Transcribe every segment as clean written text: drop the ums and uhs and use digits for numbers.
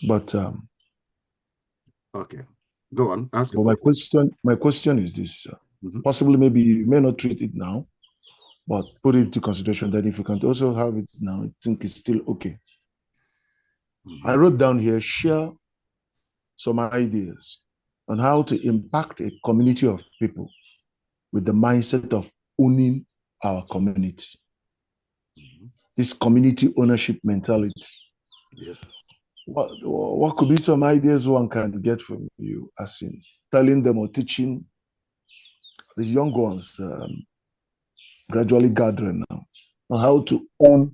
But okay, go on. Ask. But my question is this: Mhm. possibly, maybe you may not treat it now, but put it into consideration that if you can also have it now, I think it's still okay. I wrote down here: share some ideas on how to impact a community of people with the mindset of owning our community. This community ownership mentality. Yes. What could be some ideas one can get from you, as in telling them or teaching the young ones gradually gathering now on how to own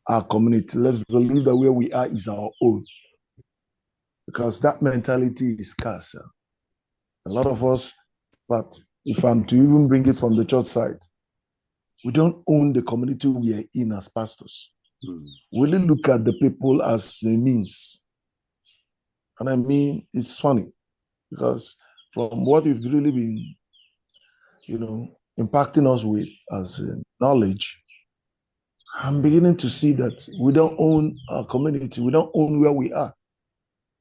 our community? Let's believe that where we are is our own, because that mentality is scarce. A lot of us, but if I'm to even bring it from the church side, we don't own the community we are in as pastors. We really look at the people as a means. And I mean, it's funny because from what you've really been, impacting us with as knowledge, I'm beginning to see that we don't own our community. We don't own where we are.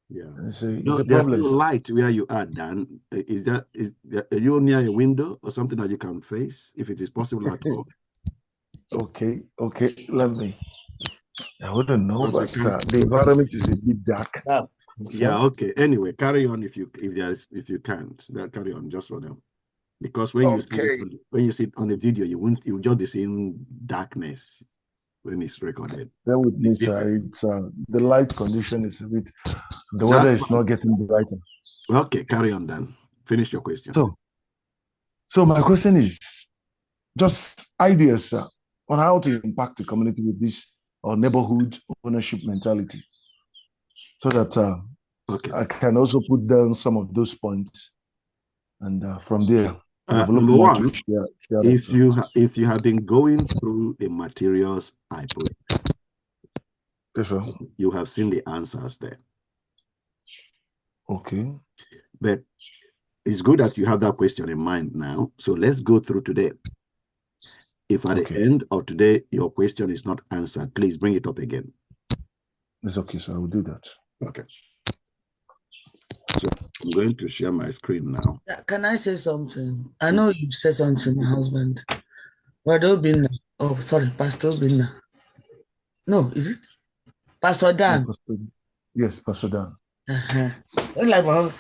Yeah. It's No, a there's problem, no sir. light where you are, Dan. Are you near a window or something that you can face, if it is possible at all? Okay. Let me. I wouldn't know, Because we but can't. the environment is a bit dark. Yeah. So, Okay. Anyway, carry on if you can't. Then carry on just for them. Because okay. when you see it on a video, you'll just be seeing darkness when it's recorded. Bear with me, sir. It's the light condition is a bit. The weather That's is not getting brighter. okay. Carry on then. Finish your question. So, so my question is just ideas, sir, on how to impact the community with this or neighborhood ownership mentality, so that Okay. I can also put down some of those points, and from there develop Number more to one, share that, sir. if you have been going through the materials I put, Yes, sir. you have seen the answers there. Okay. But it's good that you have that question in mind now. So let's go through today. If at the Okay. end of today your question is not answered, please bring it up again. It's okay, sir. I will do that. Okay. So I'm going to share my screen now. Can I say something? I know you said something to my husband. Brother Obinna. Oh, sorry, Pastor Obinna. No, is it? Pastor No, Dan. Yes, Pastor Dan. Like,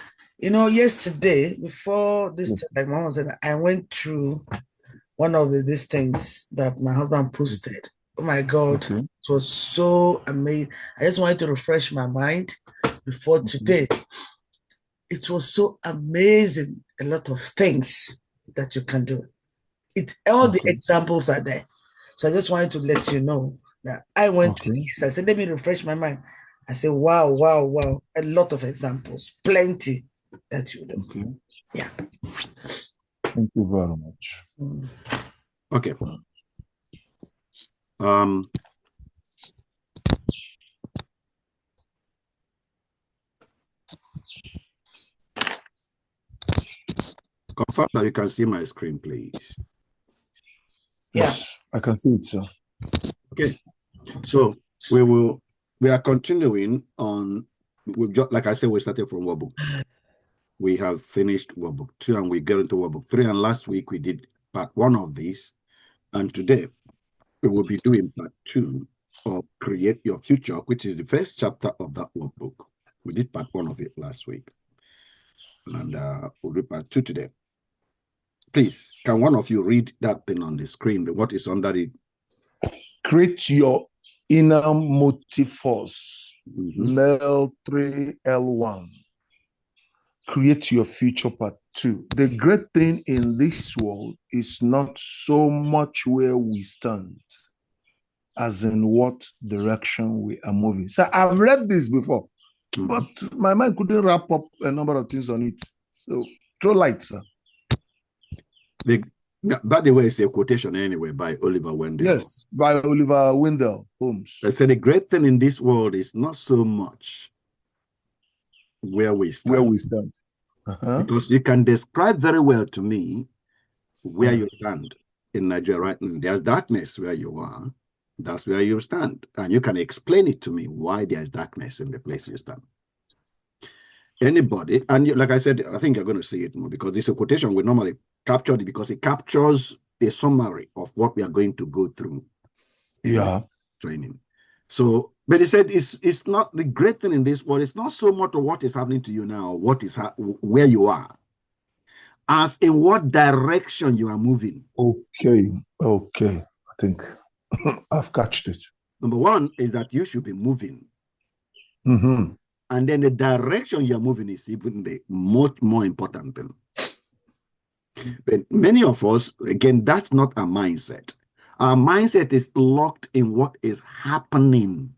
yesterday, before this Yes. thing, like my mom said, I went through one of these things that my husband posted. Oh my God, Okay. it was so amazing. I just wanted to refresh my mind before today. It was so amazing. A lot of things that you can do. All the examples are there. So I just wanted to let you know that I went through this. I said, let me refresh my mind. I said, wow. A lot of examples, plenty that you do. Okay. Yeah. Thank you very much. Okay. Confirm that you can see my screen, please. Yes, I can see it, sir. Okay. So we are continuing on. We've just, like I said, we started from workbook. We have finished workbook 2 and we get into workbook 3. And last week we did part 1 of this. And today we will be doing part 2 of Create Your Future, which is the first chapter of that workbook. We did part 1 of it last week. And we'll do part 2 today. Please, can one of you read that thing on the screen? What is under it? Create your inner motive force. W301. Create your future part 2. The great thing in this world is not so much where we stand as in what direction we are moving. So I've read this before, but my mind couldn't wrap up a number of things on it. So throw light, sir. By the way, it's a quotation anyway by Oliver Wendell. Yes, by Oliver Wendell Holmes. I said the great thing in this world is not so much where we stand. Because you can describe very well to me where you stand in Nigeria right now. There's darkness where you are. That's where you stand. And you can explain it to me why there's darkness in the place you stand. anybody, and like I said, I think you're going to see it more because this quotation we normally capture it because it captures a summary of what we are going to go through in training. So, but he said it's not the great thing in this world. It's not so much of what is happening to you now, what is where you are, as in what direction you are moving. Okay. I think I've catched it. Number one is that you should be moving. Mm-hmm. And then the direction you're moving is even the much more important thing. But many of us, again, that's not our mindset. Our mindset is locked in what is happening.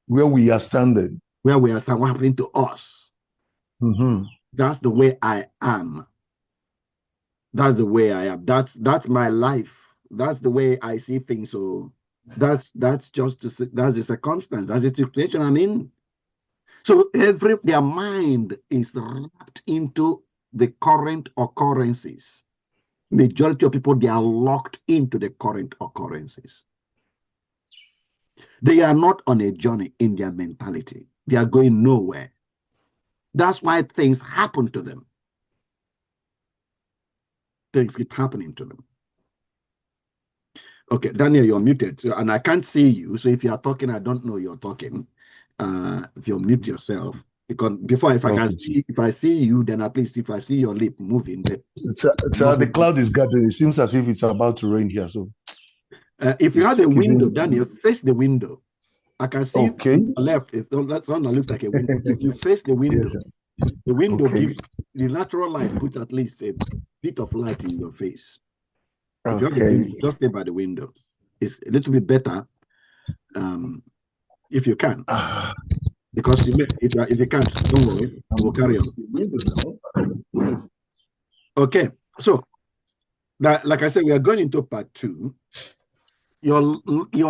Where we are standing. Where we are standing, what's happening to us. Mm-hmm. That's the way I am. That's the way I am. That's my life. That's the way I see things. So that's the circumstance. That's the situation I'm in. So their mind is wrapped into the current occurrences. Majority of people, they are locked into the current occurrences. They are not on a journey in their mentality. They are going nowhere. That's why things happen to them. Things keep happening to them. Okay, Daniel, you're muted, and I can't see you. So if you are talking, I don't know you're talking. If you mute yourself, because before if I see you, then at least if I see your lip moving, so the cloud is gathering. It seems as if it's about to rain here. So if you have a window, Daniel, face the window. I can see on the left. It's one that looks like a window. If you face the window, the window gives the natural light, put at least a bit of light in your face. If you have the window, just stay by the window. It's a little bit better if you can. Because if you can't, don't worry, I will carry on. Okay, so like I said, we are going into part 2. Your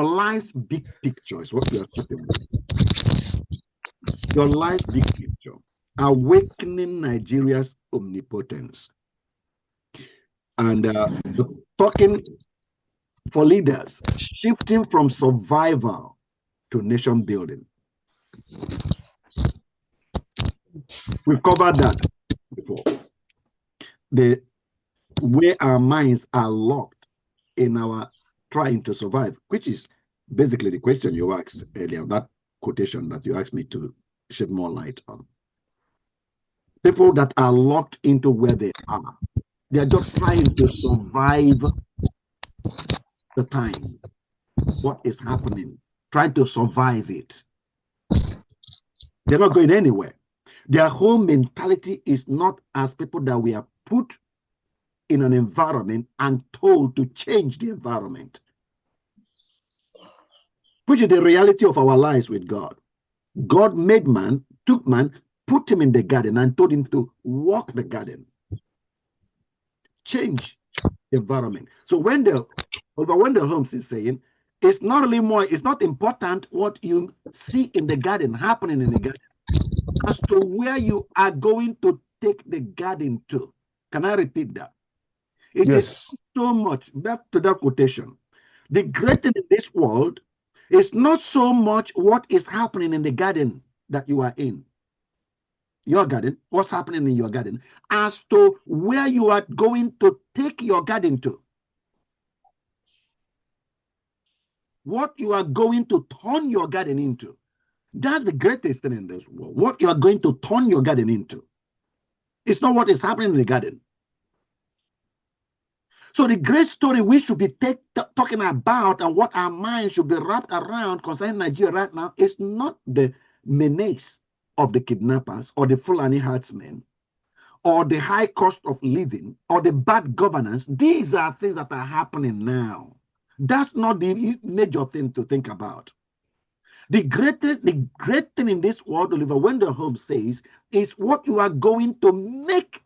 life's big picture is what we are talking about. Your life's big picture, awakening Nigeria's omnipotence, and talking for leaders, shifting from survival to nation building. We've covered that before. The way our minds are locked in our trying to survive, which is basically the question you asked earlier, that quotation that you asked me to shed more light on. People that are locked into where they are, they're just trying to survive the time, what is happening, trying to survive it. They're not going anywhere. Their whole mentality is not as people that we are put in an environment and told to change the environment, which is the reality of our lives with God. God made man, took man, put him in the garden and told him to walk the garden, change the environment. So Wendell Holmes is saying, it's not important what you see in the garden, happening in the garden, as to where you are going to take the garden to. Can I repeat that? It is so much, back to that quotation. The great thing in this world is not so much what is happening in the garden that you are in. Your garden, what's happening in your garden, as to where you are going to take your garden to. What you are going to turn your garden into. That's the greatest thing in this world. What you are going to turn your garden into. It's not what is happening in the garden. So the great story we should be talking about and what our minds should be wrapped around concerning Nigeria right now is not the menace of the kidnappers or the Fulani herdsmen or the high cost of living or the bad governance. These are things that are happening now. That's not the major thing to think about. The great thing in this world, Oliver Wendell Holmes says, is what you are going to make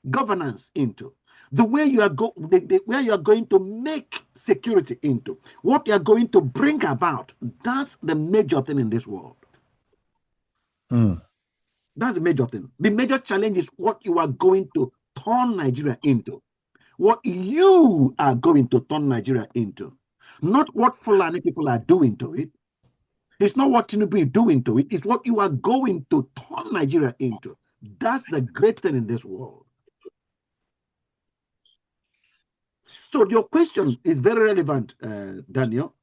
governance into. The way you are where you are going to make security into, what you are going to bring about. That's the major thing in this world. That's the major thing. The major challenge is what you are going to turn Nigeria into. What you are going to turn Nigeria into. Not what Fulani people are doing to it. It's not what Tinubu is doing to it. It's what you are going to turn Nigeria into. That's the great thing in this world. So your question is very relevant, Daniel.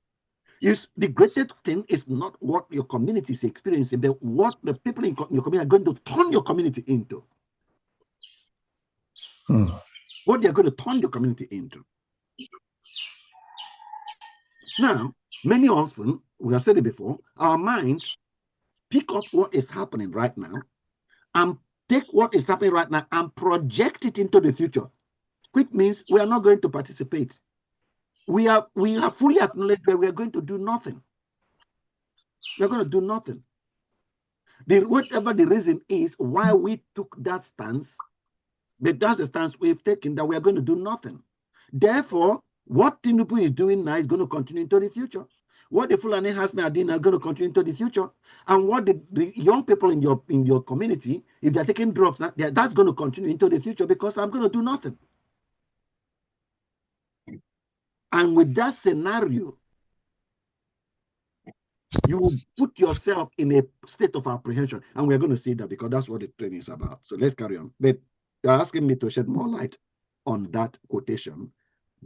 Is the greatest thing is not what your community is experiencing, but what the people in your community are going to turn your community into. What they're going to turn your community into. Now, many often, we have said it before, our minds pick up what is happening right now and take what is happening right now and project it into the future, which means we are not going to participate. We have fully acknowledged that we are going to do nothing. We're going to do nothing. Whatever the reason is why we took that stance, but that's the stance we've taken, that we are going to do nothing. Therefore, what Tinubu is doing now is going to continue into the future. What the Fulani Hasme are doing are going to continue into the future. And what the young people in your community, if they're taking drugs, that's going to continue into the future, because I'm going to do nothing. And with that scenario, you will put yourself in a state of apprehension. And we're going to see that, because that's what the training is about. So let's carry on. But you're asking me to shed more light on that quotation.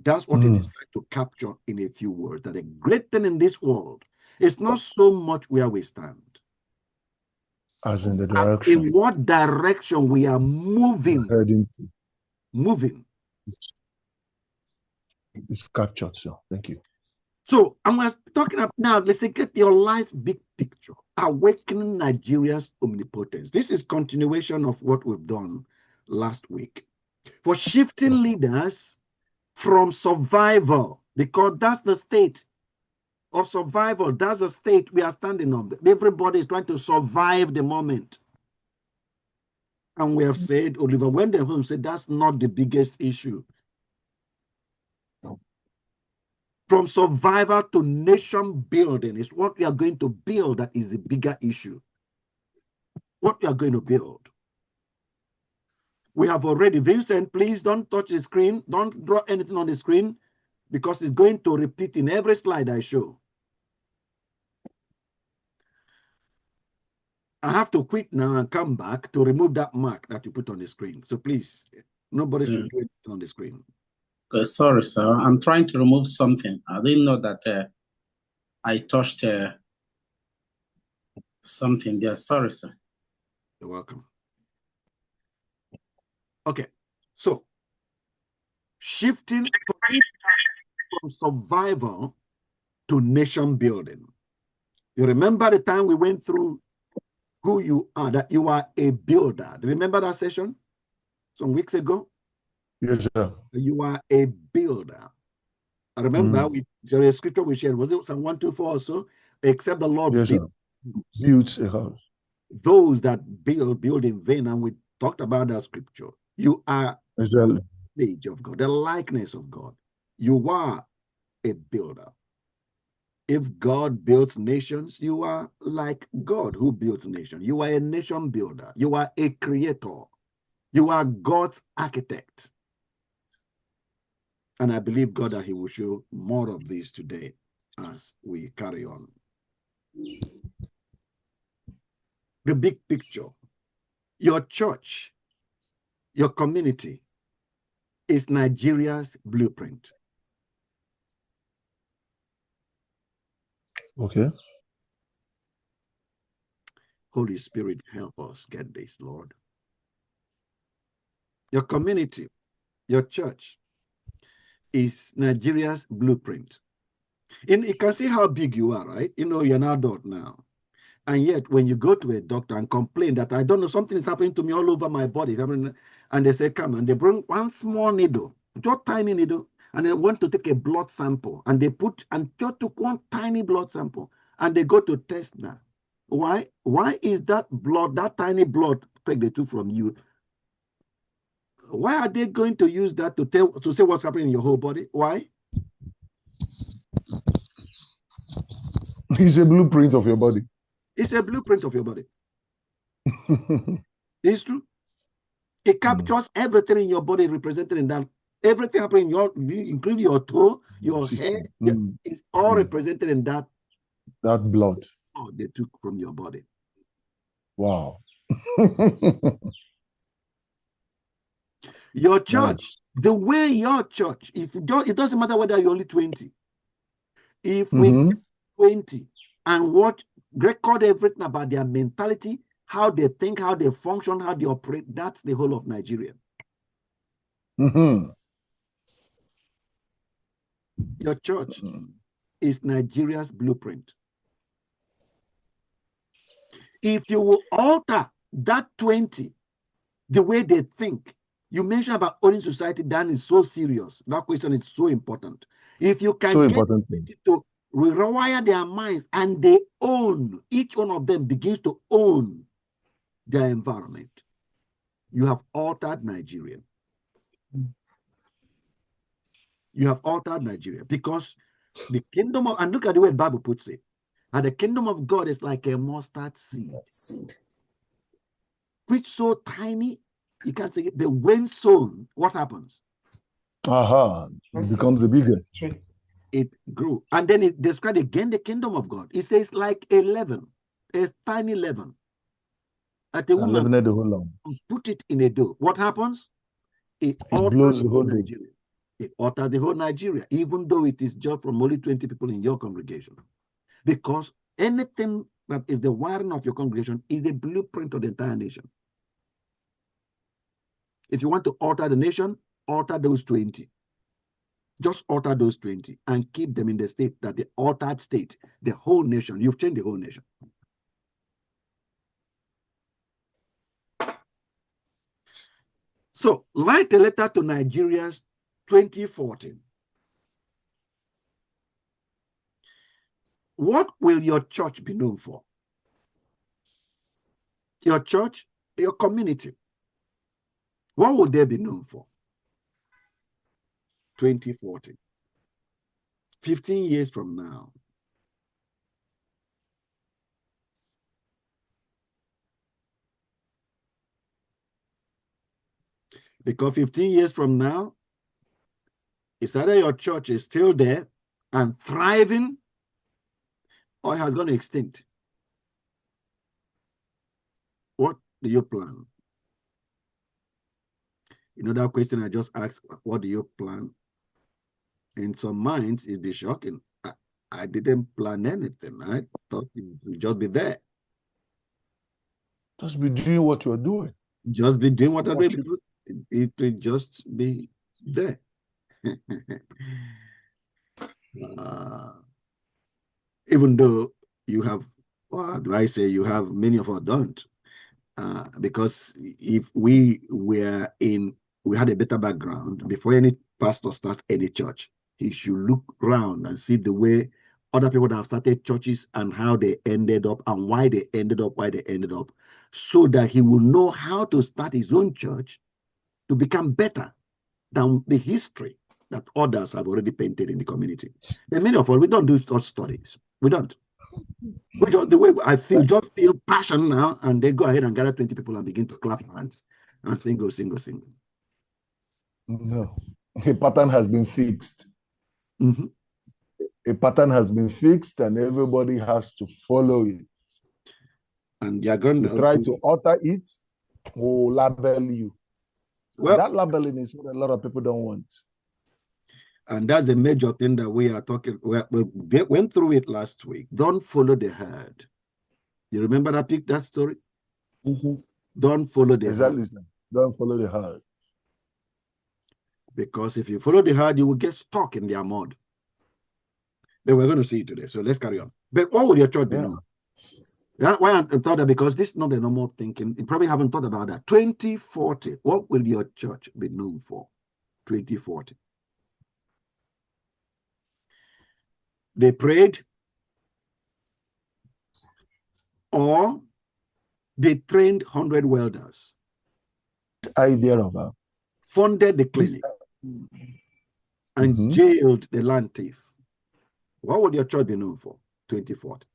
That's what it is trying to capture in a few words. That a great thing in this world is not so much where we stand, as in the direction. As in what direction we are moving. Heading to. Moving. It's captured, so thank you. So I'm talking about now, let's get your life's big picture. Awakening Nigeria's omnipotence. This is continuation of what we've done last week. For shifting leaders from survival, because that's the state of survival. That's the state we are standing on. Everybody is trying to survive the moment. And we have said, Oliver Wendell said, that's not the biggest issue. From survival to nation building is what we are going to build that is the bigger issue. What we are going to build. We have already, Vincent, please don't touch the screen. Don't draw anything on the screen, because it's going to repeat in every slide I show. I have to quit now and come back to remove that mark that you put on the screen. So please, nobody should do anything on the screen. Okay, sorry, sir. I'm trying to remove something. I didn't know that I touched something there. Sorry, sir. You're welcome. Okay, so shifting from survival to nation building. You remember the time we went through who you are, that you are a builder. Do you remember that session some weeks ago? Yes, sir. You are a builder. I remember there is a scripture we shared. Was it Psalm 124 also? Except the Lord builds a house. Those that build in vain. And we talked about that scripture. You are the image of God, the likeness of God. You are a builder. If God builds nations, you are like God who builds nations. You are a nation builder. You are a creator. You are God's architect. And I believe God that he will show more of this today as we carry on. The big picture. Your church, your community is Nigeria's blueprint. Okay. Holy Spirit, help us get this, Lord. Your community, your church is Nigeria's blueprint. And you can see how big you are, right? You know, you're an adult now. And yet, when you go to a doctor and complain that I don't know, something is happening to me all over my body, and they say, come, and they bring one small needle, just tiny needle, and they want to take a blood sample, and they just took one tiny blood sample, and they go to test now. Why? Why is that blood, that tiny blood take they took from you? Why are they going to use that to say what's happening in your whole body? Why? It's a blueprint of your body. It's a blueprint of your body. It's true. It captures everything in your body represented in that. Everything happening in your, including your toe, your head, is all represented in that. That blood. They took from your body. Wow. Your church, Nice. the way your church, if you don't, it doesn't matter whether you're only 20. If we Mm-hmm. get 20 and what record everything about their mentality, how they think, how they function, how they operate, that's the whole of Nigeria. Mm-hmm. Your church is Nigeria's blueprint. If you will alter that 20, the way they think, you mentioned about owning society, that is so serious. That question is so important. If you can So get important. 20 to rewire their minds and they own, each one of them begins to own their environment, you have altered Nigeria. You have altered Nigeria because the kingdom of, and look at the way the Bible puts it, and the kingdom of God is like a mustard seed, which so tiny, you can't say it, but when sown, what happens? Aha. It becomes the biggest. It grew. And then it described again the kingdom of God. It says like a leaven, a tiny leaven. At a woman, leavened the whole lump. put it in a dough. What happens? It blows the whole dough. Nigeria. It alters the whole Nigeria, even though it is just from only 20 people in your congregation. Because anything that is the wiring of your congregation is the blueprint of the entire nation. If you want to alter the nation, alter those 20. Just alter those 20 and keep them in the state that the altered state, the whole nation, you've changed the whole nation. So write a letter to Nigerians 2014. What will your church be known for? Your church, your community. What would they be known for? 2040. 15 years from now. Because 15 years from now, if either your church is still there and thriving, or it has gone extinct. What do you plan? You know that question I just asked, what do you plan? In some minds, it'd be shocking. I didn't plan anything. I thought it would just be there. Just be doing what you're doing. Just be doing what I'm doing. It will just be there. Even though you have, well, do I say you have, many of us don't. Because if we had a better background, before any pastor starts any church, he should look around and see the way other people that have started churches and how they ended up and why they ended up, so that he will know how to start his own church to become better than the history that others have already painted in the community. And many of us, we don't do such studies. We don't. We just, the way I feel, just feel passion now, and they go ahead and gather 20 people and begin to clap hands and sing. No, a pattern has been fixed. Mm-hmm. A pattern has been fixed, and everybody has to follow it. And you're going to try to alter it, or label you. Well, that labeling is what a lot of people don't want. And that's a major thing that we are talking. We went through it last week. Don't follow the herd. You remember that story? Mm-hmm. Don't follow the herd. Listen. Don't follow the herd. Because if you follow the herd, you will get stuck in their mud. But we're going to see it today. So let's carry on. But what would your church be known? That's why I thought that, because this is not the normal thinking. You probably haven't thought about that. 2040. What will your church be known for? 2040. They prayed, or they trained 100 welders. Idea of that. Funded the clinic and jailed the land thief. What would your church be known for? 2040.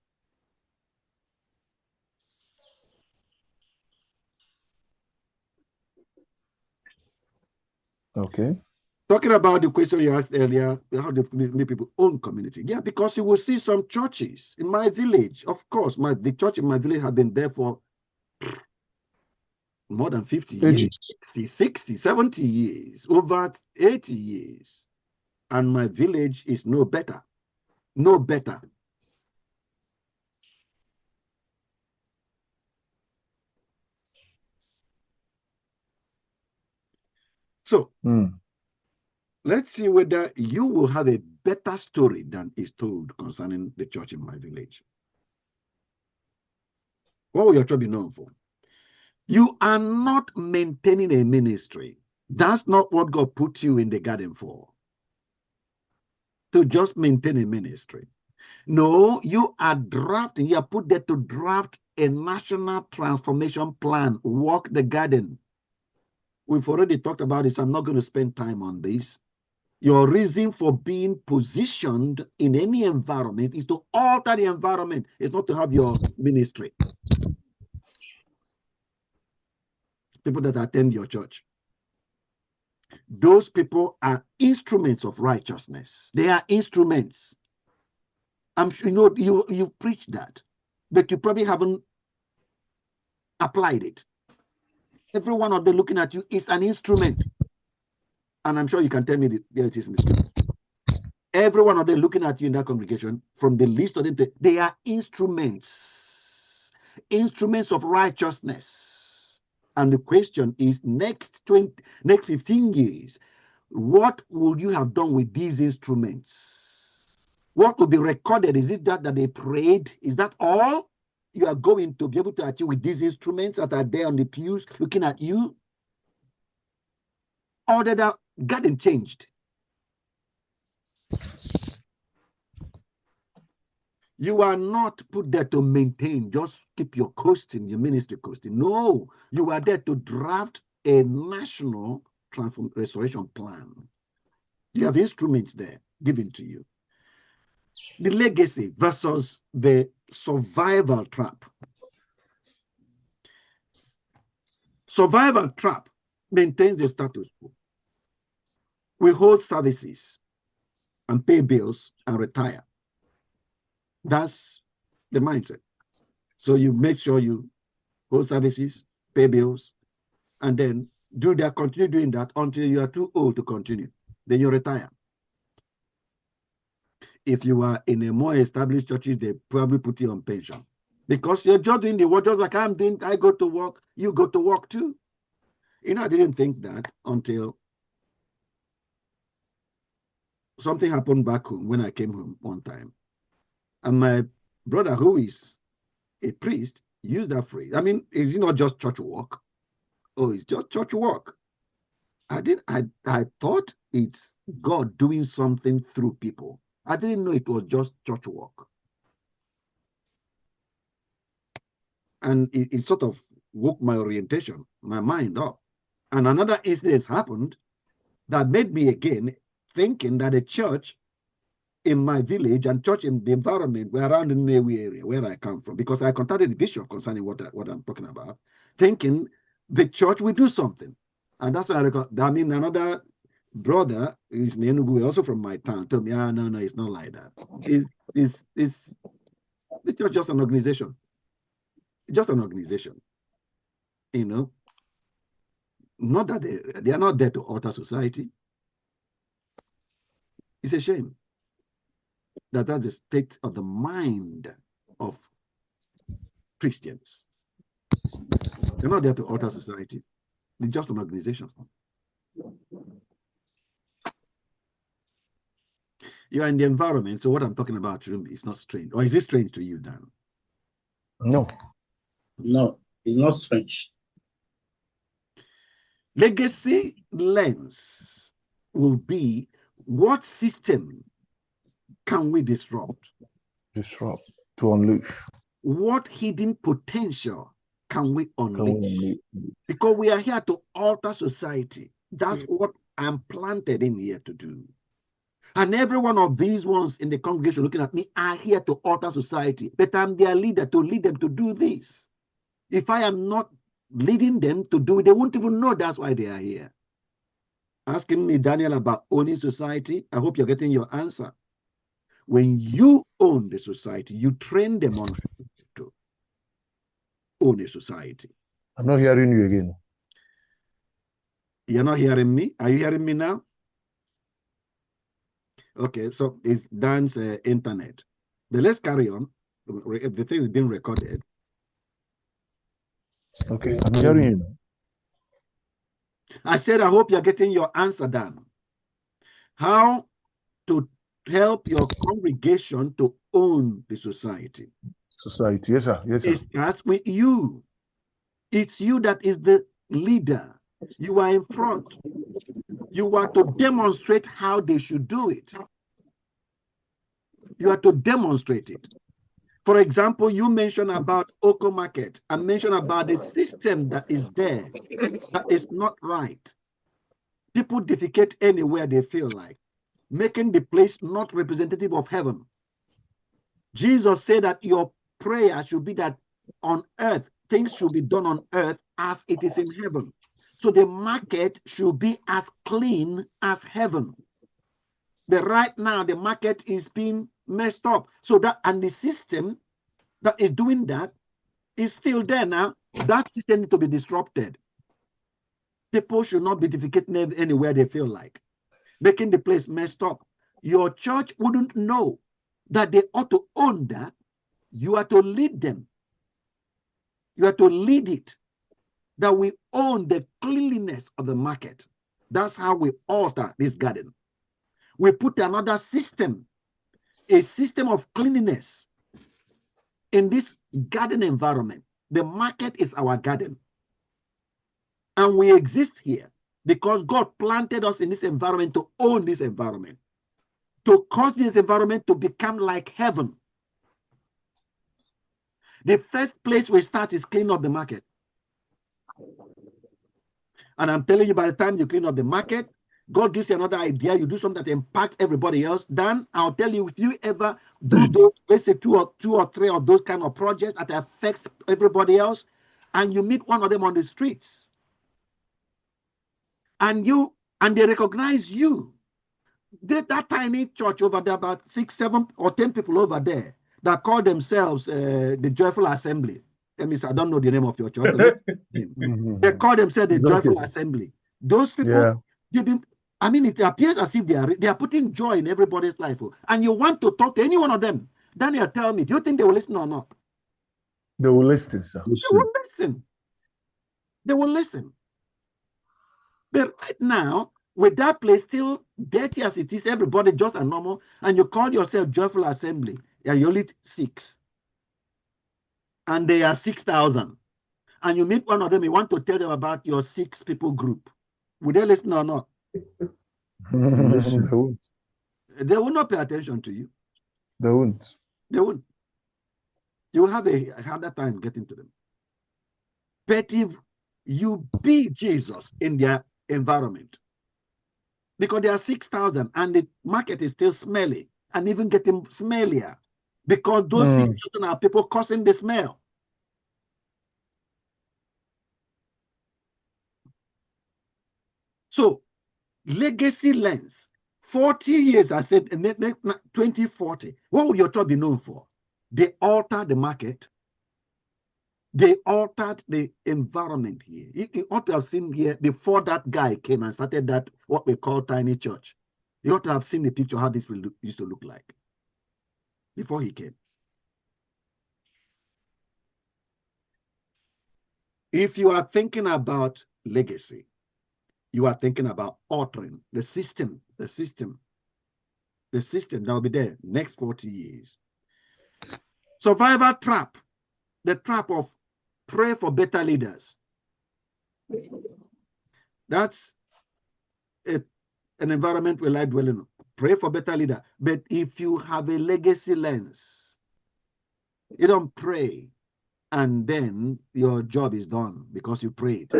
Okay. Talking about the question you asked earlier, how do people own community? Yeah, because you will see some churches in my village. Of course, the church in my village has been there for more than 50 Ages. years, 60, 70 years, over 80 years. And my village is no better. No better. So let's see whether you will have a better story than is told concerning the church in my village. What will your church be known for? You are not maintaining a ministry. That's not what God put you in the garden for. To just maintain a ministry. No, you are drafting, you are put there to draft a national transformation plan, walk the garden. We've already talked about this. I'm not going to spend time on this. Your reason for being positioned in any environment is to alter the environment. It's not to have your ministry. People that attend your church, those people are instruments of righteousness. They are instruments. I'm sure you preached that, but you probably haven't applied it. Every one of them looking at you is an instrument. And I'm sure you can tell me there it is in the scripture. Every one of them looking at you in that congregation, from the least of them, they are instruments. Instruments of righteousness. And the question is, next 15 years, what will you have done with these instruments? What will be recorded? Is it that they prayed? Is that all you are going to be able to achieve with these instruments that are there on the pews looking at you? Or that the garden changed? You are not put there to maintain, just keep your coasting, your ministry coasting. No, you are there to draft a national restoration plan. You have instruments there given to you. The legacy versus the survival trap. Survival trap maintains the status quo. We hold services and pay bills and retire. That's the mindset. So you make sure you hold services, pay bills, and then continue doing that until you are too old to continue. Then you retire. If you are in a more established churches, they probably put you on pension. Because you're just doing the work, just like I'm doing, I go to work, you go to work too. I didn't think that until something happened back home when I came home one time. And my brother, who is a priest, used that phrase. I mean, it's not just church work. Oh, it's just church work. I thought it's God doing something through people. I didn't know it was just church work. And it sort of woke my orientation, my mind up. And another incident happened that made me again thinking that a church in my village and church in the environment were around the Newi area where I come from, because I contacted the bishop concerning what I'm talking about, thinking the church will do something. And that's why another brother who's in Enugu, also from my town, told me, no, it's not like that. It's the church just an organization. Just an organization. Not that they are not there to alter society. It's a shame that that's the state of the mind of Christians. They're not there to alter society. They're just an organization. You are in the environment, so what I'm talking about is not strange. Or is it strange to you, Dan? No. No, it's not strange. Legacy lens will be, what system can we disrupt? Disrupt, to unleash. What hidden potential can we unleash? Because we are here to alter society. That's what I'm planted in here to do. And every one of these ones in the congregation looking at me are here to alter society. But I'm their leader to lead them to do this. If I am not leading them to do it, they won't even know that's why they are here. Asking me, Daniel, about owning society, I hope you're getting your answer. When you own the society, you train them on how to own a society. I'm not hearing you again. You're not hearing me? Are you hearing me now? Okay, so it's Dan's internet. But let's carry on. The thing is being recorded. Okay, I'm hearing you now. I said, I hope you're getting your answer, Dan. How to help your congregation to own the society? Society, yes, sir. Yes, sir. It starts with you. It's you that is the leader. You are in front. You are to demonstrate how they should do it. You are to demonstrate it. For example, you mentioned about Oko Market. I mentioned about the system that is there that is not right. People defecate anywhere they feel like, making the place not representative of heaven. Jesus said that your prayer should be that on earth, things should be done on earth as it is in heaven. So the market should be as clean as heaven. But right now, the market is being messed up. So that, and the system that is doing that is still there now. That system needs to be disrupted. People should not be defecating anywhere they feel like, making the place messed up. Your church wouldn't know that they ought to own that. You are to lead them. You are to lead it. That we own the cleanliness of the market. That's how we alter this garden. We put another system, a system of cleanliness in this garden environment. The market is our garden. And we exist here because God planted us in this environment to own this environment, to cause this environment to become like heaven. The first place we start is cleaning up the market. And I'm telling you, by the time you clean up the market, God gives you another idea. You do something that impacts everybody else. Then I'll tell you, if you ever do those, let's say two or three of those kind of projects that affects everybody else, and you meet one of them on the streets, and they recognize you. That tiny church over there, about 6, 7, or 10 people over there that call themselves the Joyful Assembly. I don't know the name of your church. They call themselves the Joyful Assembly. Those people didn't. I mean, it appears as if they are putting joy in everybody's life. And you want to talk to any one of them. Daniel, tell me, do you think they will listen or not? They will listen, sir. They will listen. They will listen. But right now, with that place still dirty as it is, everybody just a normal, and you call yourself Joyful Assembly, and you only 6. And they are 6,000. And you meet one of them, you want to tell them about your 6 people group. Will they listen or not? Listen. They won't. They will not pay attention to you. They won't. They won't. You will have a harder time getting to them. But if you be Jesus in their environment, because there are 6,000 and the market is still smelly and even getting smellier because those 6,000 are people causing the smell. So, legacy lens, 40 years, I said, 2040. What would your church be known for? They altered the market. They altered the environment here. You ought to have seen here before that guy came and started that, what we call tiny church. You ought to have seen the picture how this used to look like before he came. If you are thinking about legacy, you are thinking about altering the system that will be there next 40 years. Survivor trap, the trap of pray for better leaders. That's an environment we like dwelling on. Pray for better leader. But if you have a legacy lens, you don't pray and then your job is done because you prayed.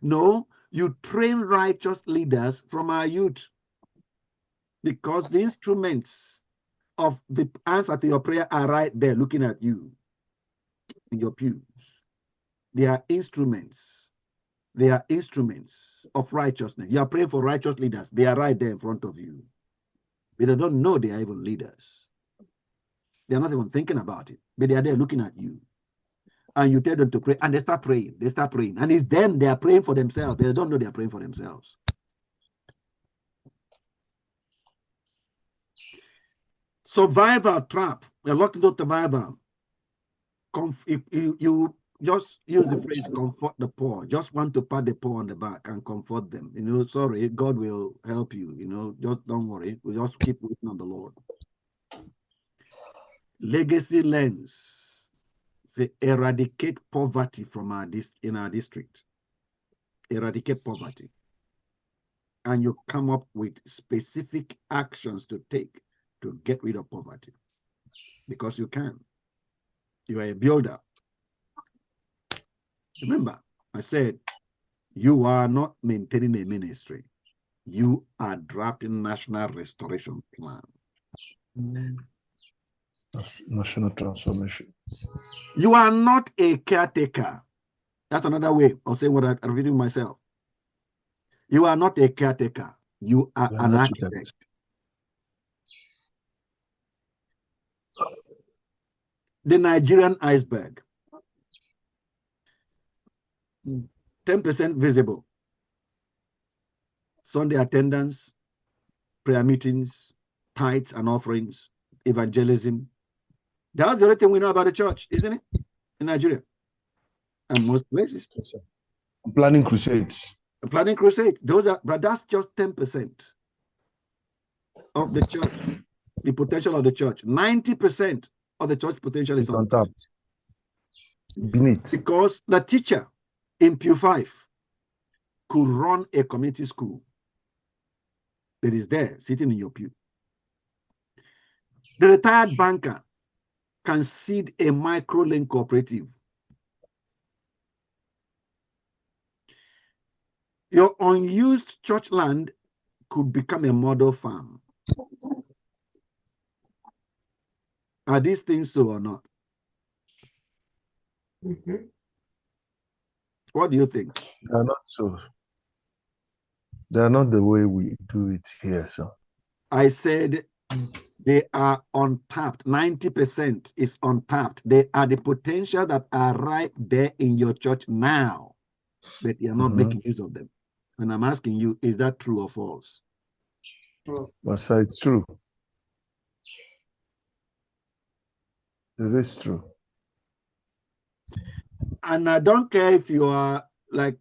No, you train righteous leaders from our youth because the instruments of the answer to your prayer are right there looking at you in your pews. They are instruments. They are instruments of righteousness. You are praying for righteous leaders. They are right there in front of you. But they don't know they are even leaders. They are not even thinking about it, but they are there looking at you. and you tell them to pray, and they start praying. They start praying. And it's them, they are praying for themselves. They don't know they are praying for themselves. Survival trap. You're locked into survival. If you just use the phrase comfort the poor, just want to pat the poor on the back and comfort them. Sorry, God will help you. Just don't worry. We just keep waiting on the Lord. Legacy lens. Say eradicate poverty from in our district. Eradicate poverty. And you come up with specific actions to take to get rid of poverty. Because you can. You are a builder. Remember, I said, you are not maintaining a ministry. You are drafting national restoration plan. Amen. That's national transformation. You are not a caretaker. That's another way of saying what I'm reading myself. You are not a caretaker. You are an architect. The Nigerian iceberg. 10% visible. Sunday attendance, prayer meetings, tithes and offerings, evangelism. That's the only thing we know about the church, isn't it? In Nigeria. And most places. Yes, sir. I'm planning crusades. Planning crusade. But that's just 10% of the church, the potential of the church. 90% of the church potential is untapped. Beneath. Because the teacher in Pew 5 could run a community school that is there sitting in your pew. The retired banker can seed a micro-link cooperative. Your unused church land could become a model farm. Are these things so or not? What do you think? They're not so. They're not the way we do it here, sir. I said they are untapped. 90% is untapped. They are the potential that are right there in your church now, but you're not making use of them. And I'm asking you, is that true or false? But sir, it's true. It is true. And I don't care if you are like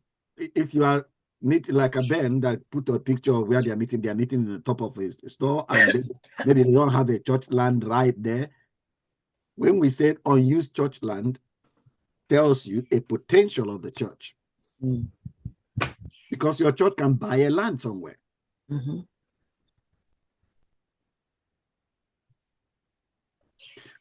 a band that put a picture of where they're meeting in the top of a store, and maybe they don't have a church land right there. When we say unused church land, tells you a potential of the church. Because your church can buy a land somewhere.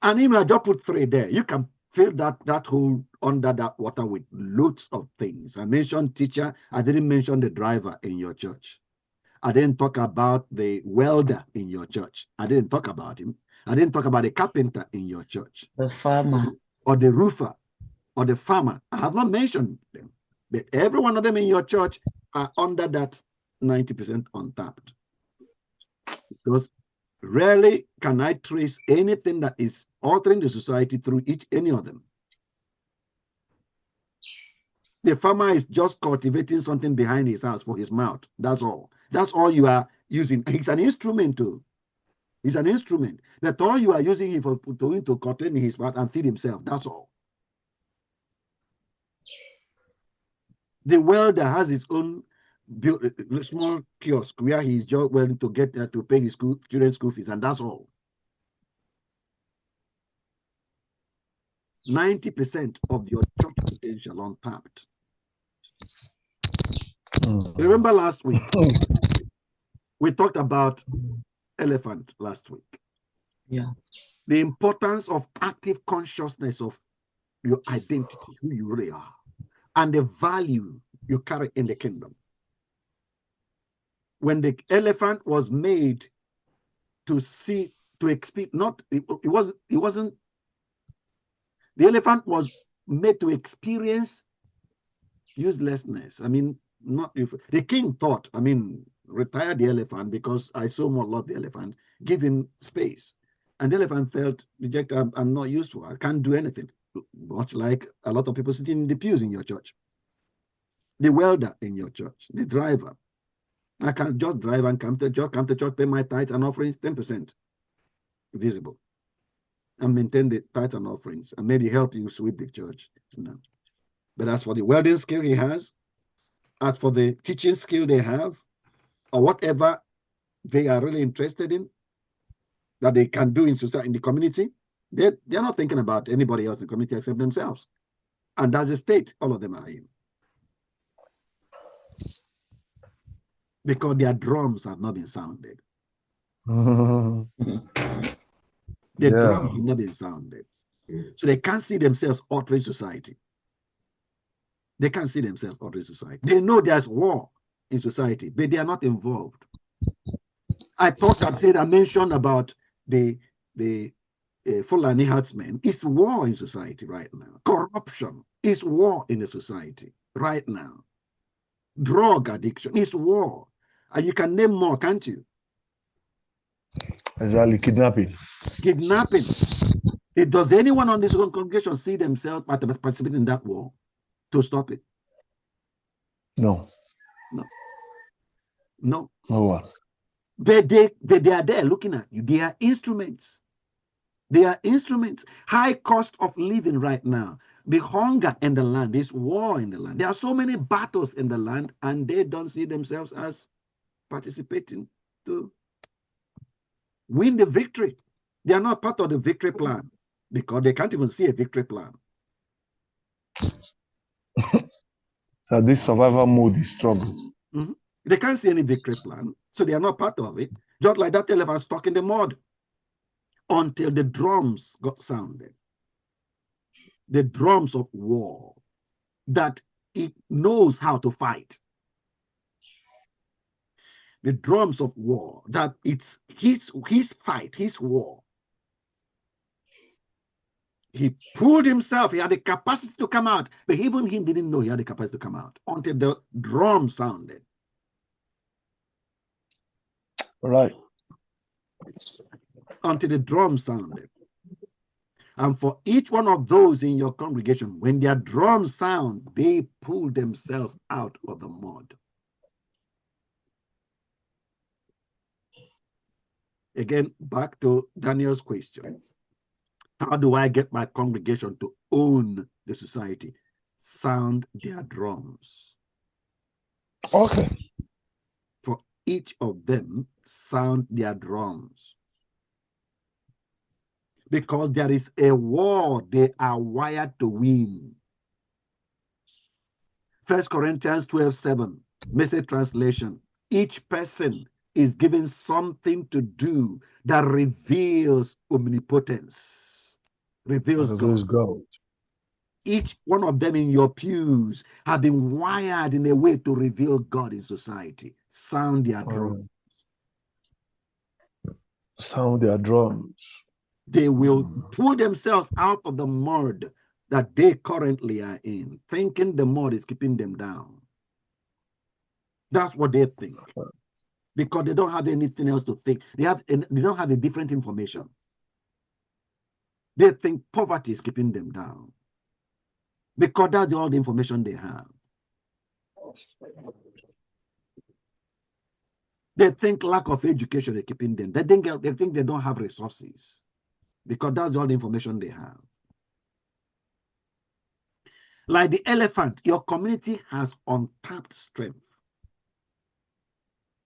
And even I just put 3 there. You can fill that hole under that water with loads of things. I mentioned teacher. I didn't mention the driver in your church. I didn't talk about the welder in your church. I didn't talk about him. I didn't talk about the carpenter in your church. The farmer. Or the roofer. Or the farmer. I have not mentioned them. But every one of them in your church are under that 90% untapped. Because rarely can I trace anything that is altering the society through any of them. The farmer is just cultivating something behind his house for his mouth. That's all. That's all you are using. It's an instrument too. It's an instrument. That's all you are using him for to cultivate in his mouth and feed himself. That's all. The welder has his own small kiosk where he's just willing to get there to pay his children's school fees, and that's all. 90% of your church potential untapped. Remember last week, we talked about elephant last week. Yeah. The importance of active consciousness of your identity, who you really are, and the value you carry in the kingdom. When the elephant was made to see, to experience, it wasn't, the elephant was made to experience uselessness. I mean, not if the king thought, I mean, retire the elephant because I so much love the elephant, give him space. And the elephant felt, rejected, I'm not useful, I can't do anything. much like a lot of people sitting in the pews in your church. The welder in your church, the driver. I can just drive and come to church, pay my tithes and offerings, 10% visible, and maintain the tithes and offerings, and maybe help you sweep the church. No. But as for the welding skill he has, as for the teaching skill they have, or whatever they are really interested in, that they can do in society, in the community, they're not thinking about anybody else in the community except themselves. And that's the state all of them are in. Because their drums have not been sounded. The drums have not been sounded. So they can't see themselves altering society. They can't see themselves altering society. They know there's war in society, but they are not involved. I mentioned about the Fulani herdsmen. It's war in society right now. Corruption is war in the society right now. Drug addiction is war. And you can name more, can't you? Exactly, kidnapping. Kidnapping. Does anyone on this congregation see themselves participating in that war to stop it? No. No. No. No one. But they are there looking at you. They are instruments. They are instruments. High cost of living right now. The hunger in the land. This war in the land. There are so many battles in the land, and they don't see themselves as participating to win the victory. They are not part of the victory plan because they can't even see a victory plan. So this survival mode is struggle. They can't see any victory plan, so they are not part of it. Just like that elephant stuck in the mud until the drums got sounded. The drums of war, that it knows how to fight. The drums of war, that it's his fight, his war. He pulled himself. He had the capacity to come out, but even he didn't know he had the capacity to come out until the drum sounded. Right. Until the drum sounded. And for each one of those in your congregation, when their drums sound, they pull themselves out of the mud. Again, back to Daniel's question. How do I get my congregation to own the society? Sound their drums. Okay. For each of them, sound their drums. Because there is a war they are wired to win. 1 Corinthians 12:7, Message translation. Each person is given something to do that reveals omnipotence, reveals God. Each one of them in your pews have been wired in a way to reveal God in society. Sound their drums. Sound their drums. They will pull themselves out of the mud that they currently are in, thinking the mud is keeping them down. That's what they think. Because they don't have anything else to think. They don't have a different information. They think poverty is keeping them down. Because that's all the information they have. They think lack of education is keeping them. They think they don't have resources. Because that's all the information they have. Like the elephant, your community has untapped strength.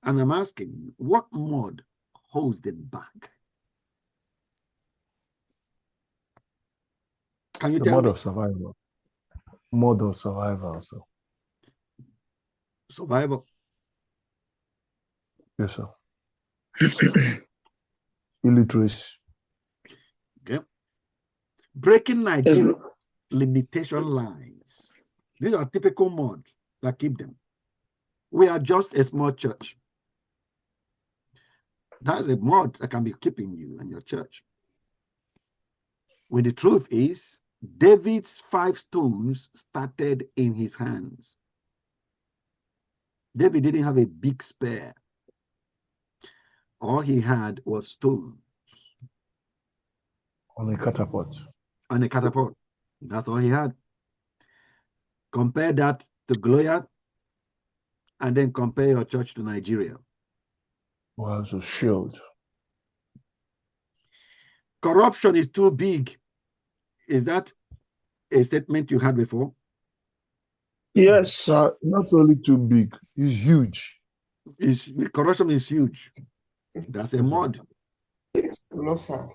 And I'm asking, what mud holds them back? Can you tell me? The mode of survival. Mode of survival. So. Survival. Yes, sir. Illiteracy. Okay. Breaking Nigeria limitation lines. These are typical mods that keep them. We are just a small church. That's a mod that can be keeping you and your church. When the truth is, David's 5 stones started in his hands. David didn't have a big spear. All he had was stones. On a catapult. On a catapult. That's all he had. Compare that to Goliath, and then compare your church to Nigeria. Wow, so shield. Corruption is too big. Is that a statement you had before? Yes. Not only too big, it's huge. Corruption is huge. That's a mod. Colossal.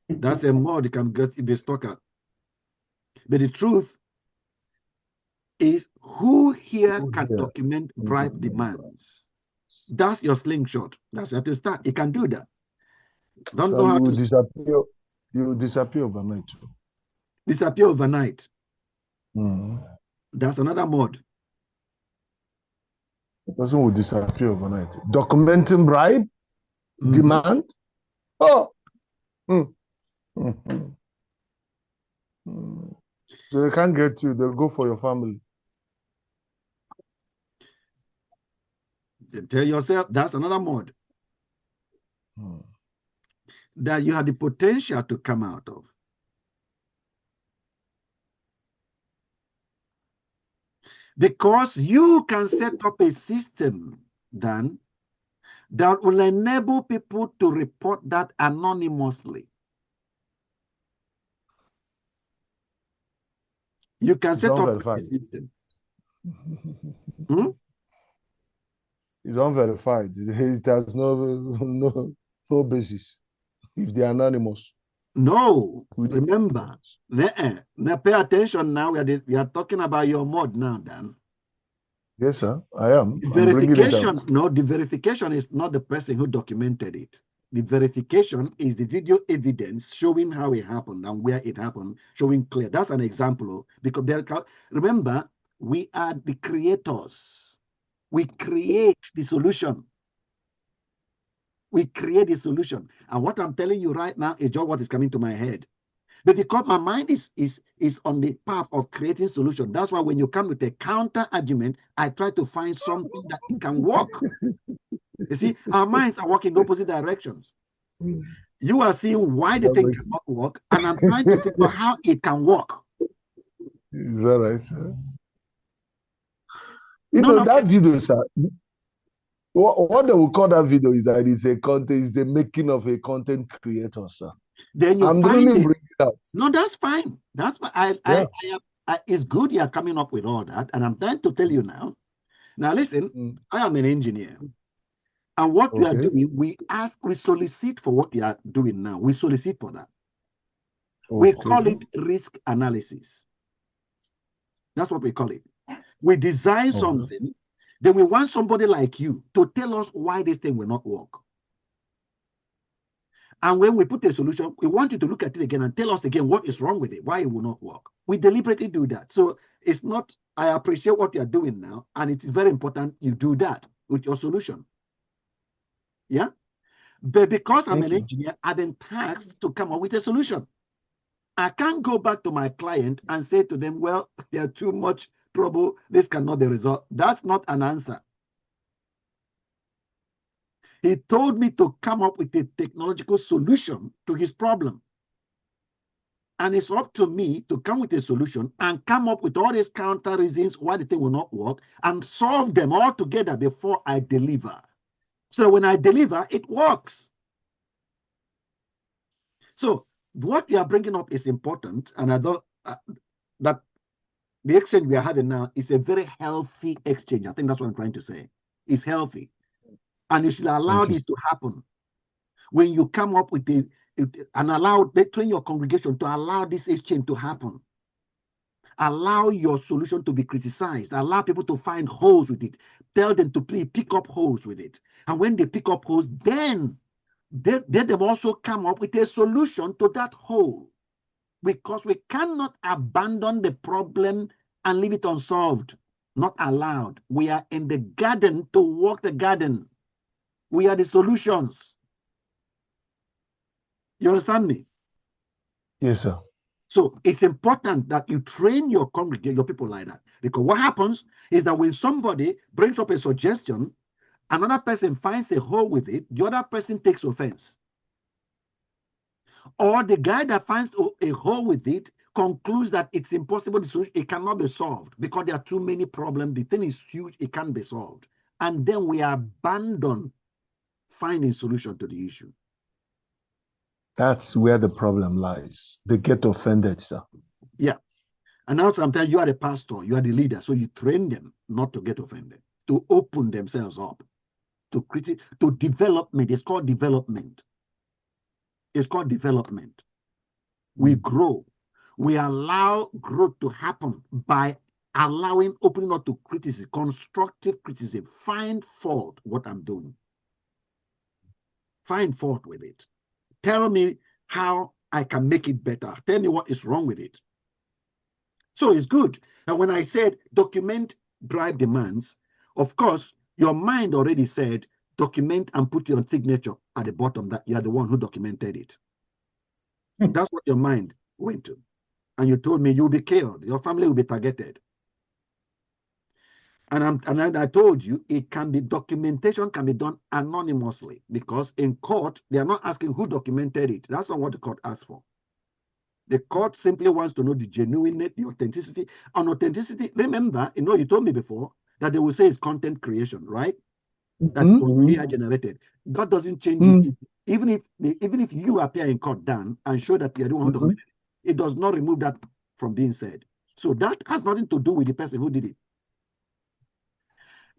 That's a mod you can get be stuck at. But the truth is, who here can document bribe demands? That's your slingshot. That's where to start. You can do that. Don't know how you will to disappear. You will disappear overnight too. Disappear overnight. Mm. That's another mod. The person will disappear overnight. Documenting bribe, demand. Oh. Mm. Mm-hmm. Mm. So they can't get you. They'll go for your family. Tell yourself that's another mod that you have the potential to come out of. Because you can set up a system then that will enable people to report that anonymously. You can set up a system. It's unverified. It has no basis. If they're anonymous. No, remember, pay attention now. We are talking about your mod now, Dan. Yes, sir, I am. Verification, no, the verification is not the person who documented it. The verification is the video evidence showing how it happened and where it happened, showing clear. That's an example. Because remember, we are the creators. We create the solution. We create the solution. And what I'm telling you right now is just what is coming to my head. But because my mind is on the path of creating solution, that's why when you come with a counter argument, I try to find something that it can work. You see, our minds are working in opposite directions. You are seeing why the thing cannot work, and I'm trying to figure out how it can work. Is that right, sir? You know, that video, sir, what they will call that video is that it's a content, it's the making of a content creator, sir. Then you I'm find really it. bringing it out. No, that's fine. That's fine. It's good you are coming up with all that, and I'm trying to tell you now. Now listen, I am an engineer, and what we are doing, we solicit for what we are doing now. We solicit for that. We call it risk analysis. That's what we call it. We design something, then we want somebody like you to tell us why this thing will not work. And when we put a solution, we want you to look at it again and tell us again what is wrong with it, why it will not work. We deliberately do that. So it's not, I appreciate what you are doing now, and it is very important you do that with your solution. Yeah? But because I'm an engineer, I've been tasked to come up with a solution. I can't go back to my client and say to them, well, there's too much trouble, this cannot be resolved. That's not an answer. He told me to come up with a technological solution to his problem. And it's up to me to come with a solution and come up with all these counter reasons why the thing will not work and solve them all together before I deliver. So when I deliver, it works. So what we are bringing up is important, and I thought that the exchange we are having now is a very healthy exchange. I think that's what I'm trying to say. It's healthy. And you should allow this to happen. When you come up with it and train your congregation to allow this exchange to happen. Allow your solution to be criticized. Allow people to find holes with it. Tell them to please pick up holes with it. And when they pick up holes, then they also come up with a solution to that hole. Because we cannot abandon the problem and leave it unsolved. Not allowed. We are in the garden to walk the garden. We are the solutions. You understand me? Yes, sir. So it's important that you train your congregation, your people like that. Because what happens is that when somebody brings up a suggestion, another person finds a hole with it, the other person takes offense. Or the guy that finds a hole with it concludes that it's impossible, it cannot be solved because there are too many problems. The thing is huge, it can't be solved. And then we abandon finding solution to the issue. That's where the problem lies. They get offended, sir. Yeah. And now sometimes you are the pastor, you are the leader, so you train them not to get offended, to open themselves up, to development. It's called development. It's called development. We grow. We allow growth to happen by allowing, opening up to criticism, constructive criticism. Find fault what I'm doing. Find fault with it. Tell me how I can make it better. Tell me what is wrong with it. So it's good. And when I said document bribe demands, of course, your mind already said document and put your signature at the bottom that you're the one who documented it. That's what your mind went to. And you told me you'll be killed. Your family will be targeted. And I told you documentation can be done anonymously because in court, they are not asking who documented it. That's not what the court asks for. The court simply wants to know the genuineness, the authenticity. And authenticity, remember, you told me before that they will say it's content creation, right? That was AI generated. God doesn't change it. Even if you appear in court, Dan, and show that you are the one who documented it, it does not remove that from being said. So that has nothing to do with the person who did it.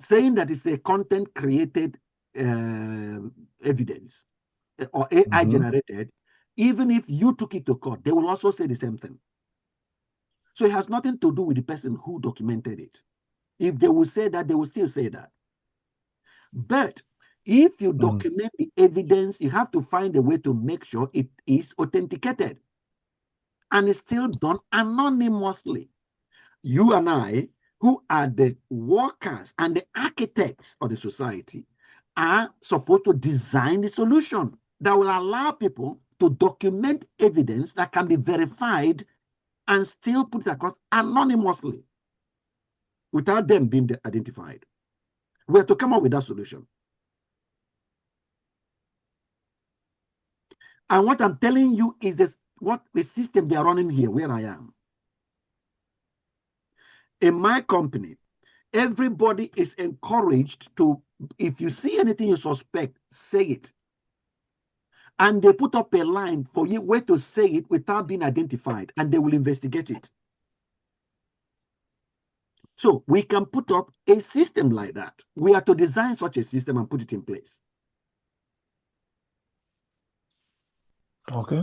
Saying that it's a content created evidence or AI generated, even if you took it to court, they will also say the same thing. So it has nothing to do with the person who documented it. If they will say that, they will still say that. But if you document the evidence, you have to find a way to make sure it is authenticated. And it's still done anonymously. You and I, who are the workers and the architects of the society, are supposed to design the solution that will allow people to document evidence that can be verified and still put it across anonymously without them being identified. We have to come up with that solution. And what I'm telling you is this, what the system they are running here, where I am. In my company, everybody is encouraged to, if you see anything you suspect, say it. And they put up a line for you where to say it without being identified, and they will investigate it. So we can put up a system like that. We are to design such a system and put it in place. Okay.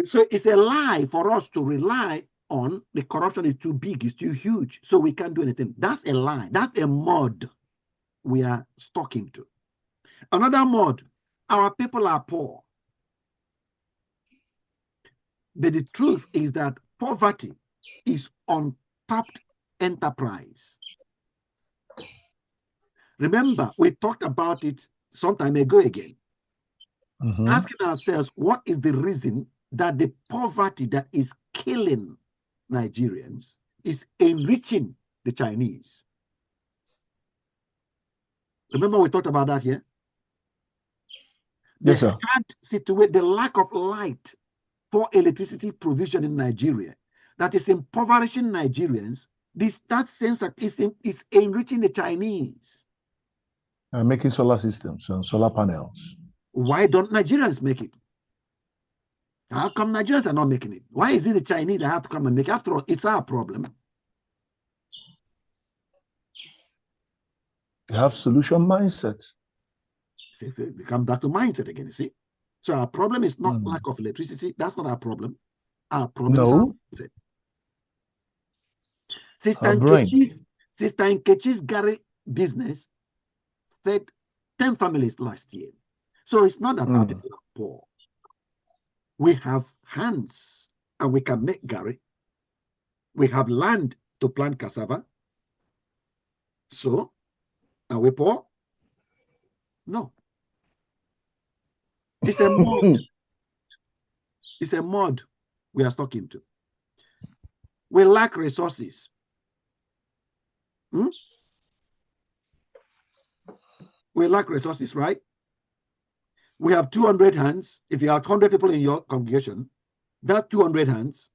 So it's a lie for us to rely on the corruption is too big, it's too huge, so we can't do anything. That's a lie. That's a mud we are stuck into. Another mud, our people are poor. But the truth is that poverty is untapped enterprise. Remember, we talked about it some time ago again. Asking ourselves, what is the reason that the poverty that is killing Nigerians is enriching the Chinese? Remember we talked about that here? Yes, sir. The lack of light for electricity provision in Nigeria that is impoverishing Nigerians, that sense that is enriching the Chinese. Making solar systems and solar panels. Why don't Nigerians make it? How come Nigerians are not making it? Why is it the Chinese that have to come and make it? After all, it's our problem. They have solution mindset. See, they come back to mindset again, you see? So our problem is not lack of electricity. That's not our problem. Our problem is our mindset. Sister Nkechi's Gary business fed 10 families last year. So it's not that our people are poor. We have hands and we can make Gary. We have land to plant cassava. So, are we poor? No. It's a mud. It's a mud we are stuck into. We lack resources. We lack resources, right? We have 200 hands. If you have 100 people in your congregation, That's 200 hands,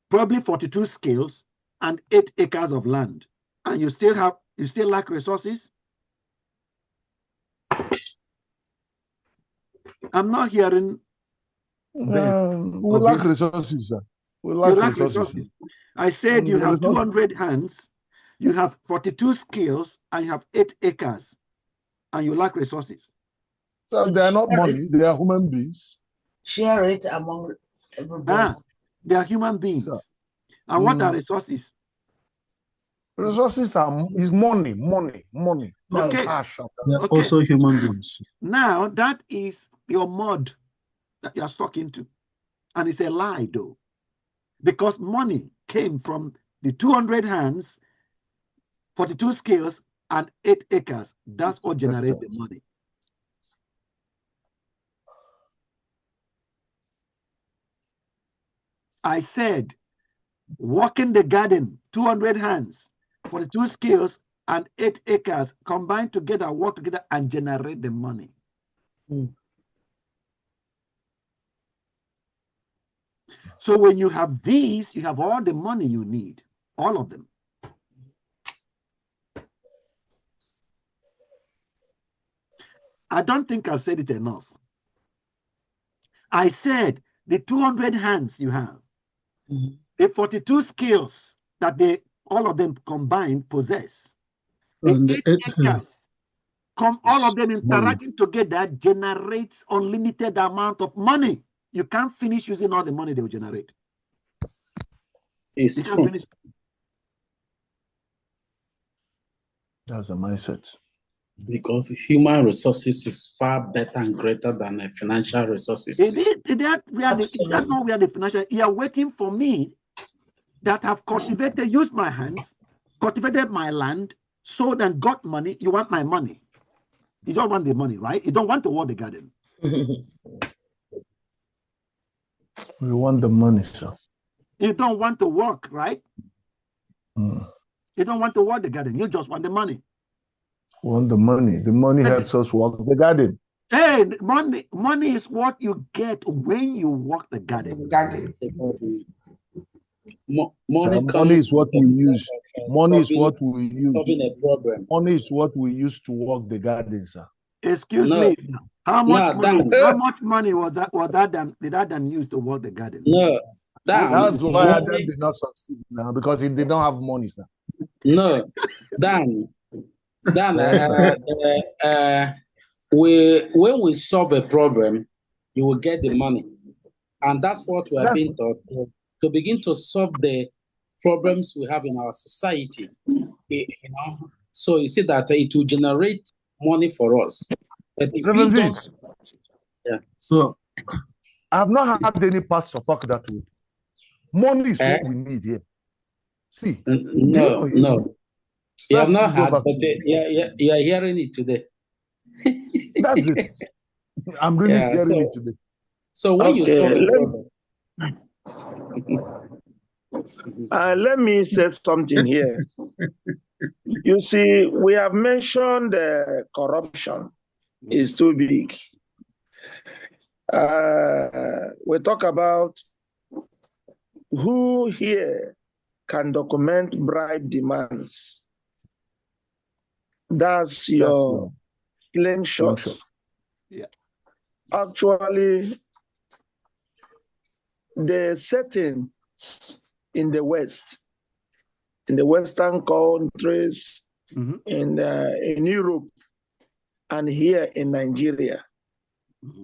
probably 42 scales, and 8 acres of land. And you still lack resources? I'm not hearing. We lack resources, sir. We lack resources. I said you have 200 hands, you have 42 skills, and you have 8 acres, and you lack resources. So they are not money, they are human beings. Share it among everybody. They are human beings. Sir. And what are resources? Resources is money. Okay. Cash. They are also human beings. Now, that is your mud that you are stuck into. And it's a lie, though. Because money came from the 200 hands, 42 scales, and 8 acres. That's what generates the money. I said, walking the garden, 200 hands, 42 skills, and 8 acres combined together, work together, and generate the money. So when you have these, you have all the money you need, all of them. I don't think I've said it enough. I said the 200 hands you have, the 42 skills that all of them combined possess, the 8 acres, all of them interacting together generates unlimited amount of money. You can't finish using all the money they will generate. It's true. That's a mindset. Because human resources is far better and greater than financial resources. Not where the financial, you are waiting for me that have cultivated, used my hands, cultivated my land, sold and got money. You want my money. You don't want the money, right? You don't want to work the garden. We want the money, sir. You don't want to work, right? You don't want to work the garden. You just want the money. Want the money. The money helps us work the garden. Hey, money is what you get when you work the garden. Money is what we use. Money is what we use. Money is what we use to work the garden, sir. Excuse me, sir. How much money was that did Adam use to work the garden? No, that's why Adam did not succeed now, because he did not have money, sir. No, Dan, when we solve a problem, you will get the money, and that's what we are being taught to begin to solve the problems we have in our society. So you see that it will generate money for us. But if we don't, so I have not had any pastor talk that way. Money is what we need here. See, no. You have not had, but you are hearing it today. That's it. I'm really hearing it today. So when you solve the problem, let me say something here. You see, we have mentioned corruption is too big. We talk about who here can document bribe demands. That's your clean shot. Yeah. Actually, the settings in the West, in the Western countries, in Europe, and here in Nigeria,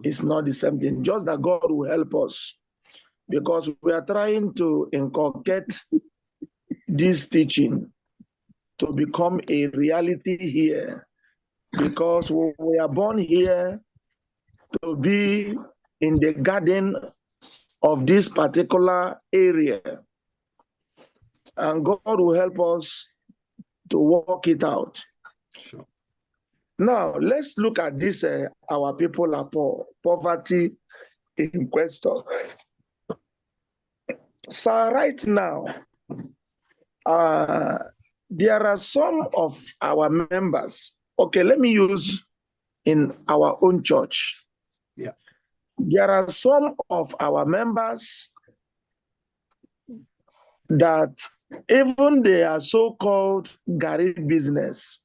it's not the same thing. Just that God will help us, because we are trying to inculcate this teaching to become a reality here, because we are born here to be in the garden of this particular area, and God will help us to work it out. Sure. Now, let's look at this, our people are poor, poverty in question. So right now, there are some of our members. Okay, let me use in our own church. Yeah. there are some of our members that even they are so-called Gary business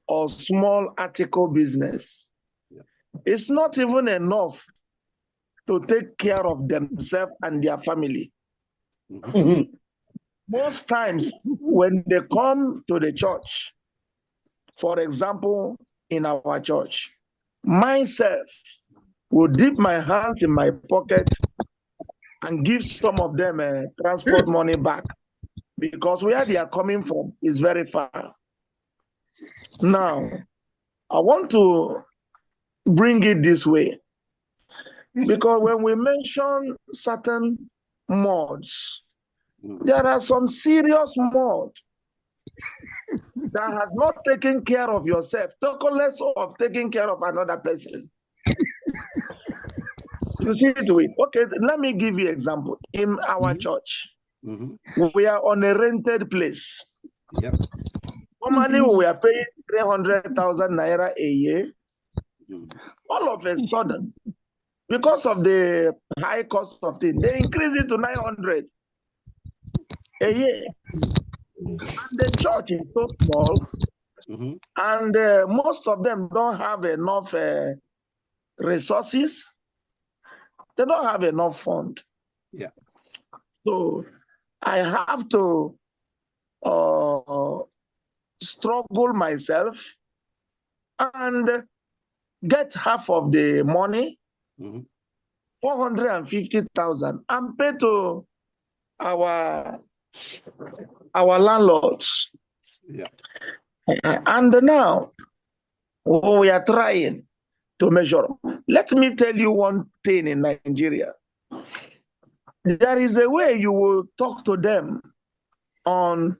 or small article business, it's not even enough to take care of themselves and their family. Most times when they come to the church, for example, in our church, myself will dip my hand in my pocket and give some of them transport money back, because where they are coming from is very far. Now, I want to bring it this way, because when we mention certain mods, there are some serious mods that have not taken care of yourself, talk less of taking care of another person. You see it with, okay, let me give you an example. In our church, we are on a rented place. Normally, we are paying 300,000 naira a year. All of a sudden, because of the high cost of things, they increase it to 900 a year. And the church is so small, and most of them don't have enough resources. They don't have enough fund. So I have to struggle myself and get half of the money, 450,000, and pay to our landlords. And now we are trying to measure. Let me tell you one thing in Nigeria. There is a way you will talk to them on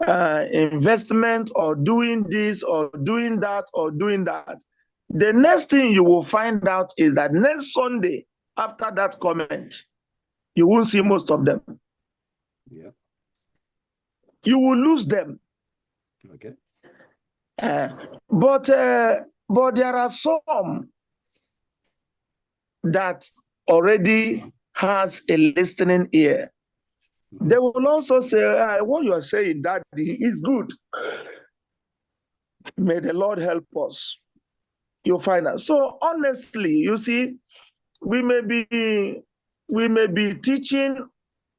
investment or doing this or doing that or doing that. The next thing you will find out is that next Sunday, after that comment, you won't see most of them. You will lose them. But there are some that already has a listening ear. They will also say, what you are saying, Daddy, is good. May the Lord help us. You'll find out. So honestly, you see, we may be teaching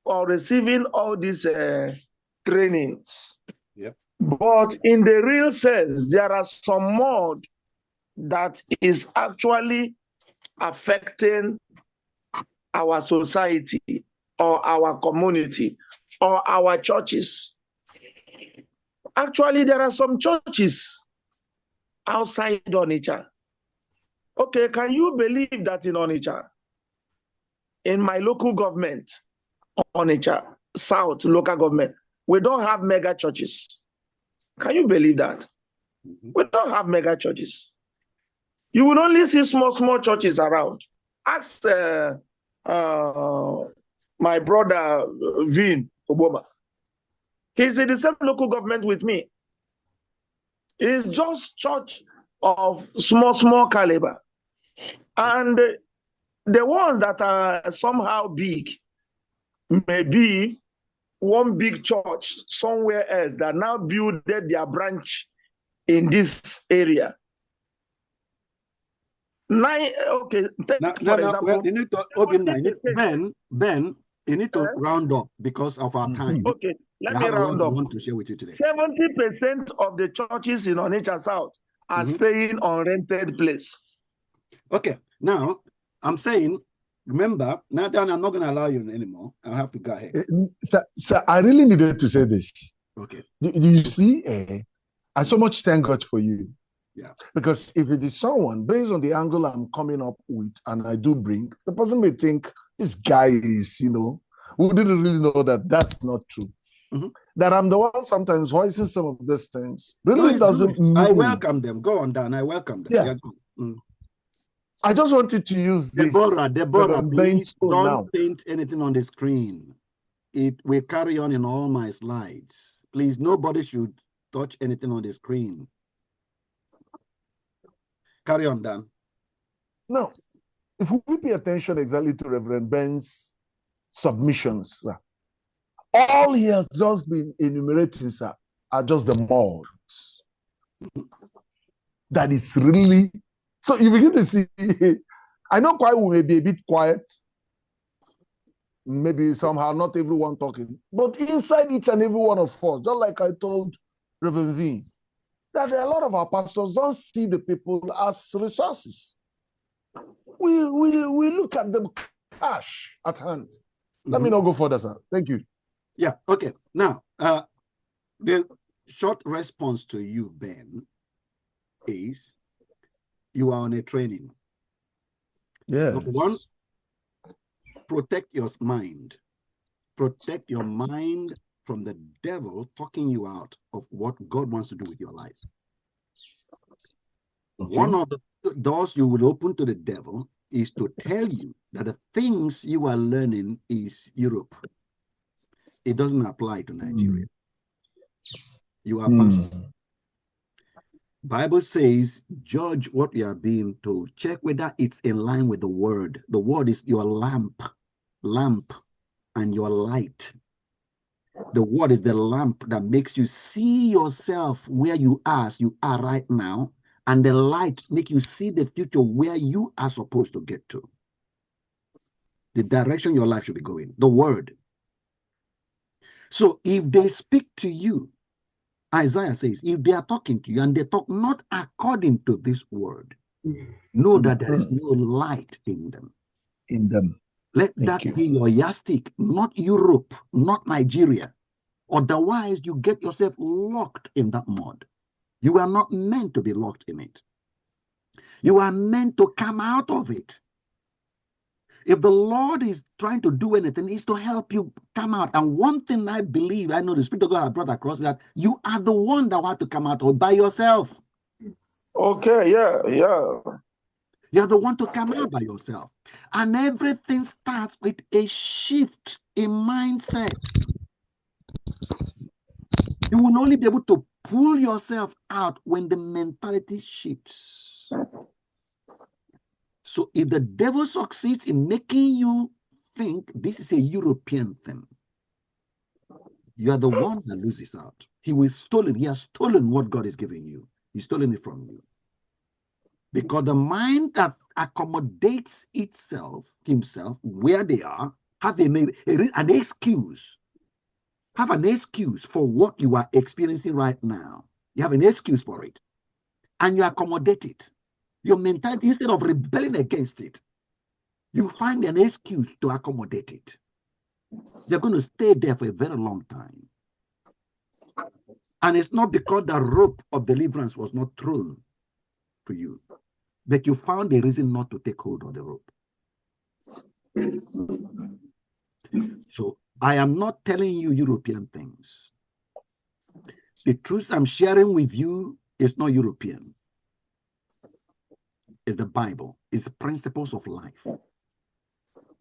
or receiving all these trainings. But in the real sense, there are some more that is actually affecting our society or our community or our churches. Actually, there are some churches outside Onitsha. Okay, can you believe that in Onitsha, in my local government, Onitsha South local government, we don't have mega churches? Can you believe that? We don't have mega churches. You will only see small churches around. Ask my brother Vin Obama. He's in the same local government with me. It's just church of small caliber. And the ones that are somehow big may be one big church somewhere else that now built their branch in this area. Okay, for example, well, you need to, Ben, you need to round up because of our time. Okay, let me round up. I want to share with you today. 70% of the churches in Onitsha South are staying on rented place. Okay, now I'm saying, remember, now Dan, I'm not going to allow you anymore. I'll have to go ahead. Sir, I really needed to say this. Okay. Do you see? I so much thank God for you. Yeah. Because if it is someone, based on the angle I'm coming up with, and I do bring, the person may think this guy is, we didn't really know that that's not true. That I'm the one sometimes voicing some of these things. Really doesn't mean. I welcome them. Go on, Dan. I welcome them. Yeah. I just wanted to use this. Deborah, please don't paint anything on the screen. It will carry on in all my slides. Please, nobody should touch anything on the screen. Carry on, Dan. No. if we pay attention exactly to Reverend Ben's submissions, sir, all he has just been enumerating, sir, are just the modes. That is really, so you begin to see, I know quite we may be a bit quiet, maybe somehow not everyone talking, but inside each and every one of us, just like I told Reverend V, that a lot of our pastors don't see the people as resources. We look at them cash at hand. Let me not go further, sir. Thank you. Yeah, okay. Now, the short response to you, Ben, is you are on a training. Yes. Number one, protect your mind. Protect your mind from the devil talking you out of what God wants to do with your life. Okay. One of the doors you will open to the devil is to tell you that the things you are learning is Europe. It doesn't apply to Nigeria. You are pastor. Bible says, judge what you are being told. Check whether it's in line with the word. The word is your lamp, and your light. The word is the lamp that makes you see yourself where you are as you are right now, and the light make you see the future where you are supposed to get to. The direction your life should be going, the word. So if they speak to you, Isaiah says, if they are talking to you and they talk not according to this word, know that there is no light in them. Let that be your yardstick, not Europe, not Nigeria. Otherwise, you get yourself locked in that mud. You are not meant to be locked in it. You are meant to come out of it. If the Lord is trying to do anything, it's to help you come out. And one thing I believe, I know the Spirit of God has brought across, that you are the one that want to come out of it by yourself. Okay, yeah. You're the one to come out by yourself. And everything starts with a shift in mindset. You will only be able to pull yourself out when the mentality shifts. So if the devil succeeds in making you think this is a European thing, you are the one that loses out. He has stolen what God is giving you. He's stolen it from you. Because the mind that accommodates himself where they are, have an excuse. Have an excuse for what you are experiencing right now. You have an excuse for it. And you accommodate it. Your mentality, instead of rebelling against it, you find an excuse to accommodate it. You're going to stay there for a very long time. And it's not because the rope of deliverance was not thrown to you, but you found a reason not to take hold of the rope. So I am not telling you European things. The truth I'm sharing with you is not European. It's the Bible. It's the principles of life.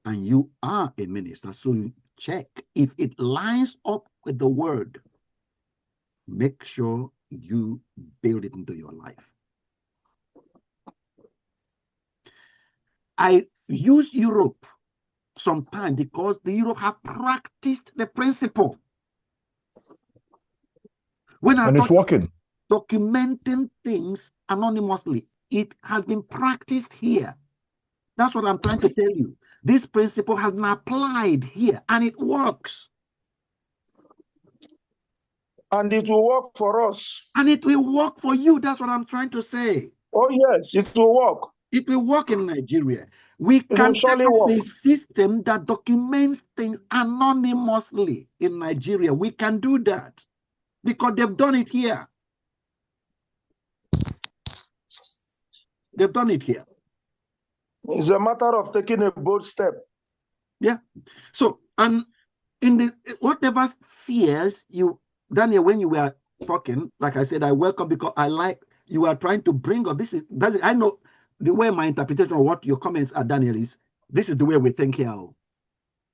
And you are a minister, so you check if it lines up with the word. Make sure you build it into your life. I use Europe sometimes because the Europe have practiced the principle. And it's working. Documenting things anonymously, it has been practiced here. That's what I'm trying to tell you. This principle has been applied here, and it works. And it will work for us. And it will work for you. That's what I'm trying to say. Oh, yes, it will work. It will work in Nigeria. We can take a system that documents things anonymously in Nigeria. We can do that because they've done it here. They've done it here. It's a matter of taking a bold step. Yeah. So, and in the whatever fears you, Daniel, when you were talking, like I said, I welcome because I like you are trying to bring up this. I know the way my interpretation of what your comments are, Daniel, is this is the way we think here.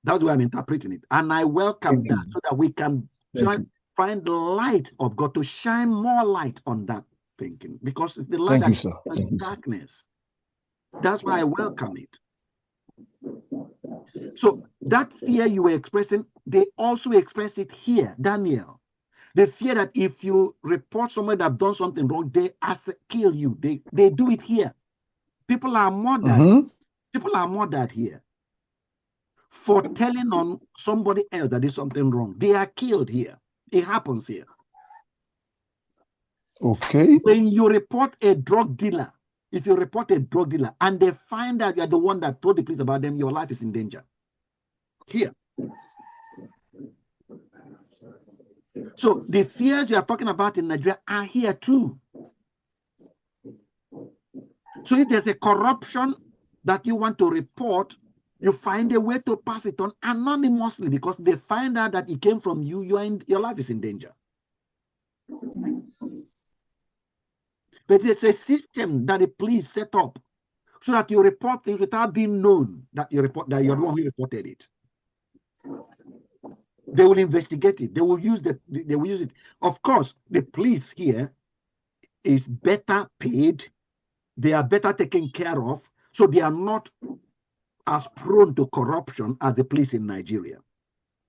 That's the way I'm interpreting it. And I welcome that so that we can find the light of God to shine more light on that thinking, because it's the light of darkness. That's why I welcome it. So that fear you were expressing, they also express it here, Daniel. They fear that if you report somebody that have done something wrong, they kill you. They do it here. People are murdered. People are murdered here for telling on somebody else that did something wrong. They are killed here. It happens here. Okay. When you report a drug dealer, if you report a drug dealer and they find out you're the one that told the police about them, your life is in danger. Here. So the fears you are talking about in Nigeria are here too. So if there's a corruption that you want to report, you find a way to pass it on anonymously because they find out that it came from you, your life is in danger. But it's a system that the police set up so that you report things without being known that you're the one who reported it. They will investigate it. They will use it. Of course, the police here is better paid. They are better taken care of. So they are not as prone to corruption as the police in Nigeria.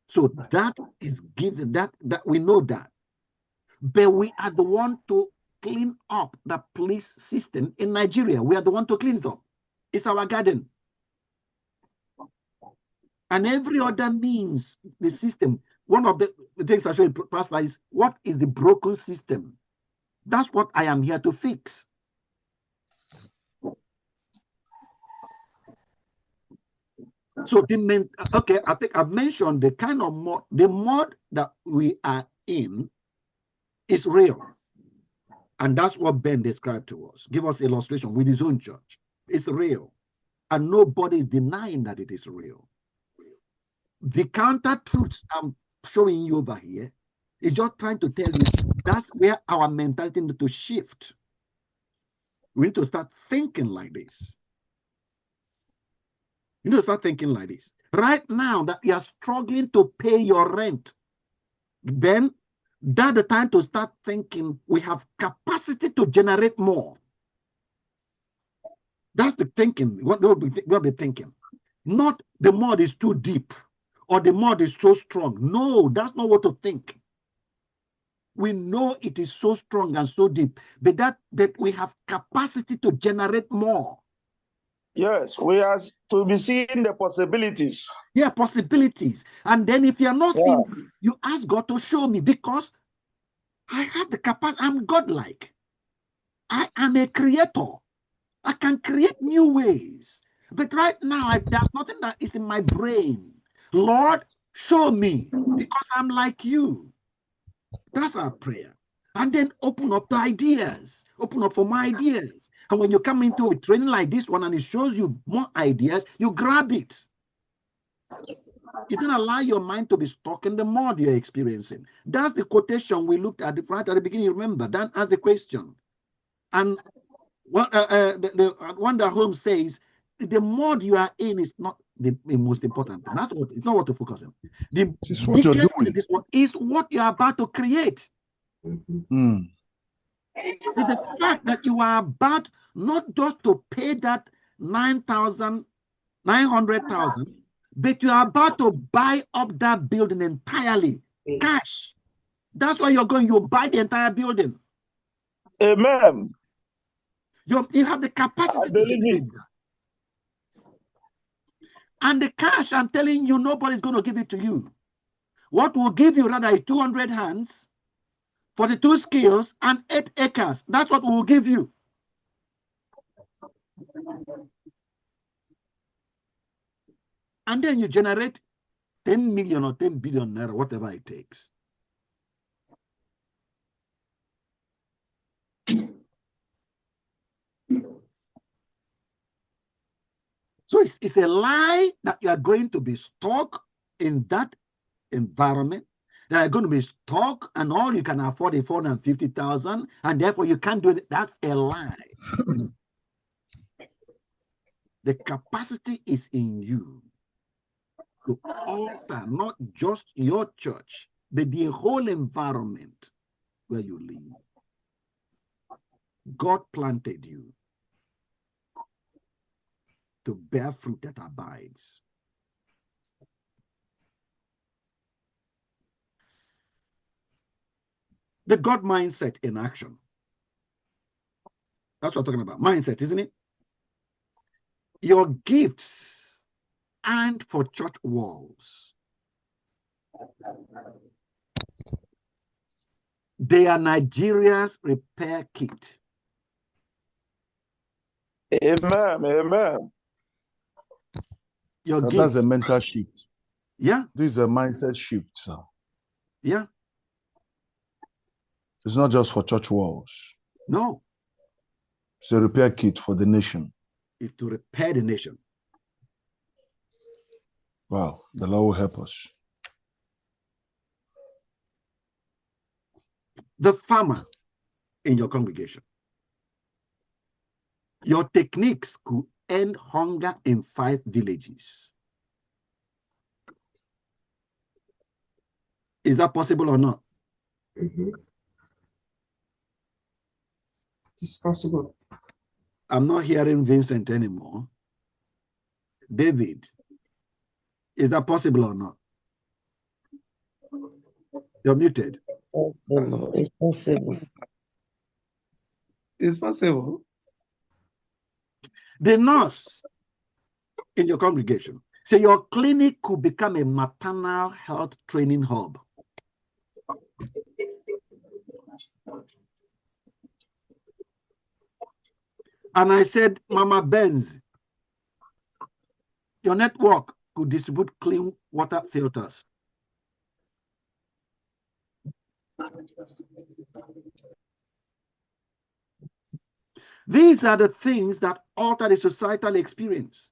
So that is given, that we know that. But we are the one to clean up the police system in Nigeria. We are the one to clean it up. It's our garden. And every other means, the system, one of the things I showed Pastor is, what is the broken system? That's what I am here to fix. So okay, I think I've mentioned the kind of mode, the mode that we are in is real. And that's what Ben described to us. Give us illustration with his own church. It's real. And nobody is denying that it is real. The counter truths I'm showing you over here is just trying to tell you that's where our mentality needs to shift. We need to start thinking like this. You need to start thinking like this. Right now that you are struggling to pay your rent, then that's the time to start thinking we have capacity to generate more. That's the thinking. What we'll be thinking. Not the mud is too deep or the mud is so strong. No, that's not what to think. We know it is so strong and so deep, but that we have capacity to generate more. Yes, we have to be seeing the possibilities. Yeah, possibilities. And then if you're not seeing, you ask God to show me, because I have the capacity. I'm godlike. I am a creator. I can create new ways. But right now, there's nothing that is in my brain. Lord, show me, because I'm like you. That's our prayer. And then open up the ideas. Open up for more ideas. And when you come into a training like this one and it shows you more ideas, you grab it. You don't allow your mind to be stuck in the mud you're experiencing. That's the quotation we looked at right at the beginning. Remember, Dan asked the question. And the one that Holmes says, the mud you are in is not the most important. That's what, it's not what to focus on. It's what you're doing. Is what you're about to create. Mm. It's the fact that you are about not just to pay that 900,000, but you are about to buy up that building entirely, cash. That's why you're going. You buy the entire building. Amen. You have the capacity to generate that. And the cash, I'm telling you, nobody's going to give it to you. What will give you rather is 200 hands, 42 skills, and 8 acres. That's what will give you. And then you generate 10 million or 10 billion naira, whatever it takes. So it's a lie that you are going to be stuck in that environment, that are going to be stuck and all you can afford is 450,000 and therefore you can't do it. That's a lie. The capacity is in you to alter not just your church, but the whole environment where you live. God planted you to bear fruit that abides. The God mindset in action. That's what I'm talking about. Mindset, isn't it? Your gifts aren't for church walls. They are Nigeria's repair kit. Amen. Amen. Your So gifts. that's a mental shift. Yeah. This is a mindset shift, sir. Yeah. It's not just for church walls. No. It's a repair kit for the nation. It's to repair the nation. Wow, the Lord will help us. The farmer in your congregation. Your techniques could end hunger in 5 villages. Is that possible or not? Mm-hmm. It's possible. I'm not hearing Vincent anymore. David, is that possible or not? You're muted. Possible. It's possible. It's possible. The nurse in your congregation. So your clinic could become a maternal health training hub. And I said, Mama Benz, your network could distribute clean water filters. These are the things that alter the societal experience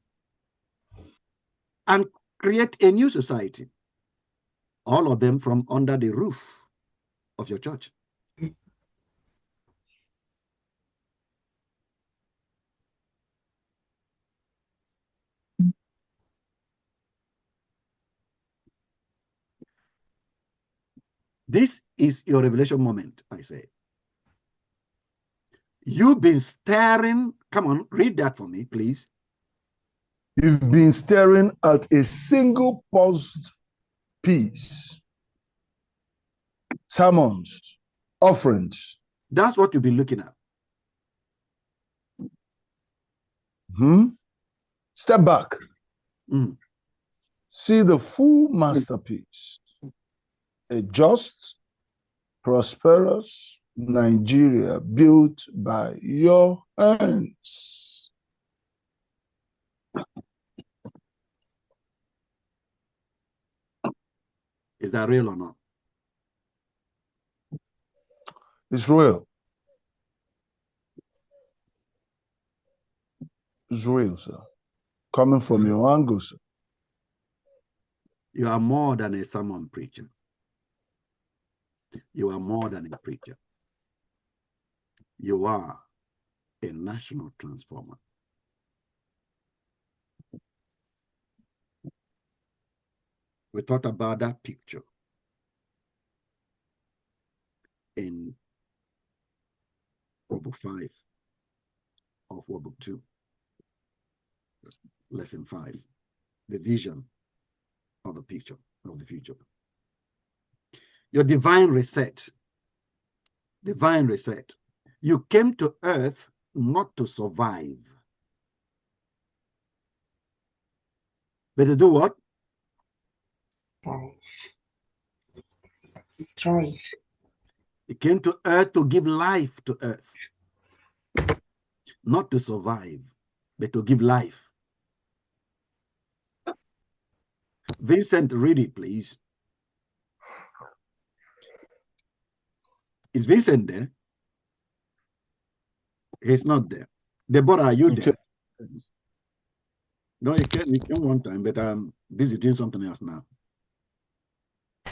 and create a new society. All of them from under the roof of your church. This is your revelation moment, I say. You've been staring. Come on, read that for me, please. You've been staring at a single paused piece. Sermons, offerings. That's what you'll be looking at. Step back. See the full masterpiece. A just, prosperous Nigeria built by your hands. Is that real or not? It's real. It's real, sir. Coming from your angle, sir. You are more than a sermon preacher. You are more than a preacher. You are a national transformer. We thought about that picture in Book 5 of Book 2, Lesson 5, the vision of the picture of the future. Your divine reset. Divine reset. You came to earth not to survive, but to do what? Strive. You came to earth to give life to earth, not to survive, but to give life. Vincent, read it, please. Is Vincent there? He's not there. Deborah, are you there? No, you can one time, but I'm busy doing something else now.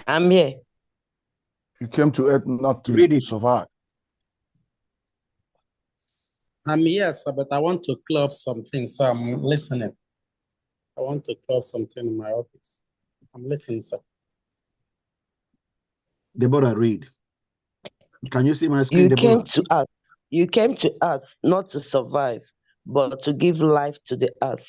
I'm here. You came to earth not to survive. I'm here, sir, but I want to clear up something, so I'm listening. I want to clear up something in my office. I'm listening, sir. Deborah, read. Can you see my screen, Deborah? You came to earth not to survive, but to give life to the earth.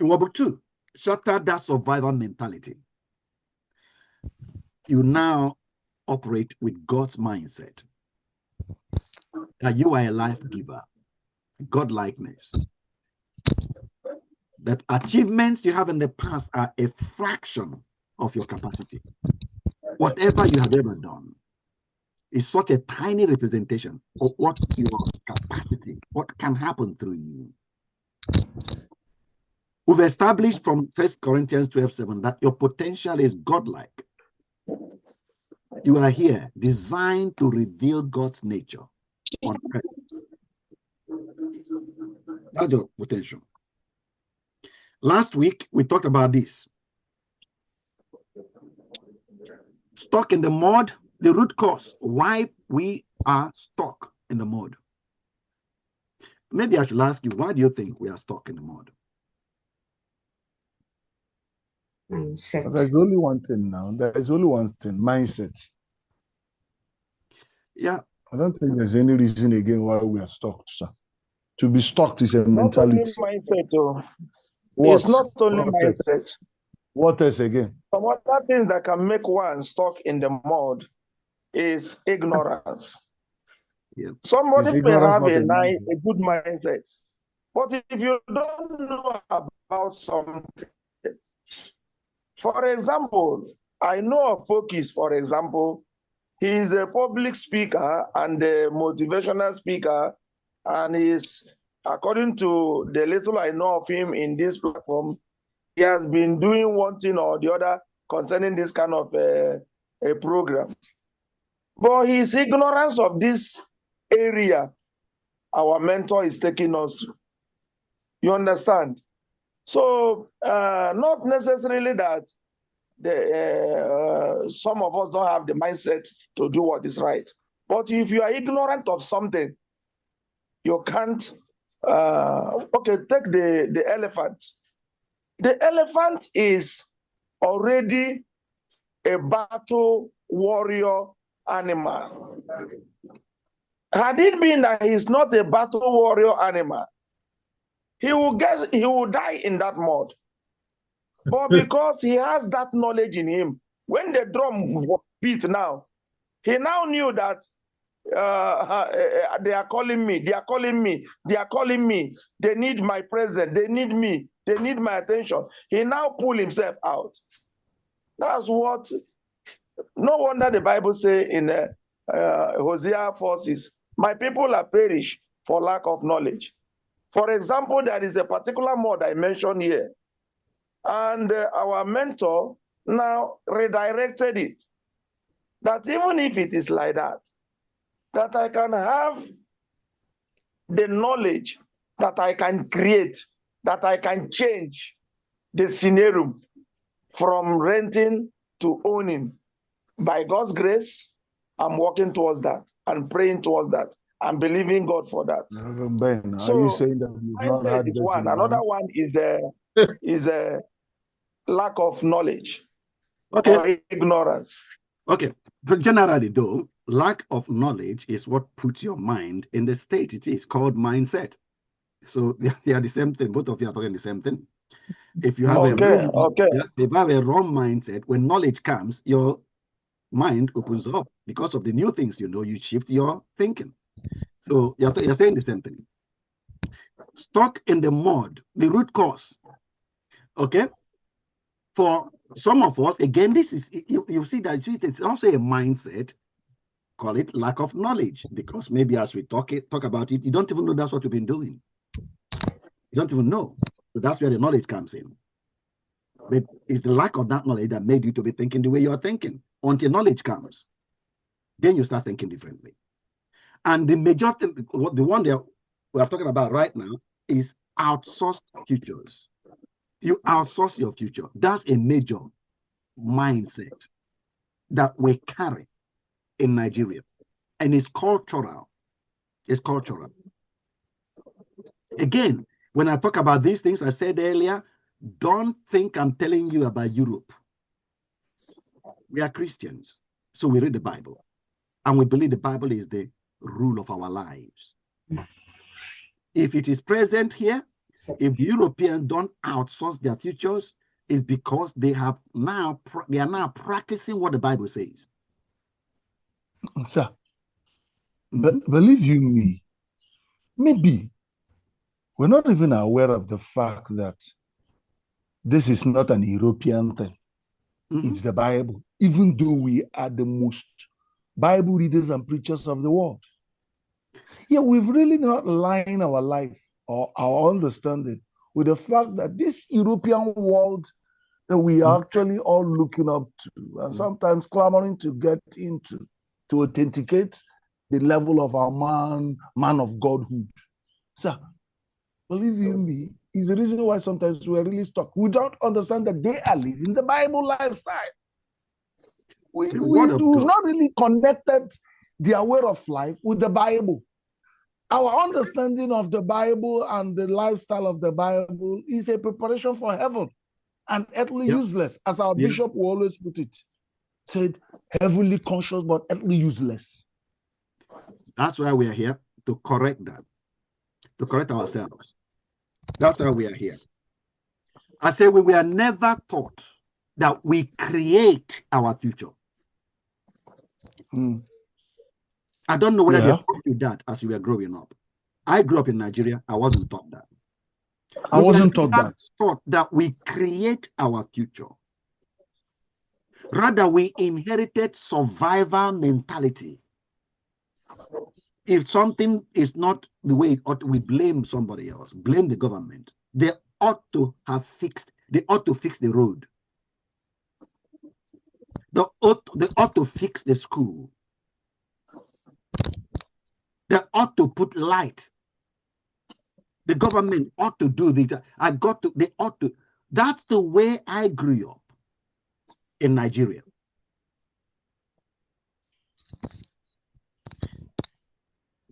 In Workbook 2, shatter that survival mentality. You now operate with God's mindset. That you are a life giver, God-likeness. That achievements you have in the past are a fraction of your capacity. Whatever you have ever done is such a tiny representation of what your capacity, what can happen through you. We've established from 1 Corinthians 12:7 that your potential is godlike. You are here designed to reveal God's nature on earth. That's your potential. Last week, we talked about this. Stuck in the mud, the root cause, why we are stuck in the mud. Maybe I should ask you, why do you think we are stuck in the mud? Mindset. There's only one thing now. There's only one thing, mindset. Yeah. I don't think there's any reason again why we are stuck, sir. To be stuck is a mentality. Not only mindset, though. What? It's not only What mindset. else? What else again? Some other things that can make one stuck in the mud is ignorance. Yeah. Somebody may have a good mindset, but if you don't know about something, for example, I know of Pokis, for example, he is a public speaker and a motivational speaker, and he's, according to the little I know of him in this platform, he has been doing one thing or the other concerning this kind of a program. But his ignorance of this area, our mentor is taking us to. You understand? So not necessarily that some of us don't have the mindset to do what is right. But if you are ignorant of something, you can't. Okay, take the elephant. The elephant is already a battle warrior animal. Had it been that he's not a battle warrior animal, he will die in that mud. But because he has that knowledge in him, when the drum beat now, he now knew that they are calling me, they are calling me, they are calling me, they need my presence, they need me, they need my attention. He now pulled himself out. That's what, no wonder the Bible says in Hosea 4:6, my people are perished for lack of knowledge. For example, there is a particular mode I mentioned here, and our mentor now redirected it, that even if it is like that, that I can have the knowledge, that I can create, that I can change the scenario from renting to owning. By God's grace, I'm working towards that and praying towards that and believing God for that. Ben, so, are you saying that you've not had this one? Another one is a lack of knowledge, okay, or ignorance. Okay, but generally though, lack of knowledge is what puts your mind in the state it is, called mindset. So they are the same thing. Both of you are talking the same thing. If you have if you have a wrong mindset, when knowledge comes, your mind opens up. Because of the new things you know, you shift your thinking. So you're saying the same thing. Stuck in the mud, the root cause. Okay? For some of us, again, this is, you see that it's also a mindset. Call it lack of knowledge, because maybe as we talk about it, you don't even know that's what you've been doing. You don't even know. So that's where the knowledge comes in. But it's the lack of that knowledge that made you to be thinking the way you are thinking. Until knowledge comes, then you start thinking differently. And the majority, the one that we are talking about right now, is outsourced futures. You outsource your future. That's a major mindset that we carry in Nigeria. And it's cultural. It's cultural. Again, when I talk about these things, I said earlier, don't think I'm telling you about Europe. We are Christians, so we read the Bible. And we believe the Bible is the rule of our lives. If it is present here, if the Europeans don't outsource their futures, it's because they are now practicing what the Bible says. Sir, believe you me, maybe we're not even aware of the fact that this is not an European thing. It's the Bible, even though we are the most Bible readers and preachers of the world. Yeah, we've really not aligned our life or our understanding with the fact that this European world that we are actually all looking up to and sometimes clamoring to get into to authenticate the level of our man of Godhood. Sir, believe you me, is the reason why sometimes we're really stuck. We don't understand that they are living the Bible lifestyle. We've not really connected their way of life with the Bible. Our understanding of the Bible and the lifestyle of the Bible is a preparation for heaven and earthly useless, as our bishop will always put it. Said, heavenly conscious but earthly useless. That's why we are here, to correct that, to correct ourselves. That's why we are here. I say we were never taught that we create our future. I don't know whether they taught you that as you were growing up. I grew up in Nigeria. I wasn't taught that. I wasn't taught that. Taught that we create our future. Rather, we inherited survival mentality. If something is not the way it ought, we blame somebody else, blame the government. They ought to fix the road. They ought to fix the school. They ought to put light. The government ought to do this. They ought to. That's the way I grew up in Nigeria.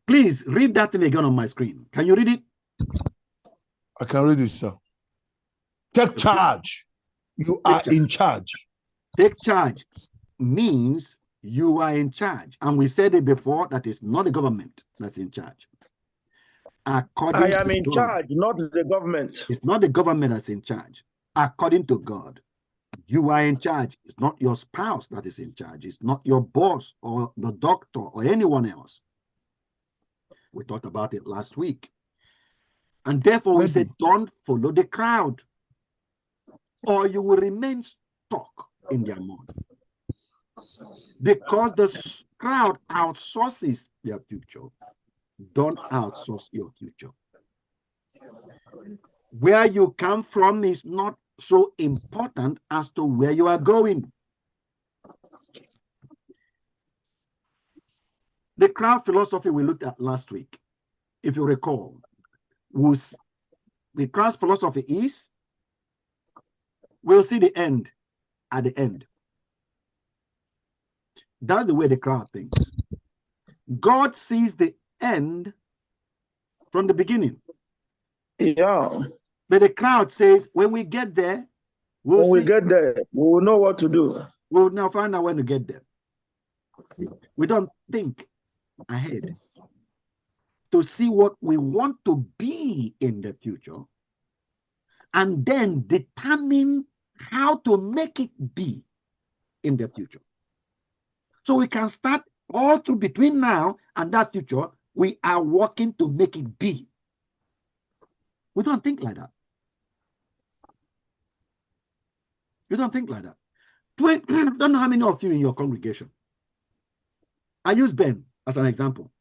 Please read that thing again on my screen. Can you read it? I can read it, sir. Take charge. You are in charge. Take charge means you are in charge. And we said it before, that it's not the government that's in charge. I am in charge, not the government. It's not the government that's in charge. According to God, you are in charge. It's not your spouse that is in charge. It's not your boss or the doctor or anyone else. We talked about it last week. And therefore we said, don't follow the crowd, or you will remain stuck in their mud. Because the crowd outsources their future. Don't outsource your future. Where you come from is not so important as to where you are going. The crowd philosophy we looked at last week, if you recall, was the crowd philosophy is, we'll see the end at the end. That's the way the crowd thinks. God sees the end from the beginning. Yeah. But the crowd says, when we get there, we will know what to do. We'll now find out when to get there. We don't think ahead to see what we want to be in the future and then determine how to make it be in the future. So we can start all through between now and that future, we are working to make it be. We don't think like that. You don't think like that. I don't know how many of you in your congregation. I use Ben as an example.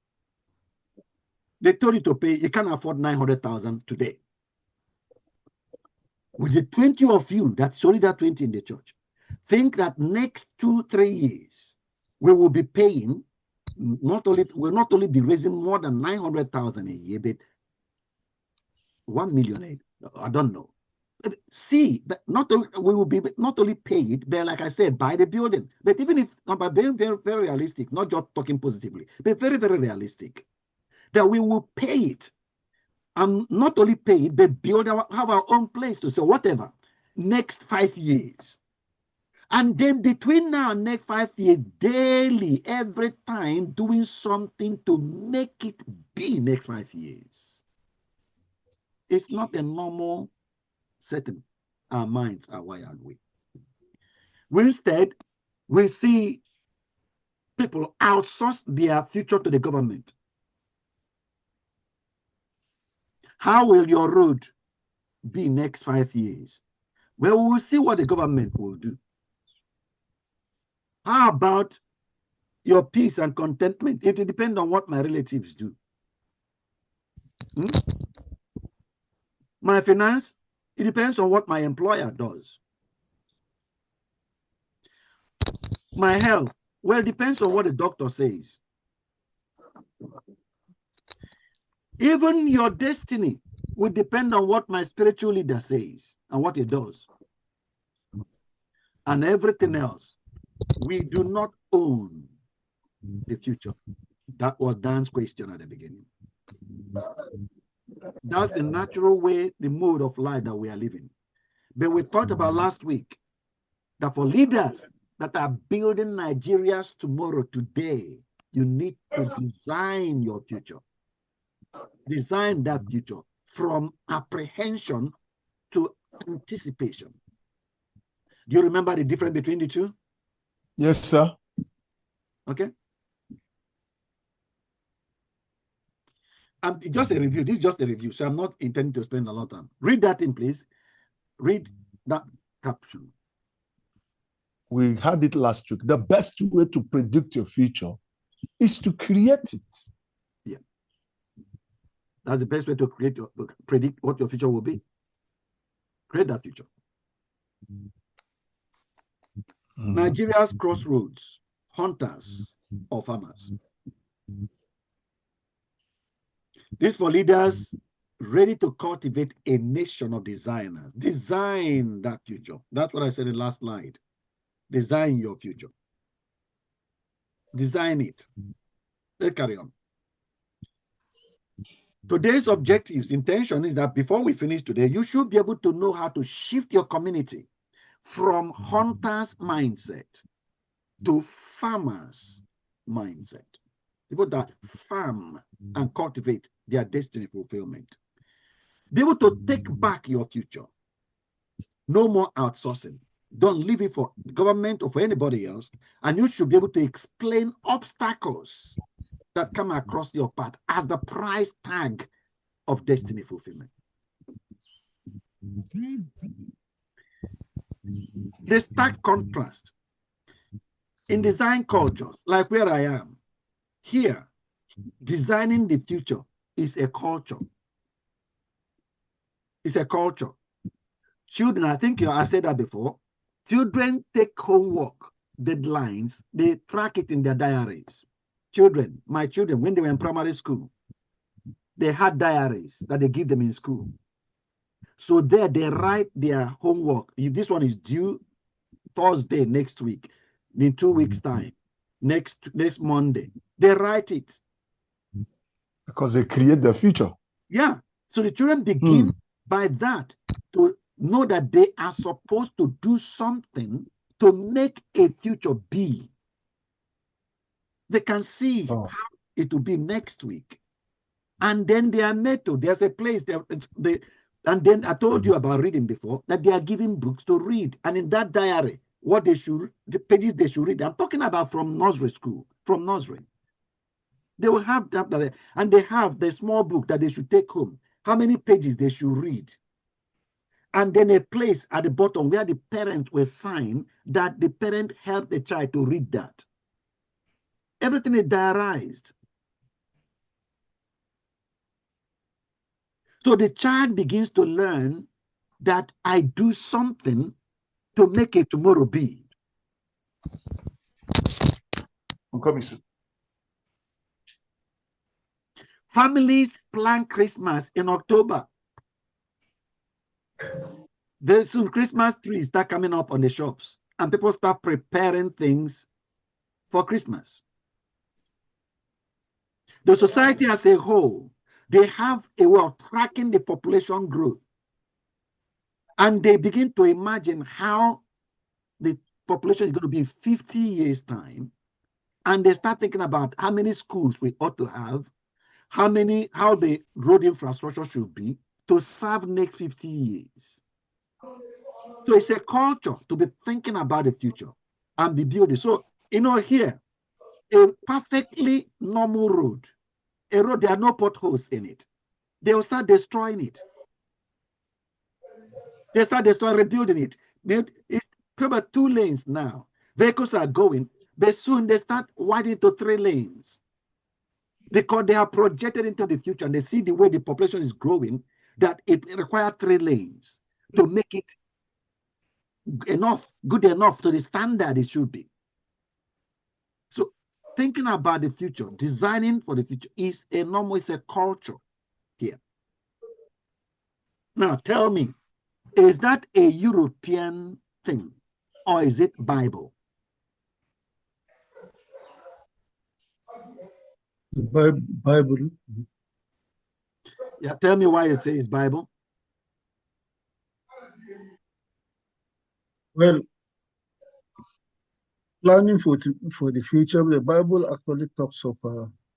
They told you to pay, you can't afford 900,000 today. With the 20 of you, that's only that 20 in the church, think that next 2-3 years, we will be paying, we'll not only be raising more than 900,000 a year, but 1 million, I don't know. See, but we will be not only paid, but like I said, by the building. But even if, by being very, very realistic, not just talking positively, but very, very realistic, that we will pay it. And not only pay it, but have our own place to say whatever, next 5 years. And then between now and next 5 years, daily, every time, doing something to make it be next 5 years. It's not a normal setting our minds are wired with. Instead, we see people outsource their future to the government. How will your road be next 5 years? Well, we will see what the government will do. How about your peace and contentment? It will depend on what my relatives do. My finance, it depends on what my employer does. My health, well, it depends on what the doctor says. Even your destiny will depend on what my spiritual leader says and what he does. And everything else, we do not own the future. That was Dan's question at the beginning. That's the natural way, the mode of life that we are living. But we talked about last week that for leaders that are building Nigeria's tomorrow, today, you need to design your future. Design that future from apprehension to anticipation. Do you remember the difference between the two? Yes, sir. Okay. Just a review. This is just a review, so I'm not intending to spend a lot of time. Read that in, please. Read that caption. We had it last week. The best way to predict your future is to create it. Yeah. That's the best way to predict what your future will be. Create that future. Nigeria's crossroads, hunters or farmers. This for leaders ready to cultivate a nation of designers. Design that future. That's what I said in the last slide. Design your future. Design it. Let's carry on. Today's objectives, intention is that before we finish today, you should be able to know how to shift your community from hunters' mindset to farmers' mindset. People that farm and cultivate their destiny fulfillment. Be able to take back your future. No more outsourcing. Don't leave it for government or for anybody else. And you should be able to explain obstacles that come across your path as the price tag of destiny fulfillment. The stark contrast in design cultures, like where I am, here, designing the future is a culture. It's a culture. Children, I think I've said that before. Children take homework deadlines, they track it in their diaries. Children, my children, when they were in primary school, they had diaries that they give them in school. So there they write their homework. This one is due Thursday next week, in 2 weeks' time, next Monday. They write it. Because they create their future. Yeah. So the children begin by that to know that they are supposed to do something to make a future be. They can see how it will be next week. And then they are made to. There's a place and then I told you about reading before, that they are giving books to read. And in that diary, the pages they should read. I'm talking about from nursery school, from nursery. They will have that, and they have the small book that they should take home, how many pages they should read. And then a place at the bottom where the parent will sign that the parent helped the child to read that. Everything is diarized. So the child begins to learn that I do something to make it tomorrow be. I'm coming soon. Families plan Christmas in October. There's soon Christmas trees start coming up on the shops, and people start preparing things for Christmas. The society as a whole, they have a way of tracking the population growth. And they begin to imagine how the population is going to be in 50 years' time, and they start thinking about how many schools we ought to have, how the road infrastructure should be to serve next 50 years. So it's a culture to be thinking about the future and be building. So, here, a perfectly normal road, a road, there are no potholes in it. They will start destroying it. They start rebuilding it. It's probably 2 lanes now. Vehicles are going, but soon they start widening to 3 lanes. Because they are projected into the future and they see the way the population is growing, that it requires 3 lanes to make it good enough to the standard it should be. So thinking about the future, designing for the future is it's a culture here. Now tell me, is that a European thing or is it Bible? The Bible. Yeah, tell me why it says Bible. Well, planning for the future, the Bible actually talks of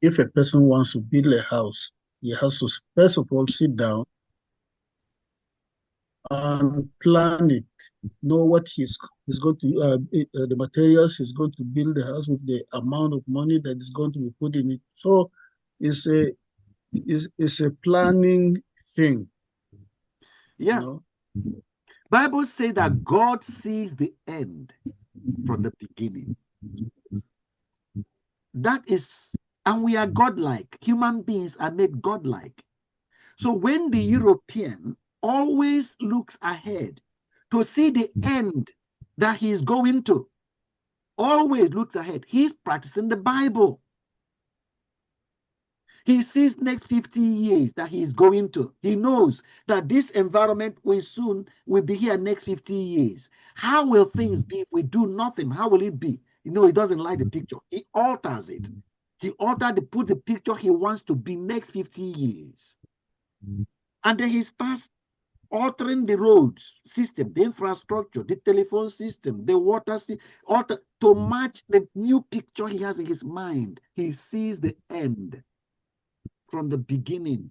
if a person wants to build a house, he has to first of all sit down and plan it, know what he's going to, the materials he's going to build the house with, the amount of money that is going to be put in it. So it's a planning thing. Yeah. Bible says that God sees the end from the beginning. That is, and we are godlike. Human beings are made godlike. So when the European always looks ahead to see the end that he's going to, always looks ahead, he's practicing the Bible. He sees next 50 years that he's going to. He knows that this environment will be here next 50 years. How will things be if we do nothing? How will it be? He doesn't like the picture. He alters it. He put the picture he wants to be next 50 years. And then he starts altering the road system, the infrastructure, the telephone system, the water system, to match the new picture he has in his mind. He sees the end from the beginning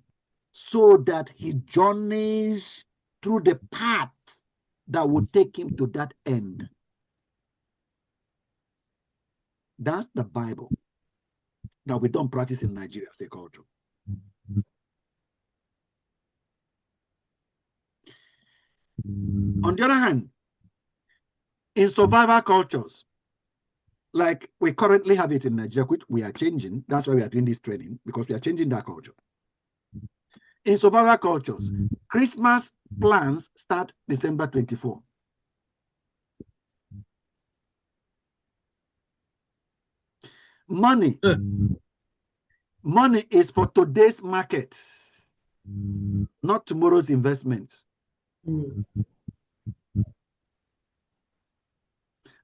so that he journeys through the path that will take him to that end. That's the Bible that we don't practice in Nigeria as a culture. On the other hand, in survival cultures, like we currently have it in Nigeria, which we are changing, that's why we are doing this training, because we are changing that culture. In survival cultures, Christmas plans start December 24. Money is for today's market, not tomorrow's investment.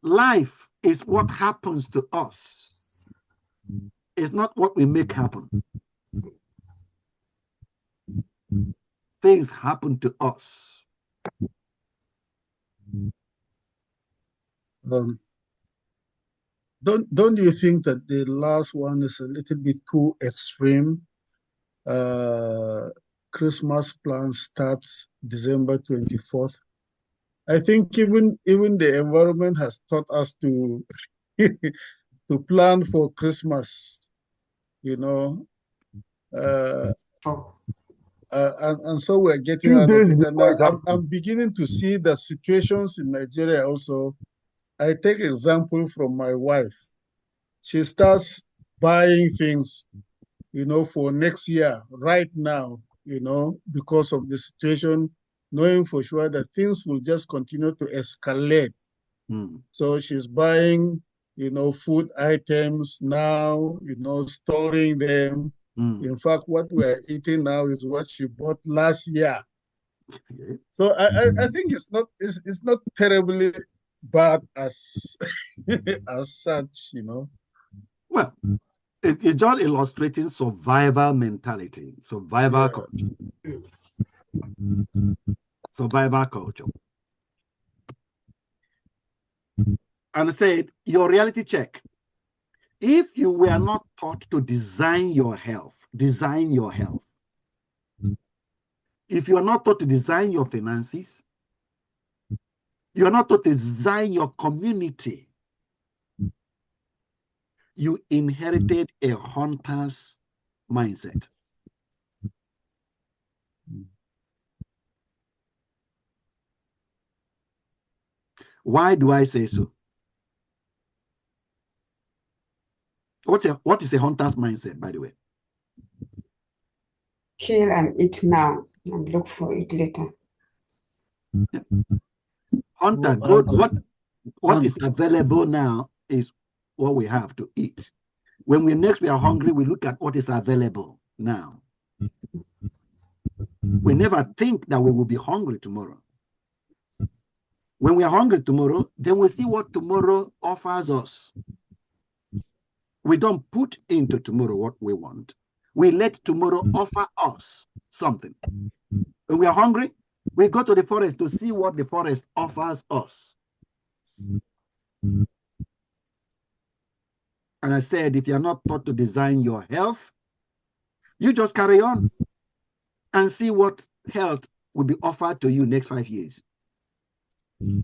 Life is what happens to us. It's not what we make happen. Things happen to us. Don't you think that the last one is a little bit too extreme? Christmas plan starts December 24th. I think even the environment has taught us to to plan for Christmas, and so we're getting out of it. And I'm beginning to see the situations in Nigeria also. I take example from my wife. She starts buying things, for next year, right now, because of the situation, knowing for sure that things will just continue to escalate. So she's buying, food items now, storing them. In fact, what we're eating now is what she bought last year. So I think it's not terribly bad as as such, Well, it's just illustrating survival mentality, survival culture. Survival culture. and said, your reality check. If you were not taught to design your health, design your health. If you are not taught to design your finances, you are not taught to design your community, you inherited a hunter's mindset. Why do I say so? What is a hunter's mindset, by the way? Kill and eat now and look for it later. Yeah. Hunter, good. What is available now is what we have to eat. When we are hungry, we look at what is available now. We never think that we will be hungry tomorrow. When we are hungry tomorrow, then we see what tomorrow offers us. We don't put into tomorrow what we want. We let tomorrow offer us something. When we are hungry, we go to the forest to see what the forest offers us. And I said, if you're not taught to design your health, you just carry on and see what health will be offered to you next 5 years. You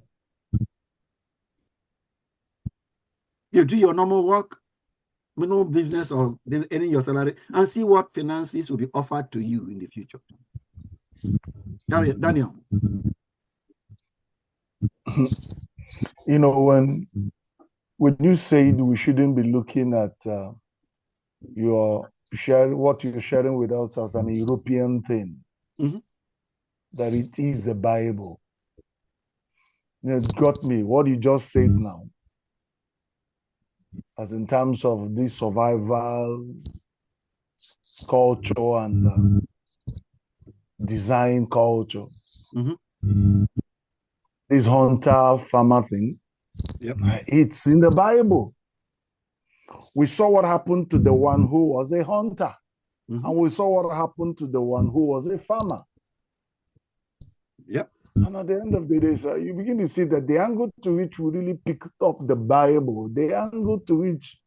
do your normal work, no business or earning your salary, and see what finances will be offered to you in the future. Daniel. You know, when you said we shouldn't be looking at what you're sharing with us as an European thing, that it is the Bible. It got me. What you just said now, as in terms of this survival culture and design culture, this hunter farmer thing, it's in the Bible. We saw what happened to the one who was a hunter, and we saw what happened to the one who was a farmer. Yep. And at the end of the day, sir, you begin to see that the angle to which we really picked up the Bible, the angle to which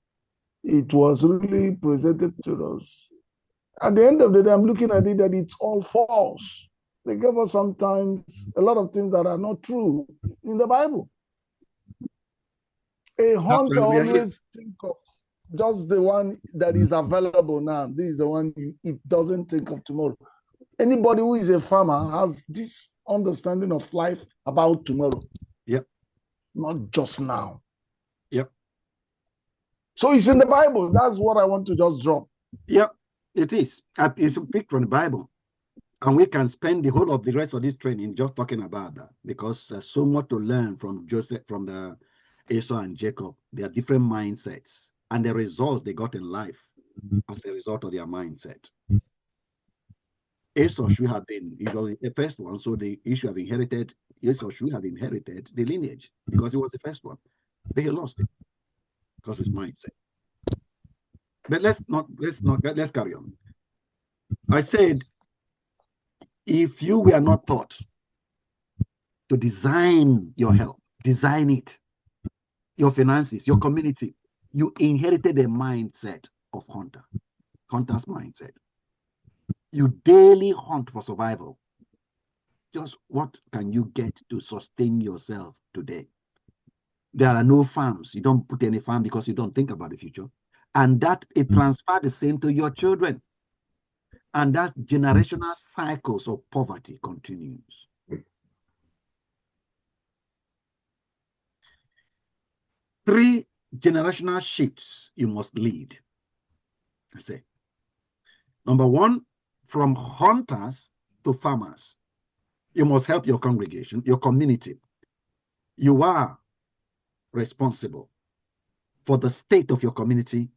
it was really presented to us, at the end of the day, I'm looking at it that it's all false. They give us sometimes a lot of things that are not true in the Bible. A hunter always think of just the one that is available now. This is the one it doesn't think of tomorrow. Anybody who is a farmer has this understanding of life about tomorrow. Yep. Not just now. Yep. So it's in the Bible. That's what I want to just drop. Yep, it is. It's a pick from the Bible. And we can spend the whole of the rest of this training just talking about that, because there's so much to learn from Joseph, from the Esau and Jacob. Their different mindsets and the results they got in life as a result of their mindset. Esau should have been usually the first one, so the issue of inherited, Esau should have inherited the lineage because he was the first one, but he lost it because of his mindset. But let's carry on. I said, if you were not taught to design your health, design it, your finances, your community, you inherited a mindset of hunter's mindset. You daily hunt for survival. Just what can you get to sustain yourself today? There are no farms. You don't put any farm because you don't think about the future. And that it transfers the same to your children. And that generational cycles of poverty continues. Three generational shifts you must lead. I say. Number one, from hunters to farmers. You must help your congregation, your community. You are responsible for the state of your community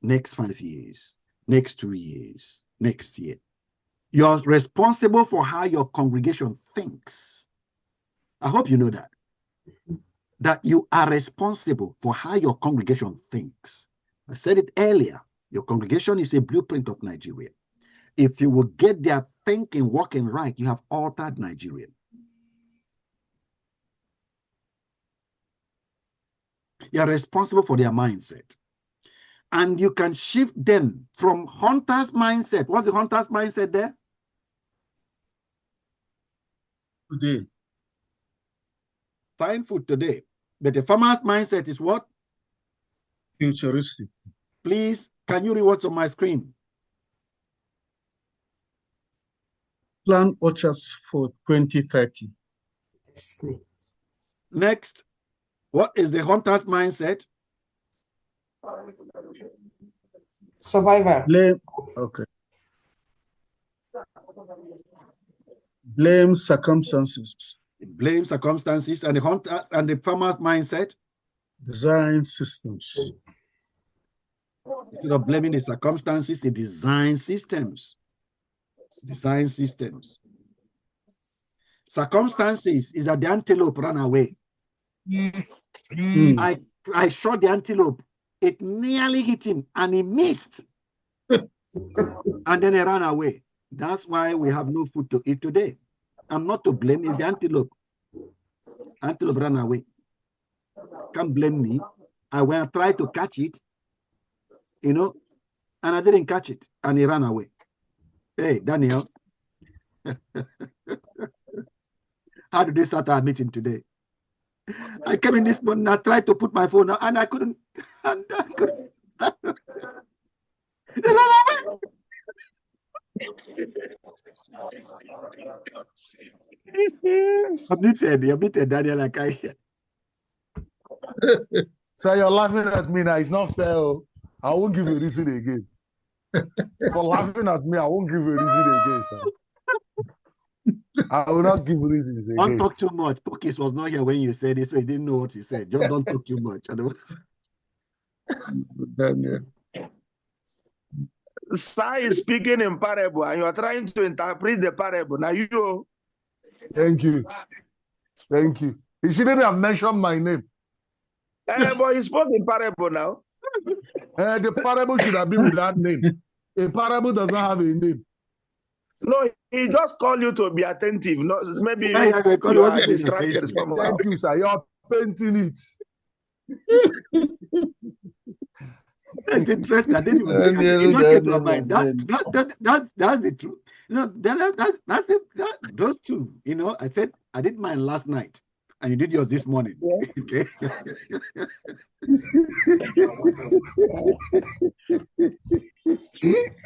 next 5 years, next 2 years, next year. You're responsible for how your congregation thinks. I hope you know that. That you are responsible for how your congregation thinks. I said it earlier. Your congregation is a blueprint of Nigeria. If you will get their thinking working right, you have altered Nigeria. You are responsible for their mindset. And you can shift them from hunter's mindset. What's the hunter's mindset there? Today. Find food today. But the farmer's mindset is what? Futuristic. Please, can you read what's on my screen? Plan orchards for 2030. Next, what is the hunter's mindset? Survivor. Blame. Okay. Blame circumstances. Blame circumstances. And the hunter and the farmer's mindset? Design systems. Instead of blaming the circumstances, they design systems. Design systems. Circumstances is that the antelope ran away. I shot the antelope. It nearly hit him and he missed. And then he ran away. That's why we have no food to eat today. I'm not to blame, it's the antelope. Antelope ran away. Can't blame me. I went and tried to catch it, you know, and I didn't catch it, and he ran away. Hey, Daniel. How did we start our meeting today? I came in this morning, I tried to put my phone out, and I couldn't. And I couldn't. I'm muted, Daniel, like I hear. So you're laughing at me now. It's not fair. I won't give you a reason again. For laughing at me, I won't give you a reason again, sir. I will not give reasons again. Don't talk too much. Pokis was not here when you said it, so he didn't know what you said. Just don't talk too much. Daniel. Sai is speaking in parable, and you are trying to interpret the parable. Now you. Thank you. Thank you. He shouldn't have mentioned my name. But he spoke in parable now. The parable should have been without name. A parable doesn't have a name. No, he just called you to be attentive. No, maybe you are distracted somehow. Thank you, sir. You're painting it. That's interesting. I didn't even get to my mind. That's the truth. You know, that's it. Those two. You know, I said I did mine last night, and you did yours this morning. Yeah. Okay.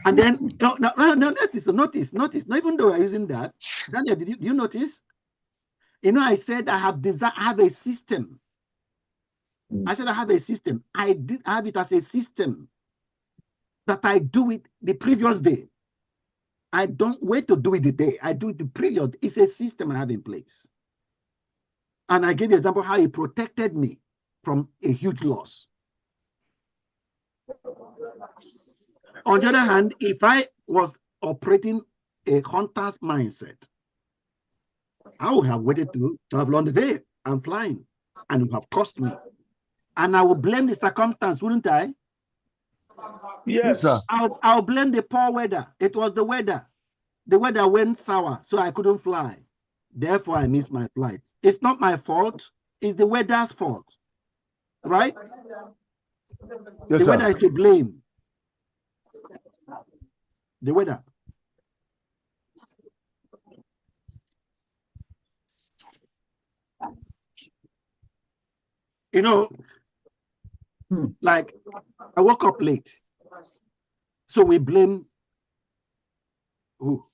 And then no, notice. Not even though we're using that, Daniel, did you notice? You know, I said I have a system. I said I have a system. I did have it as a system that I do it the previous day. I don't wait to do it the day. I do it the previous. It's a system I have in place. And I gave you an example how it protected me from a huge loss. On the other hand, if I was operating a hunter's mindset, I would have waited to travel on the day. I'm flying, and it would have cost me. And I will blame the circumstance, wouldn't I? Yes, sir. I'll blame the poor weather. It was the weather. The weather went sour, so I couldn't fly. Therefore, I missed my flight. It's not my fault. It's the weather's fault. Right? Yes, the weather is to blame. The weather. You know, like I woke up late. So we blame who?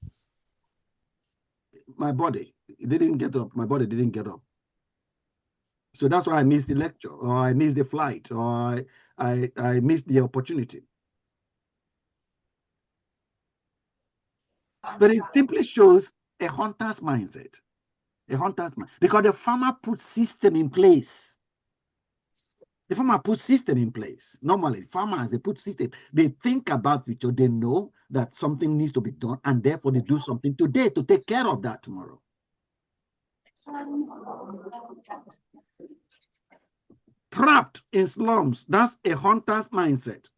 My body. It didn't get up. My body didn't get up. So that's why I missed the lecture, or I missed the flight, or I missed the opportunity. But it simply shows a hunter's mindset. A hunter's mind. Because the farmer puts system in place. The farmer puts system in place. Normally, farmers, they put system. They think about future. They know that something needs to be done, and therefore they do something today to take care of that tomorrow. Trapped in slums, that's a hunter's mindset.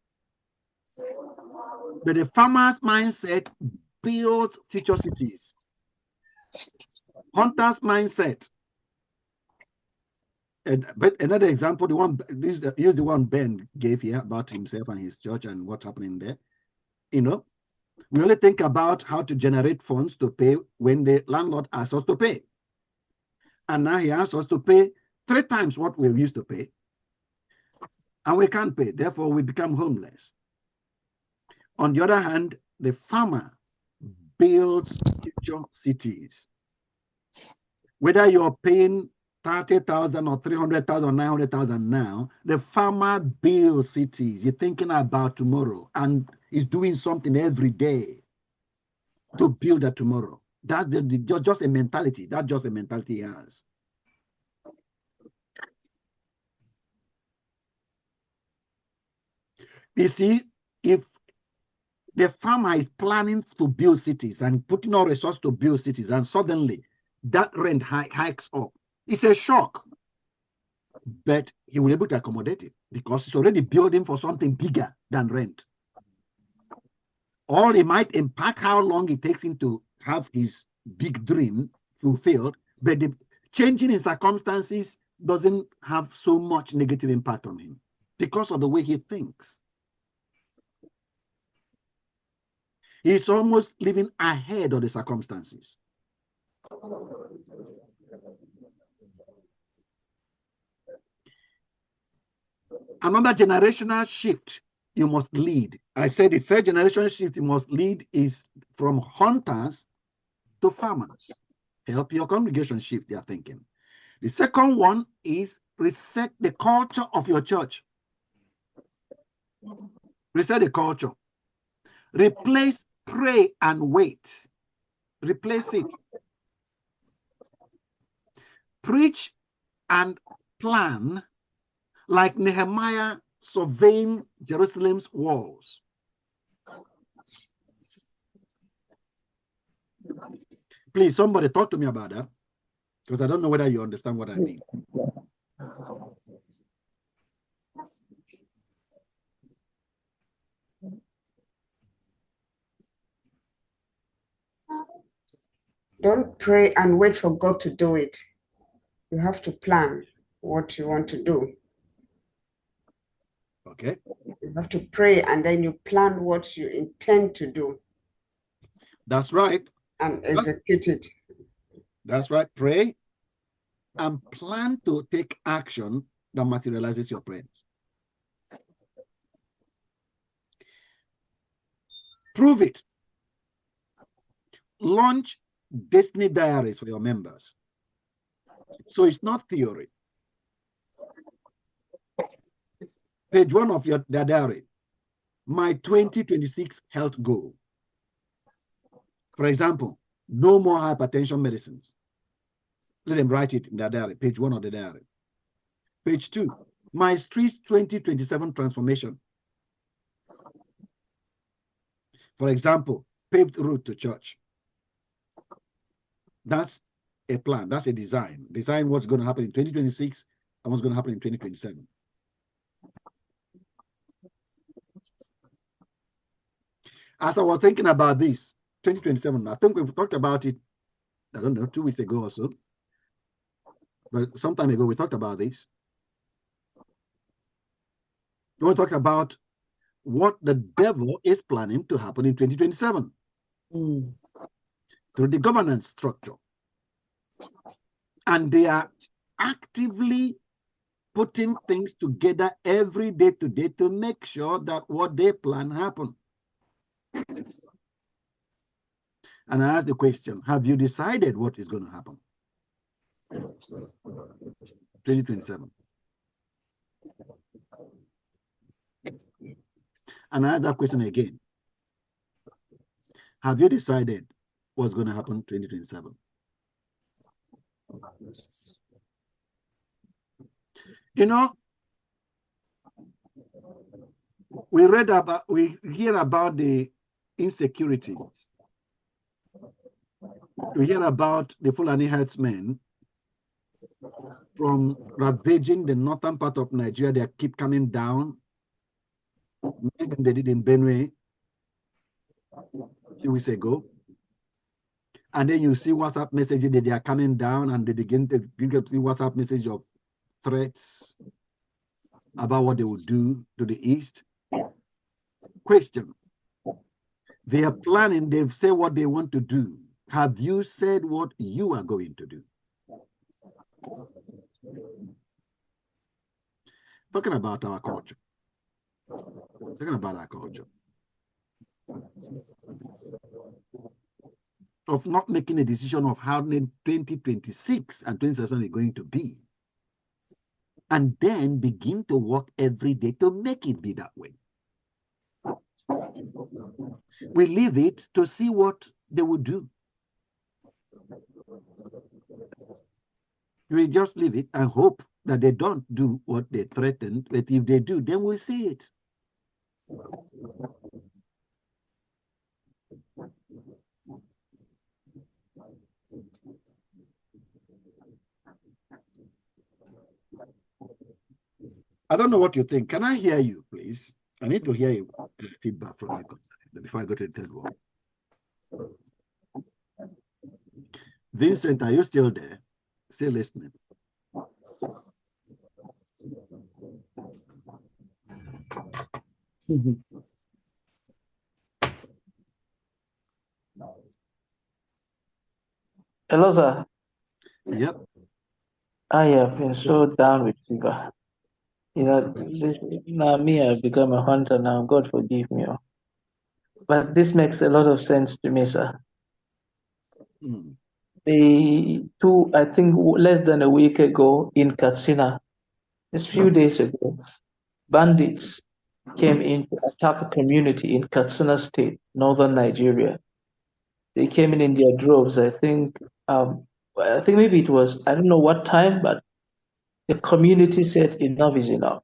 But the farmer's mindset builds future cities. Hunter's mindset But another example, use the one Ben gave here about himself and his church and what's happening there. You know, we only think about how to generate funds to pay when the landlord asks us to pay. And now he asks us to pay 3 times what we used to pay. And we can't pay. Therefore, we become homeless. On the other hand, the farmer builds future cities. Whether you're paying 30,000 or 300,000 or 900,000 now, the farmer builds cities. He's thinking about tomorrow and is doing something every day to build that tomorrow. That's just a mentality. That's just a mentality he has. You see, if the farmer is planning to build cities and putting all resources to build cities, and suddenly that rent hikes up, it's a shock. But he will be able to accommodate it because he's already building for something bigger than rent. Or it might impact how long it takes him to have his big dream fulfilled, but the changing in circumstances doesn't have so much negative impact on him because of the way he thinks. He's almost living ahead of the circumstances. Another generational shift you must lead. I said the third generation shift you must lead is from hunters to farmers. Help your congregation shift their thinking. The second one is reset the culture of your church. Reset the culture. Replace pray and wait. Replace it. Preach and plan like Nehemiah surveying Jerusalem's walls. Please, somebody talk to me about that, because I don't know whether you understand what I mean. Don't pray and wait for God to do it. You have to plan what you want to do. Okay. You have to pray and then you plan what you intend to do. That's right. And execute it. That's right. Pray and plan to take action that materializes your prayers. Prove it. Launch destiny diaries for your members. So it's not theory. Page 1 of their diary, my 2026 health goal. For example, no more hypertension medicines. Let them write it in their diary, page 1 of the diary. Page 2, my streets 2027 transformation. For example, paved route to church. That's a plan. That's a design. Design what's going to happen in 2026 and what's going to happen in 2027. As I was thinking about this, 2027, I think we've talked about it, I don't know, 2 weeks ago or so. But some time ago, we talked about this. We talked about what the devil is planning to happen in 2027 through the governance structure. And they are actively putting things together every day to make sure that what they plan happen. And I ask the question, have you decided what is going to happen? 2027. And I ask that question again. Have you decided what's going to happen 2027? You know, we hear about the insecurities. We hear about the Fulani herdsmen from ravaging the northern part of Nigeria. They keep coming down. Maybe they did in Benue a few weeks ago. And then you see WhatsApp messages that they are coming down, and they begin to see WhatsApp message of threats about what they will do to the East. Question. They are planning, they've said what they want to do. Have you said what you are going to do? Talking about our culture. Talking about our culture. Of not making a decision of how 2026 and 2027 is going to be. And then begin to work every day to make it be that way. We leave it to see what they will do. We just leave it and hope that they don't do what they threatened. But if they do, then we'll see it. I don't know what you think. Can I hear you, please? I need to hear you, feedback from you before I go to the third one. Vincent, are you still there? Still listening? Hello, sir. Yep. I have been so down with fever. You know, now me, I've become a hunter now. God forgive me. But this makes a lot of sense to me, sir. I think less than a week ago in Katsina, just a few days ago, bandits came in to attack a community in Katsina State, northern Nigeria. They came in their droves. I think maybe it was, I don't know what time, but the community said enough is enough.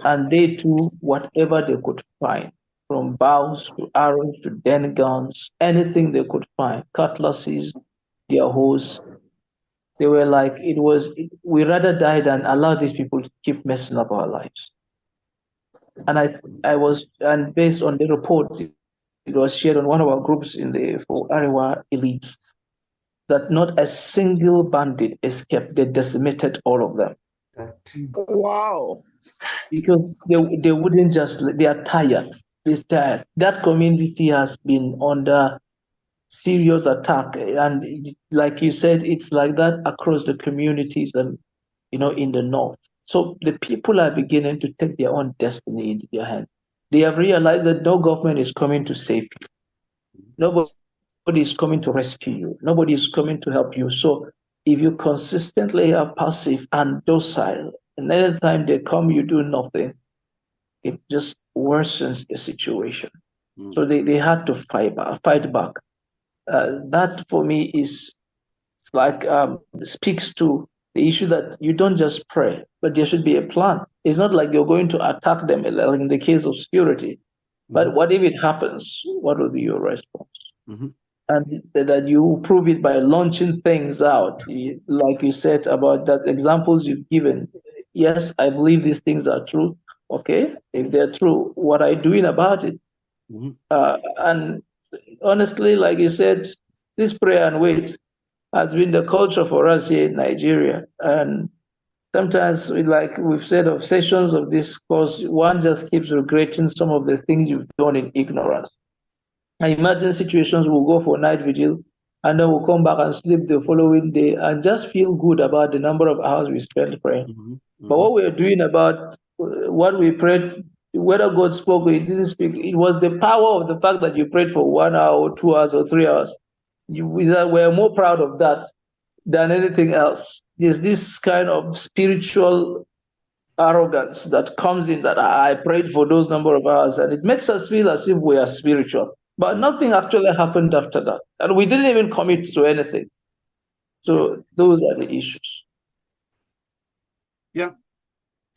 And they took whatever they could find, from bows to arrows to den guns, anything they could find, cutlasses, their hoes. They were like, we rather die than allow these people to keep messing up our lives. And based on the report, it was shared on one of our groups for Arewa elites, that not a single bandit escaped. They decimated all of them. Wow. Because they wouldn't they are tired. They're tired. That community has been under serious attack. And like you said, it's like that across the communities and, in the north. So the people are beginning to take their own destiny into their hands. They have realized that no government is coming to save you. Nobody is coming to rescue you. Nobody is coming to help you. So if you consistently are passive and docile, and anytime they come, you do nothing, it just worsens the situation. So they had to fight back. That for me is speaks to the issue that you don't just pray, but there should be a plan. It's not like you're going to attack them like in the case of security. But what if it happens? What will be your response? And that you prove it by launching things out, like you said about that examples you've given. Yes, I believe these things are true. Okay, if they're true, what are you doing about it? And honestly, like you said, this prayer and wait has been the culture for us here in Nigeria. And sometimes, like we've said of sessions of this course, one just keeps regretting some of the things you've done in ignorance. I imagine situations we'll go for night vigil and then we'll come back and sleep the following day and just feel good about the number of hours we spent praying. But what we're doing about what we prayed, whether God spoke or He didn't speak, it was the power of the fact that you prayed for 1 hour or 2 hours or 3 hours. We're more proud of that than anything else. There's this kind of spiritual arrogance that comes in that I prayed for those number of hours, and it makes us feel as if we are spiritual. But nothing actually happened after that. And we didn't even commit to anything. So those are the issues. Yeah.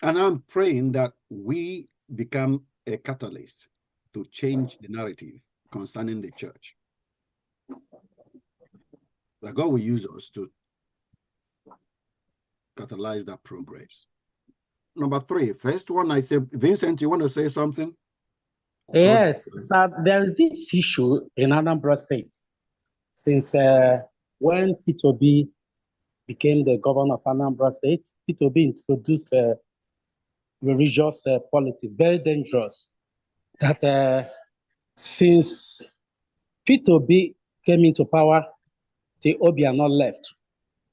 And I'm praying that we become a catalyst to change the narrative concerning the church. That God will use us to catalyze that progress. Number 3, first one, I said, Vincent, you want to say something? Yes, so there is this issue in Anambra State since when P2b became the governor of Anambra State, P2B introduced religious politics, very dangerous. That since P2B came into power, the Obi are not left.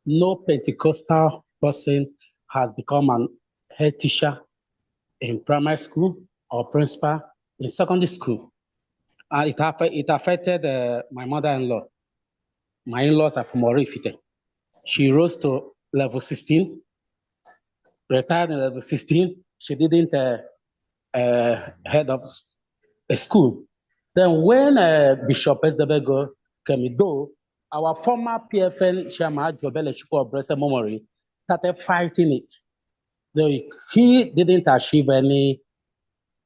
No Pentecostal person has become an head teacher in primary school or principal in secondary school. It affected my mother-in-law. My in-laws are from Orifite. She rose to level 16, retired in level 16. She didn't head of a school. Then when Bishop Esdebego came, though, our former PFN chairman, Jobele Chukwu of Blessed Memory, started fighting it. Though he didn't achieve any,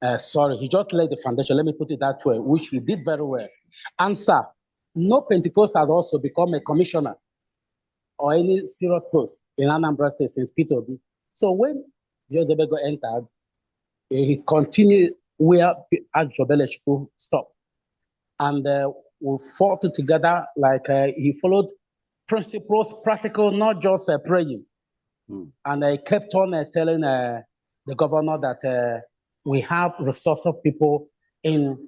he just laid the foundation, let me put it that way, which he did very well. Answer, no Pentecost has also become a commissioner or any serious post in Anambra State since P2B. So when Josebego entered, he continued where Jobele Chukwu stopped. And we fought together like he followed principles, practical, not just praying. And I kept on telling the governor that we have resource of people in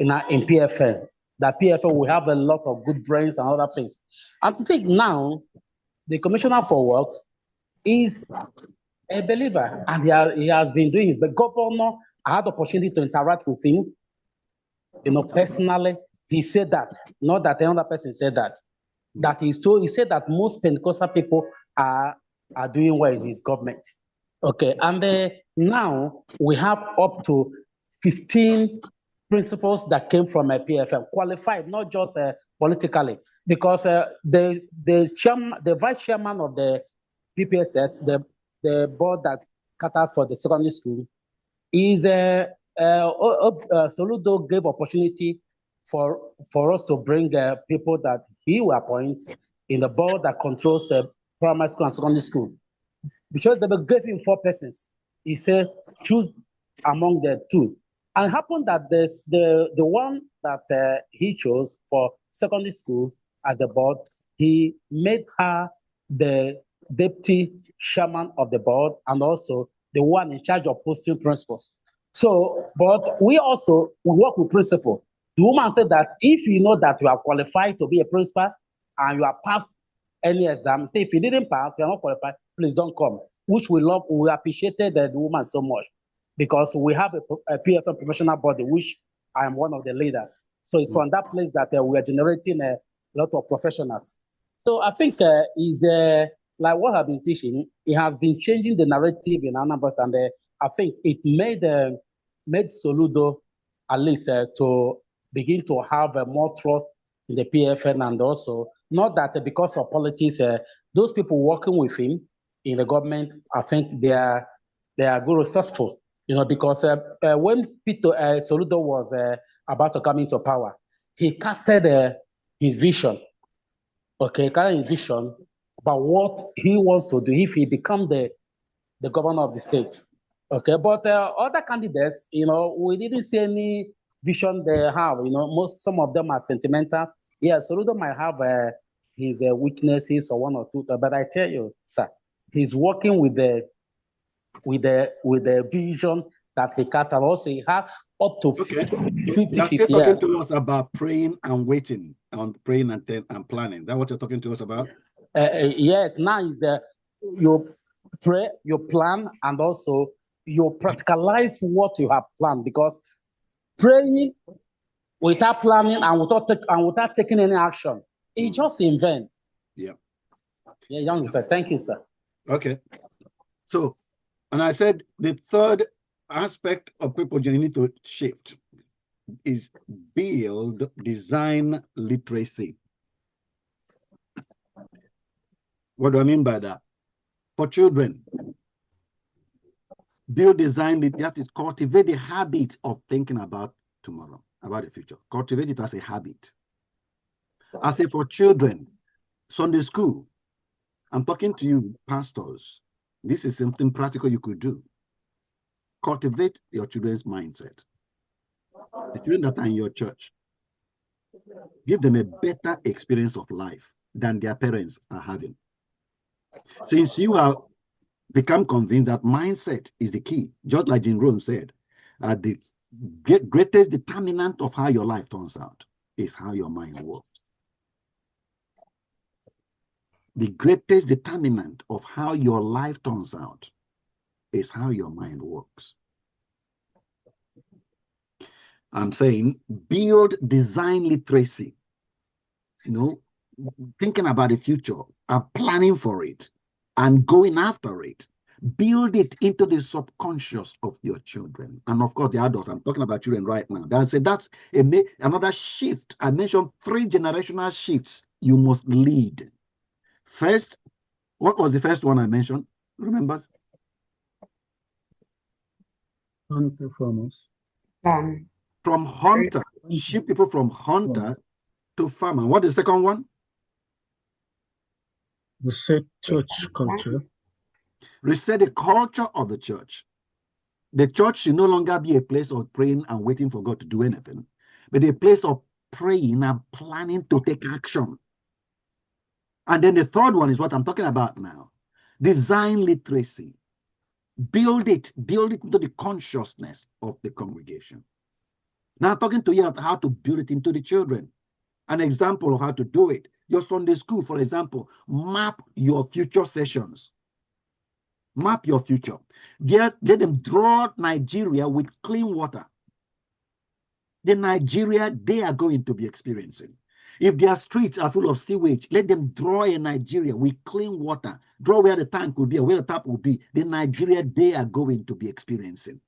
PFN. That PFN will have a lot of good brains and other things. And I think now the commissioner for works is a believer, and he has been doing this. The governor, I had the opportunity to interact with him, personally. He said that, not that another person said that. That he said that most Pentecostal people are doing well in his government. Okay, and now we have up to 15 principals that came from a PFM, qualified, not just politically, because the vice chairman of the PPSS, the board that caters for the secondary school, is Soludo gave opportunity for us to bring people that he will appoint in the board that controls primary school and secondary school. Because they gave him 4 persons, he said, choose among the 2. And it happened that the one that he chose for secondary school as the board, he made her the deputy chairman of the board and also the one in charge of posting principals. So, but we work with principal. The woman said that if you know that you are qualified to be a principal and you are passed any exam, say if you didn't pass, you are not qualified, please don't come. Which we appreciated the woman so much because we have a PFM professional body, which I am one of the leaders. So it's from that place that we are generating a lot of professionals. So I think is like what I've been teaching, it has been changing the narrative in Anambra, and I think it made Soludo at least to begin to have more trust in the PFN, and also not that because of politics, those people working with him in the government, I think they are good resourceful, because when Soludo was about to come into power, he casted his vision, his vision about what he wants to do if he become the governor of the state. Okay, but other candidates, we didn't see any vision they have. Some of them are sentimental. Yeah, Soludo might have his weaknesses or one or two, but I tell you, sir, he's working with the vision that he cast, and also he had up to 50 You're talking to us about praying and waiting, on praying and planning. Is that what you're talking to us about? Yes, now is you pray, you plan, and also you practicalize what you have planned, because praying without planning and without taking any action, it's just in vain. Yeah. Yeah, thank you, sir. Okay. So, and I said the third aspect of people you need to shift is build design literacy. What do I mean by that? For children, build design, that is cultivate the habit of thinking about tomorrow, about the future. Cultivate it as a habit. I say for children, Sunday school, I'm talking to you, pastors. This is something practical you could do. Cultivate your children's mindset. The children that are in your church, give them a better experience of life than their parents are having. Since you have become convinced that mindset is the key, just like Jim Rome said, the greatest determinant of how your life turns out is how your mind works. The greatest determinant of how your life turns out is how your mind works. I'm saying build design literacy, thinking about the future and planning for it and going after it. Build it into the subconscious of your children. And of course, the adults, I'm talking about children right now. That's another shift. I mentioned 3 generational shifts you must lead. First, what was the first one I mentioned? Remember? Hunter farmers. From hunter, shift people from hunter to farmer. What is the second one? Reset church culture. Reset the culture of the church. The church should no longer be a place of praying and waiting for God to do anything, but a place of praying and planning to take action. And then the third one is what I'm talking about now. Design literacy. Build it into the consciousness of the congregation. Now, talking to you about how to build it into the children. An example of how to do it. Your Sunday school, for example, map your future sessions. Map your future. Let them draw Nigeria with clean water. The Nigeria they are going to be experiencing. If their streets are full of sewage, let them draw a Nigeria with clean water. Draw where the tank will be or where the tap will be. The Nigeria they are going to be experiencing.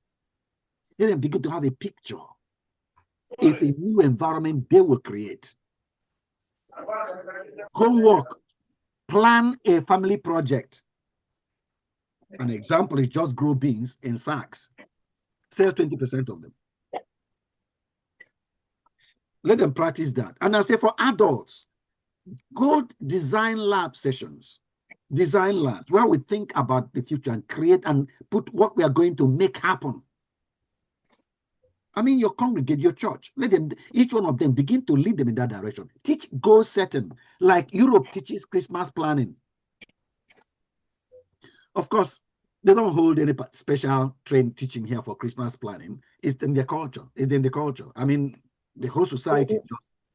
Let them begin to have a picture of a new environment they will create. Homework. Plan a family project. An example is just grow beans in sacks. Sell 20% of them. Let them practice that. And I say for adults, good design lab sessions. Design labs where we think about the future and create and put what we are going to make happen. I mean, your congregate, your church, let them, each one of them begin to lead them in that direction. Teach goal setting, like Europe teaches Christmas planning. Of course, they don't hold any special trained teaching here for Christmas planning. It's in their culture. It's in the culture. I mean, the whole society.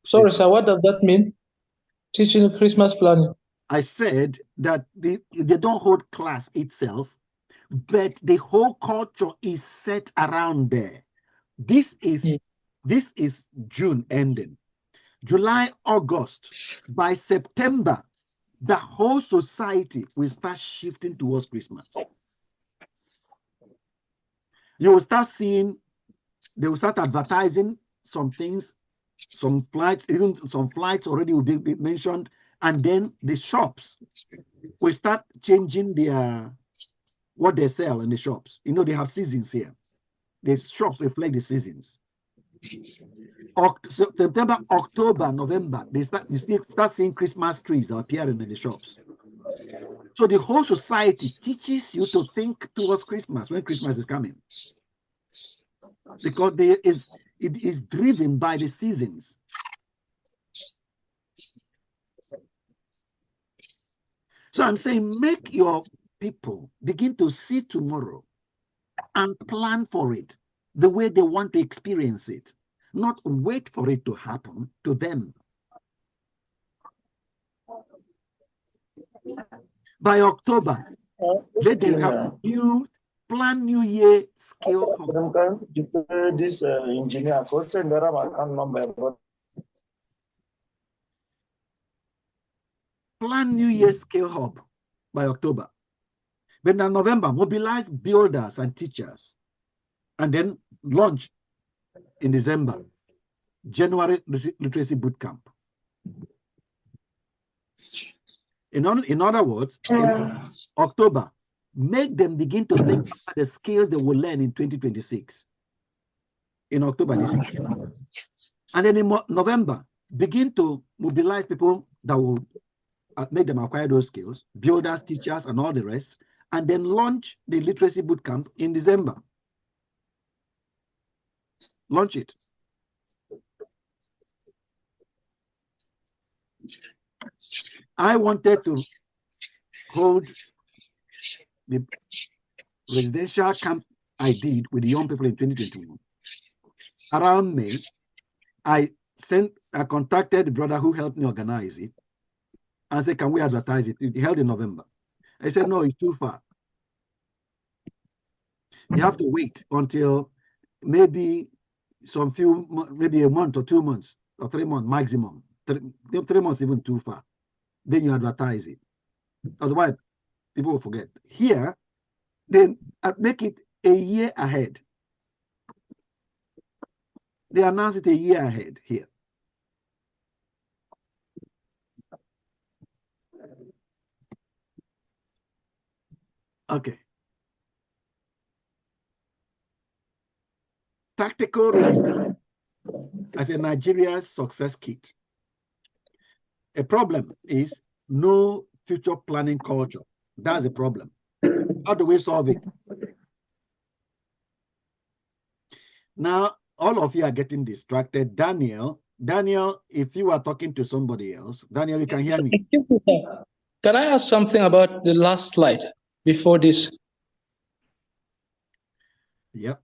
Sorry, sir, what does that mean? Teaching Christmas planning? I said that they don't hold class itself, but the whole culture is set around there. This is June ending. July, August. By September, the whole society will start shifting towards Christmas. You will start seeing, they will start advertising some things, some flights, even some flights already will be mentioned, and then the shops will start changing their what they sell in the shops. You know, they have seasons here. The shops reflect the seasons. September, October, November, you start seeing Christmas trees appearing in the shops. So the whole society teaches you to think towards Christmas when Christmas is coming. Because it is driven by the seasons. So I'm saying make your people begin to see tomorrow and plan for it the way they want to experience it, not wait for it to happen to them. By October, let them have New Year skill. This engineer, send their account number. Plan New Year skill hub by October. Then in November, mobilize builders and teachers, and then launch in December, January literacy bootcamp. In other words, in October, make them begin to think about the skills they will learn in 2026. In October this year. And then in November, begin to mobilize people that will make them acquire those skills, builders, teachers, and all the rest, and then launch the literacy bootcamp in December. Launch it. I wanted to hold the residential camp I did with the young people in 2021. Around May, I contacted the brother who helped me organize it and said, can we advertise it? It held in November. I said, no, it's too far. You have to wait until maybe maybe a month or 2 months or 3 months maximum. 3 months even too far. Then you advertise it. Otherwise, people will forget. Here, they make it a year ahead. They announce it a year ahead here. Okay. Tactical realism as a Nigeria success kit. A problem is no future planning culture. That's a problem. How do we solve it? Now, all of you are getting distracted. Daniel, if you are talking to somebody else, Daniel, you can hear me. Excuse me, sir. Can I ask something about the last slide before this? Yeah.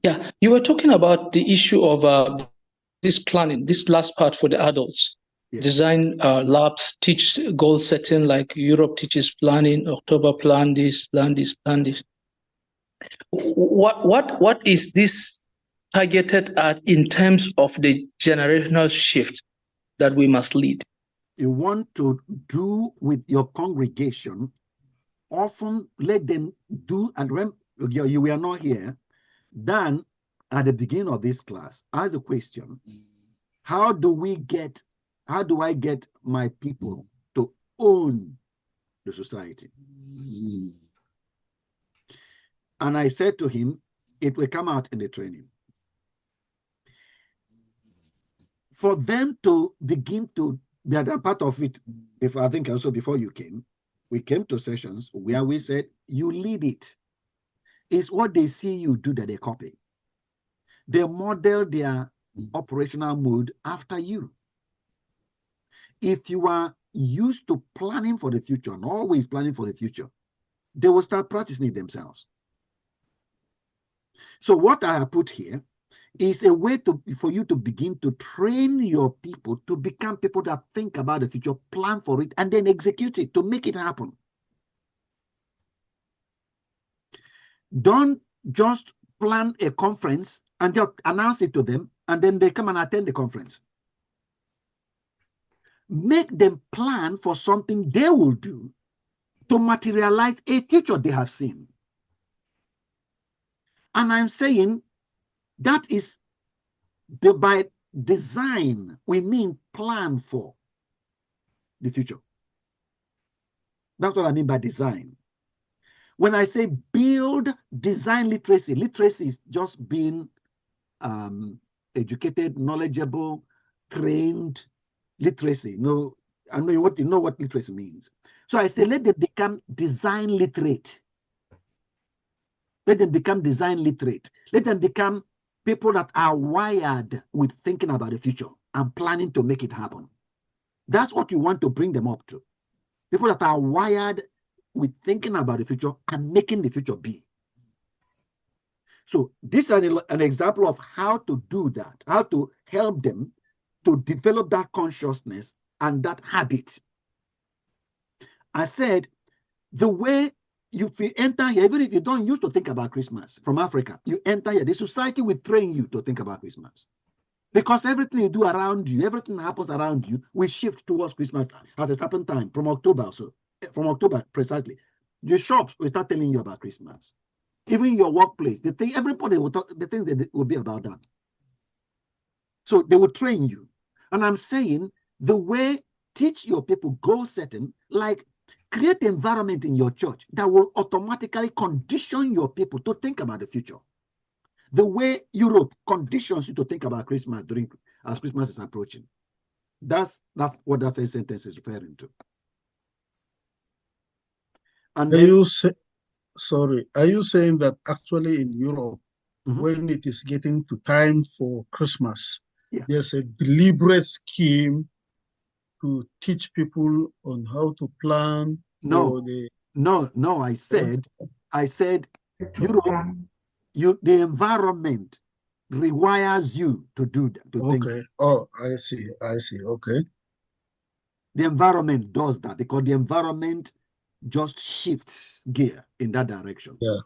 Yeah, you were talking about the issue of this planning, this last part for the adults. Yes. Design labs, teach goal setting, like Europe teaches planning, October plan this, plan this, plan this. What is this targeted at in terms of the generational shift that we must lead? You want to do with your congregation, often let them do, and when you were not here, then at the beginning of this class, ask the question, how do I get my people to own the society? And I said to him, it will come out in the training. For them to begin to be a part of it, I think also before you came, we came to sessions where we said, you lead it. It's what they see you do that they copy. They model their operational mode after you. If you are used to planning for the future and always planning for the future, they will start practicing it themselves. So what I have put here is a way for you to begin to train your people to become people that think about the future, plan for it, and then execute it to make it happen. Don't just plan a conference and just announce it to them, and then they come and attend the conference. Make them plan for something they will do to materialize a future they have seen. And I'm saying that is by design, we mean plan for the future. That's what I mean by design. When I say build design literacy, literacy is just being educated, knowledgeable, trained literacy. No, I know what literacy means. So I say let them become design literate. Let them become design literate. Let them become people that are wired with thinking about the future and planning to make it happen. That's what you want to bring them up to. People that are wired with thinking about the future and making the future be. So this is an example of how to do that, how to help them to develop that consciousness and that habit. I said, the way you enter here, even if you don't used to think about Christmas from Africa, you enter here, the society will train you to think about Christmas. Because everything you do around you, everything that happens around you, will shift towards Christmas at a certain time, from October. So from October precisely, your shops will start telling you about Christmas. Even your workplace, everybody will talk, the things that will be about that. So they will train you. And I'm saying the way teach your people goal setting, like create an environment in your church that will automatically condition your people to think about the future. The way Europe conditions you to think about Christmas as Christmas is approaching. That's what that first sentence is referring to. And then, are you saying that actually in Europe, when it is getting to time for Christmas, there's a deliberate scheme to teach people on how to plan No, no. I said, the environment requires you to do that. Okay. Think. Oh, I see. Okay. The environment does that because the environment just shifts gear in that direction. Yeah.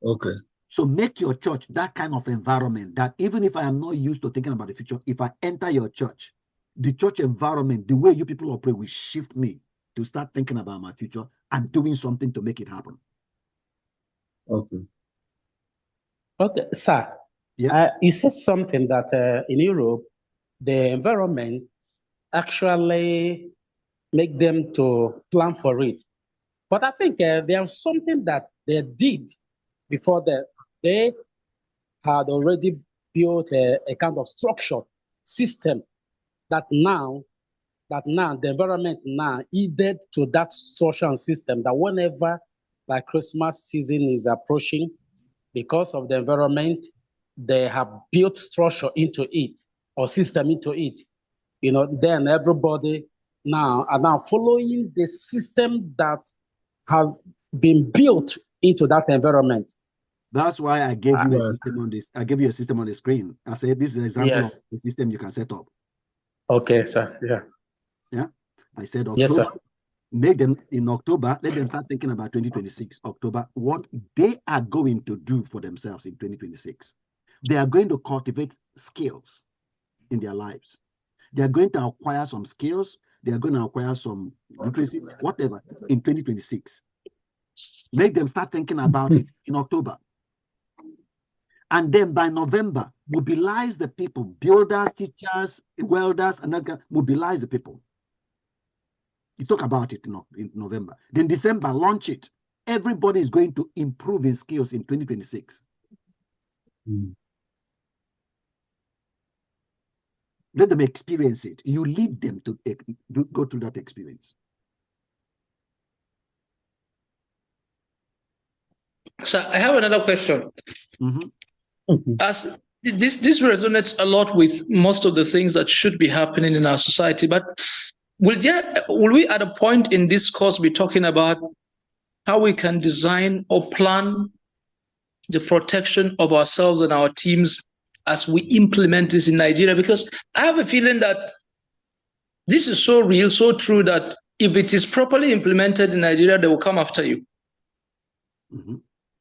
Okay. So make your church that kind of environment that even if I am not used to thinking about the future, if I enter your church, the church environment, the way you people operate will shift me to start thinking about my future and doing something to make it happen. Okay. Okay, sir. Yeah. You said something that in Europe, the environment actually make them to plan for it. But I think there's something that they did before that. They had already built a kind of structure system that now the environment now added to that social system that whenever like Christmas season is approaching, because of the environment, they have built structure into it or system into it. Then everybody now are now following the system that has been built into that environment. That's why I gave you a system on this. I gave you a system on the screen. I said this is an example of the system you can set up. Okay, sir. Yeah. Yeah. I said October. Yes, sir. Make them in October. Let them start thinking about 2026, October, what they are going to do for themselves in 2026. They are going to cultivate skills in their lives. They are going to acquire some skills. They are going to acquire some literacy, whatever, in 2026. Make them start thinking about it in October. And then by November, mobilize the people, builders, teachers, welders, and mobilize the people. You talk about it in November. Then December, launch it. Everybody is going to improve his skills in 2026. Let them experience it. You lead them to go through that experience. So I have another question. As this resonates a lot with most of the things that should be happening in our society, but will we at a point in this course be talking about how we can design or plan the protection of ourselves and our teams as we implement this in Nigeria? Because I have a feeling that this is so real, so true, that if it is properly implemented in Nigeria, they will come after you.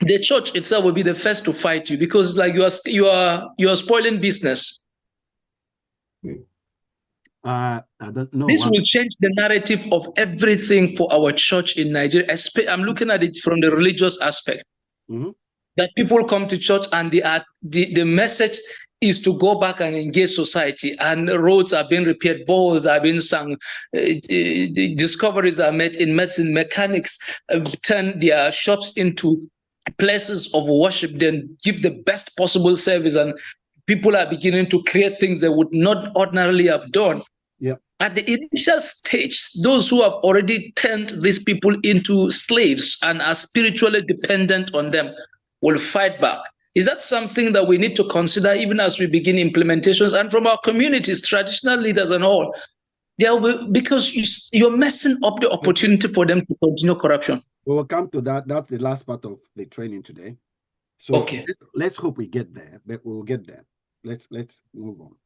The church itself will be the first to fight you because, like, you are spoiling business. I don't know. This will change the narrative of everything for our church in Nigeria. I'm looking at it from the religious aspect. That people come to church and the message is to go back and engage society, and roads are being repaired, boreholes are being sung, discoveries are made in medicine, mechanics turn their shops into places of worship, then give the best possible service, and people are beginning to create things they would not ordinarily have done. At the initial stage, those who have already turned these people into slaves and are spiritually dependent on them will fight back. Is that something that we need to consider even as we begin implementations? And from our communities, traditional leaders and all, because you're messing up the opportunity for them to continue corruption. We will come to that. That's the last part of the training today. So let's hope we get there, but we will get there. Let's move on.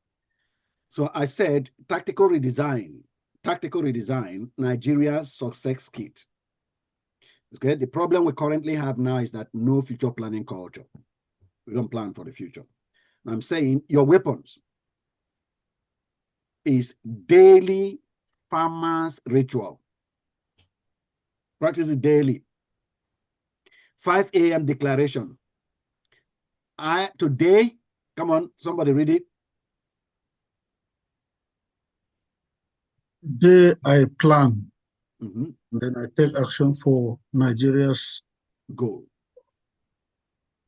So I said tactical redesign, Nigeria's success kit. Okay, the problem we currently have now is that no future planning culture. We don't plan for the future. I'm saying your weapons is daily farmers ritual. Practice it daily. 5 a.m. declaration. Today, come on, somebody read it. Today I plan, then I take action for Nigeria's goal.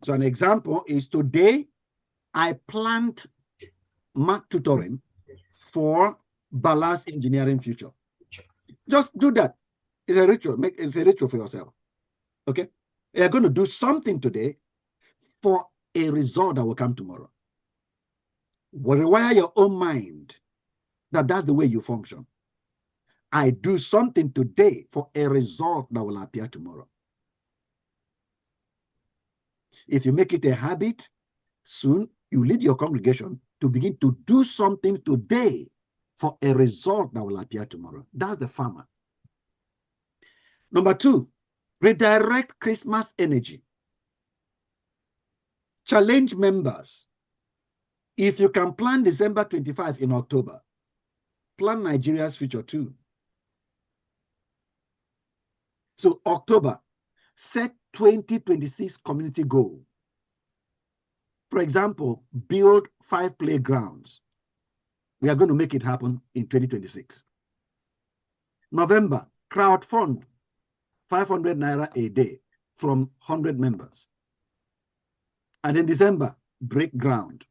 So an example is today I planned Mark tutoring for ballast engineering future. Just do that. It's a ritual. It's a ritual for yourself. Okay? You're going to do something today for a result that will come tomorrow. Will rewire your own mind that that's the way you function. I do something today for a result that will appear tomorrow. If you make it a habit, soon you lead your congregation to begin to do something today for a result that will appear tomorrow. That's the farmer. Number 2, redirect Christmas energy. Challenge members. If you can plan December 25 in October, plan Nigeria's future too. So October, set 2026 community goal. For example, build 5 playgrounds. We are going to make it happen in 2026. November, crowdfund 500 naira a day from 100 members. And in December, break ground.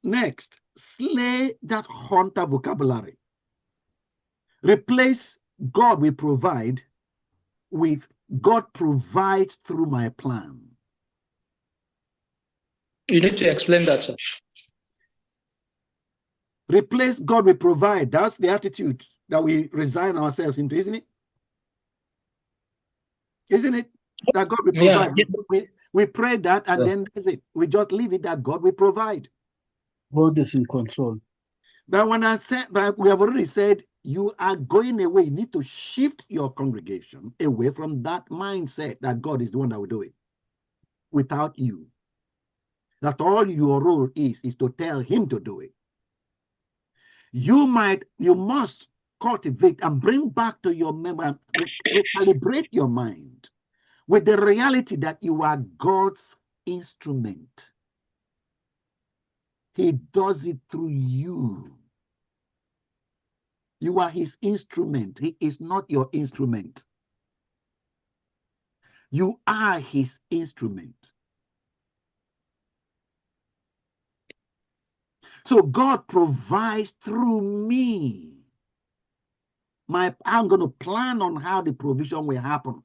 Next, slay that hunter vocabulary. Replace God will provide with God provides through my plan. You need to explain that, sir. Replace God will provide. That's the attitude that we resign ourselves into, isn't it? Isn't it? That God will provide. Yeah. We pray that, and then that's it. We just leave it that God will provide. God is in control. But when I said, but we have already said, you are going away. You need to shift your congregation away from that mindset that God is the one that will do it without you. That all your role is to tell him to do it. You must cultivate and bring back to your memory and recalibrate your mind with the reality that you are God's instrument. He does it through you. You are his instrument. He is not your instrument. You are his instrument. So God provides through me. I'm going to plan on how the provision will happen.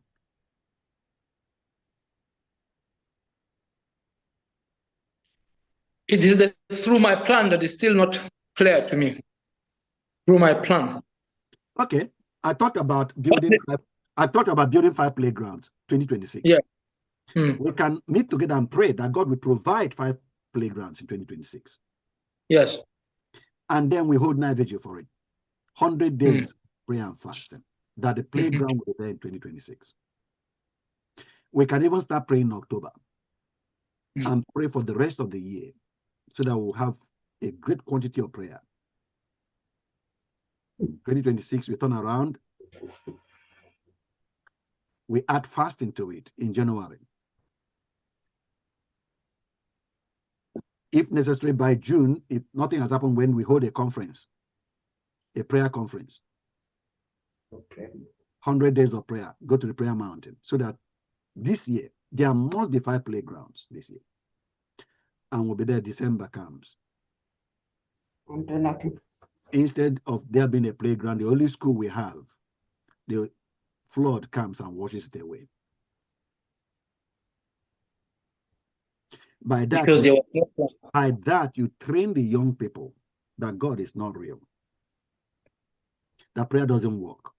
It is through my plan that is still not clear to me. Through my plan. Okay. I thought about building 5 playgrounds, 2026. Yeah. We can meet together and pray that God will provide 5 playgrounds in 2026. Yes. And then we hold night vigil for it. 100 days prayer and fasting. That the playground will be there in 2026. We can even start praying in October and pray for the rest of the year so that we'll have a great quantity of prayer. 2026, we turn around. We add fasting to it in January. If necessary, by June, if nothing has happened, when we hold a conference, a prayer conference. Okay. 100 days of prayer, go to the prayer mountain, so that this year, there must be 5 playgrounds this year. And we'll be there, December comes. And do nothing. Instead of there being a playground, the only school we have, the flood comes and washes it away. By that, you train the young people that God is not real. That prayer doesn't work.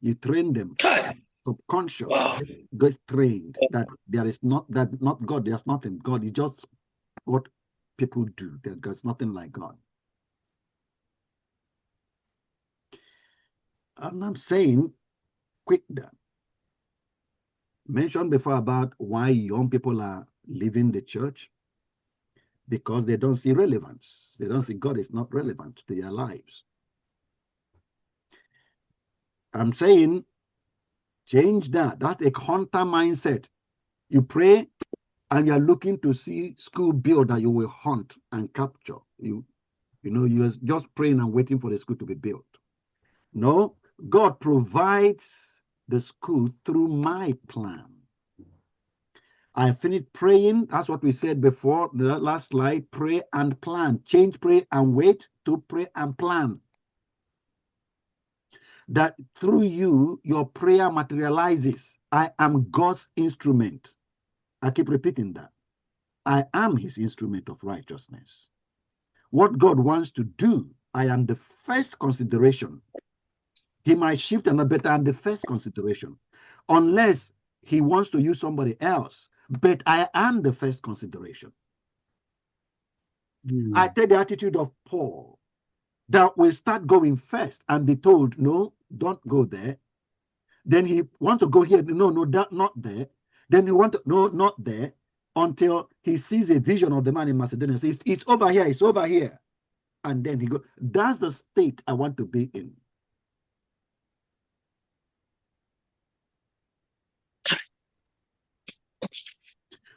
You train them, subconscious, gets trained that there is not God, there's nothing. God is just what people do. There's nothing like God. And I'm saying, quick that. Mentioned before about why young people are leaving the church, because they don't see relevance. They don't see God is not relevant to their lives. I'm saying, change that. That's a hunter mindset. You pray and you're looking to see school build that you will hunt and capture. You're just praying and waiting for the school to be built. No, God provides the school through my plan. I finished praying. That's what we said before, the last slide. Pray and plan. Change pray and wait to pray and plan. That through you, your prayer materializes I am God's instrument. I keep repeating that. I am his instrument of righteousness. What God wants to do, I am the first consideration. He might shift another, but I'm the first consideration. Unless he wants to use somebody else, but I am the first consideration. I take the attitude of Paul that will start going first and be told, no, don't go there. Then he want to go here, no, that not there. Then he want to, no, not there, until he sees a vision of the man in Macedonia. Says, it's over here, it's over here. And then he goes, that's the state I want to be in.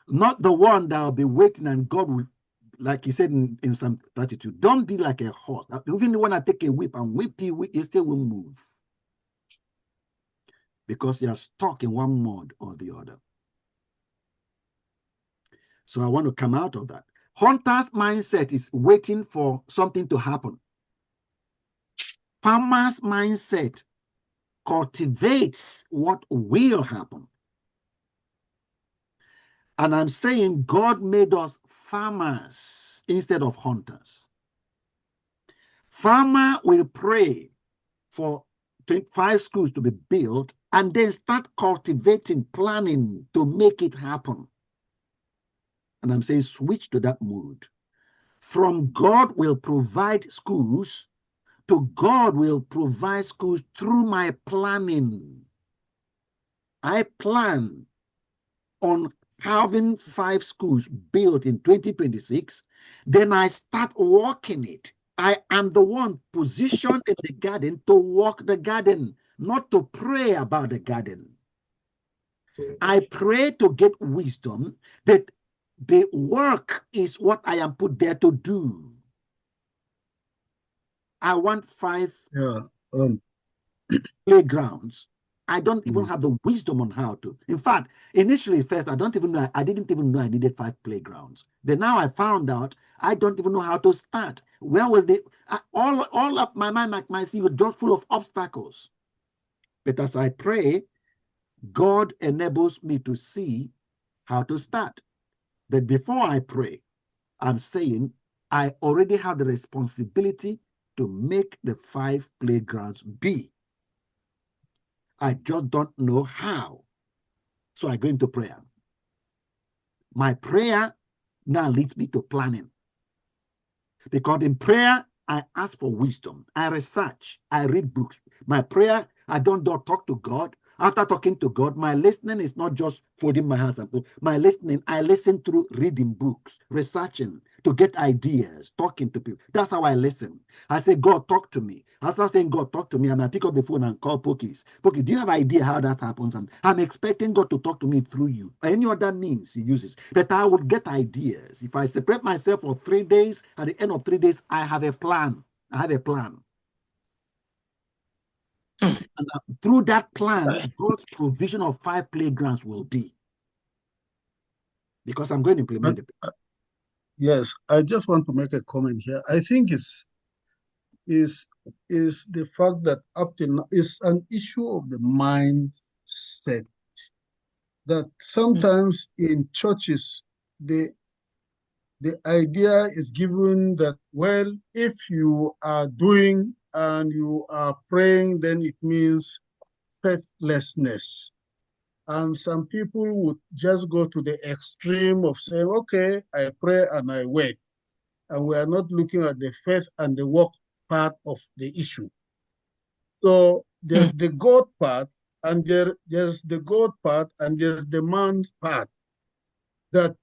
Not the one that will be waiting and God will, like he said in Psalm 32, don't be like a horse. Even when I take a whip and whip you still won't move. Because you are stuck in one mode or the other. So I want to come out of that. Hunter's mindset is waiting for something to happen. Farmer's mindset cultivates what will happen. And I'm saying God made us farmers instead of hunters. Farmer will pray for 25 schools to be built and then start cultivating, planning to make it happen. And I'm saying switch to that mood. From God will provide schools to God will provide schools through my planning. I plan on having 5 schools built in 2026. Then I start walking it. I am the one positioned in the garden to walk the garden, not to pray about the garden. I pray to get wisdom that the work is what I am put there to do. I want 5 playgrounds. I don't even have the wisdom on how to. In fact, initially first, I didn't even know I needed 5 playgrounds. Then now I found out I don't even know how to start. Where will they, all of my mind, like my sea, was just full of obstacles. But as I pray, God enables me to see how to start. But before I pray, I'm saying I already have the responsibility to make the 5 playgrounds be. I just don't know how. So I go into prayer. My prayer now leads me to planning. Because in prayer, I ask for wisdom. I research. I read books. My prayer, I don't talk to God. After talking to God, my listening is not just folding my hands. My listening, I listen through reading books, researching to get ideas, talking to people. That's how I listen. I say, God, talk to me. After saying, God, talk to me, I might pick up the phone and call Pokey. Pokey, do you have an idea how that happens? I'm expecting God to talk to me through you. Any other means he uses. But I would get ideas. If I separate myself for 3 days, at the end of 3 days, I have a plan. I have a plan. And through that plan, God's provision of 5 playgrounds will be. Because I'm going to implement it. Yes, I just want to make a comment here. I think is the fact that up to now is an issue of the mindset. That sometimes in churches, the idea is given that, well, if you are doing and you are praying, then it means faithlessness. And some people would just go to the extreme of saying, okay, I pray and I wait. And we are not looking at the faith and the work part of the issue. So there's the God part, and there's the God part, and there's the man's part. That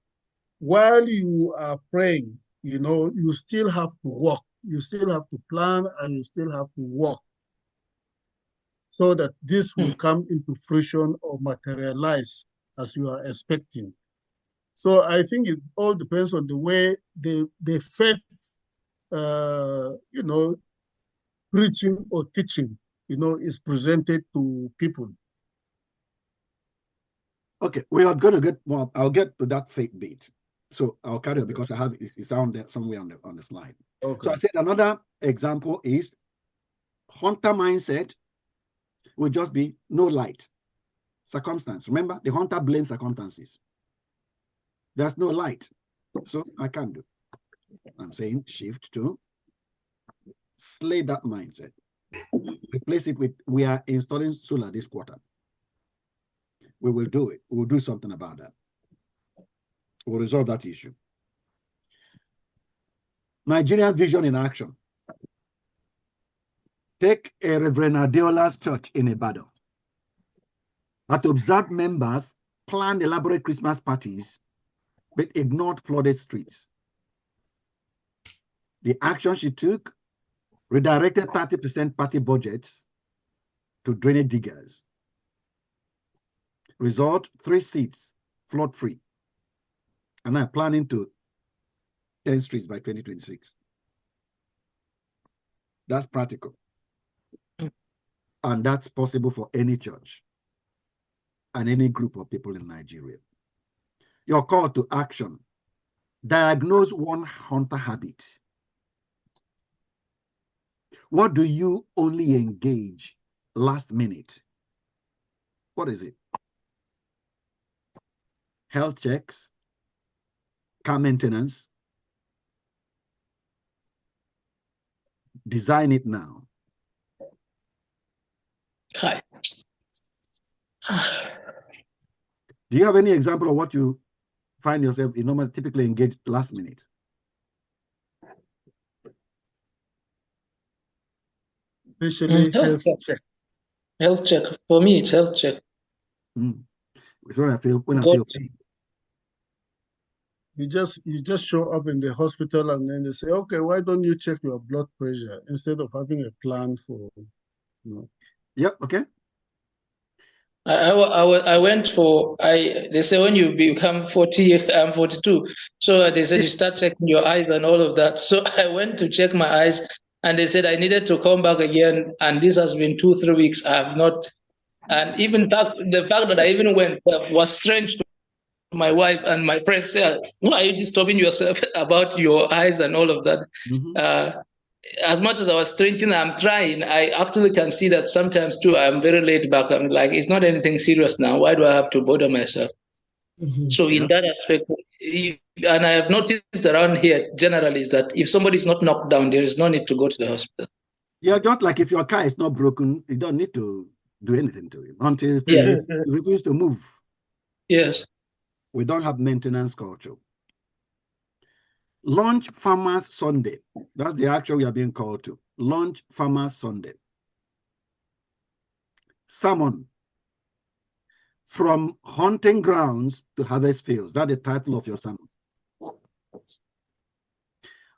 while you are praying, you still have to work. You still have to plan, and you still have to work so that this will come into fruition or materialize as you are expecting. So I think it all depends on the way the faith, preaching or teaching, is presented to people. Okay, we are going to get, well, I'll get to that faith bit. So I'll carry on because I have it's down there somewhere on the slide. Okay. So I said another example is hunter mindset will just be no light. circumstance. Remember, the hunter blames circumstances. There's no light, so I can't do. I'm saying shift to slay that mindset. Replace it with, we are installing solar this quarter. We will do it. We'll do something about that. We'll resolve that issue. Nigerian vision in action. Take a Reverend Adeola's church in Ibadan. That observed members planned elaborate Christmas parties, but ignored flooded streets. The action she took redirected 30% party budgets to drainage diggers. Result, 3 seats, flood-free. And I'm planning to 10 streets by 2026. That's practical. And that's possible for any church and any group of people in Nigeria. Your call to action. Diagnose one hunter habit. What do you only engage last minute? What is it? Health checks, car maintenance. Design it now. Hi. Do you have any example of what you find yourself in normally typically engaged last minute? Especially health check. Health check. For me, it's health check. It's when I feel pain. You just show up in the hospital and then they say, okay, why don't you check your blood pressure instead of having a plan for, Yep, okay. I went for, they say when you become 40, I'm 42. So they said you start checking your eyes and all of that. So I went to check my eyes and they said I needed to come back again. And this has been 2-3 weeks. I have not. And even the fact that I even went was strange to my wife and my friends said, why are you disturbing yourself about your eyes and all of that? As much as I was thinking I'm trying, I actually can see that sometimes too, I'm very laid back. I'm like, it's not anything serious now. Why do I have to bother myself? So in that aspect, and I have noticed around here generally is that if somebody is not knocked down, there is no need to go to the hospital. Yeah, just like if your car is not broken, you don't need to do anything to it until you refuse to move. Yes. We don't have maintenance culture. Launch Farmers Sunday. That's the action we are being called to. Launch Farmers Sunday. Salmon. From hunting grounds to harvest fields. That's the title of your sermon.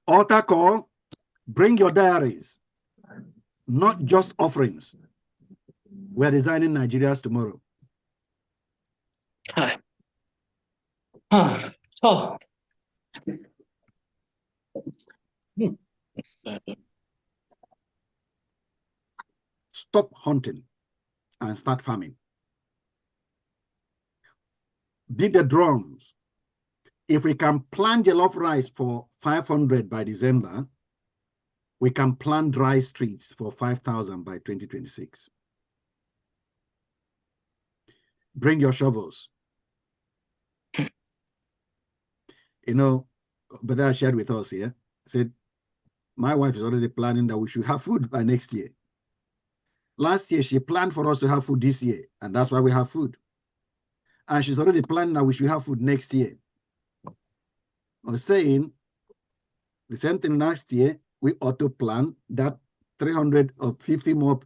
Altar call. Bring your diaries. Not just offerings. We are designing Nigeria's tomorrow. Hi. Oh. Stop hunting and start farming. Beat the drums. If we can plant jollof rice for 500 by December, we can plant dry streets for 5,000 by 2026. Bring your shovels. You know, but I shared with us here, said, my wife is already planning that we should have food by next year. Last year, she planned for us to have food this year, and that's why we have food. And she's already planning that we should have food next year. I was saying the same thing next year, we ought to plan that 350 more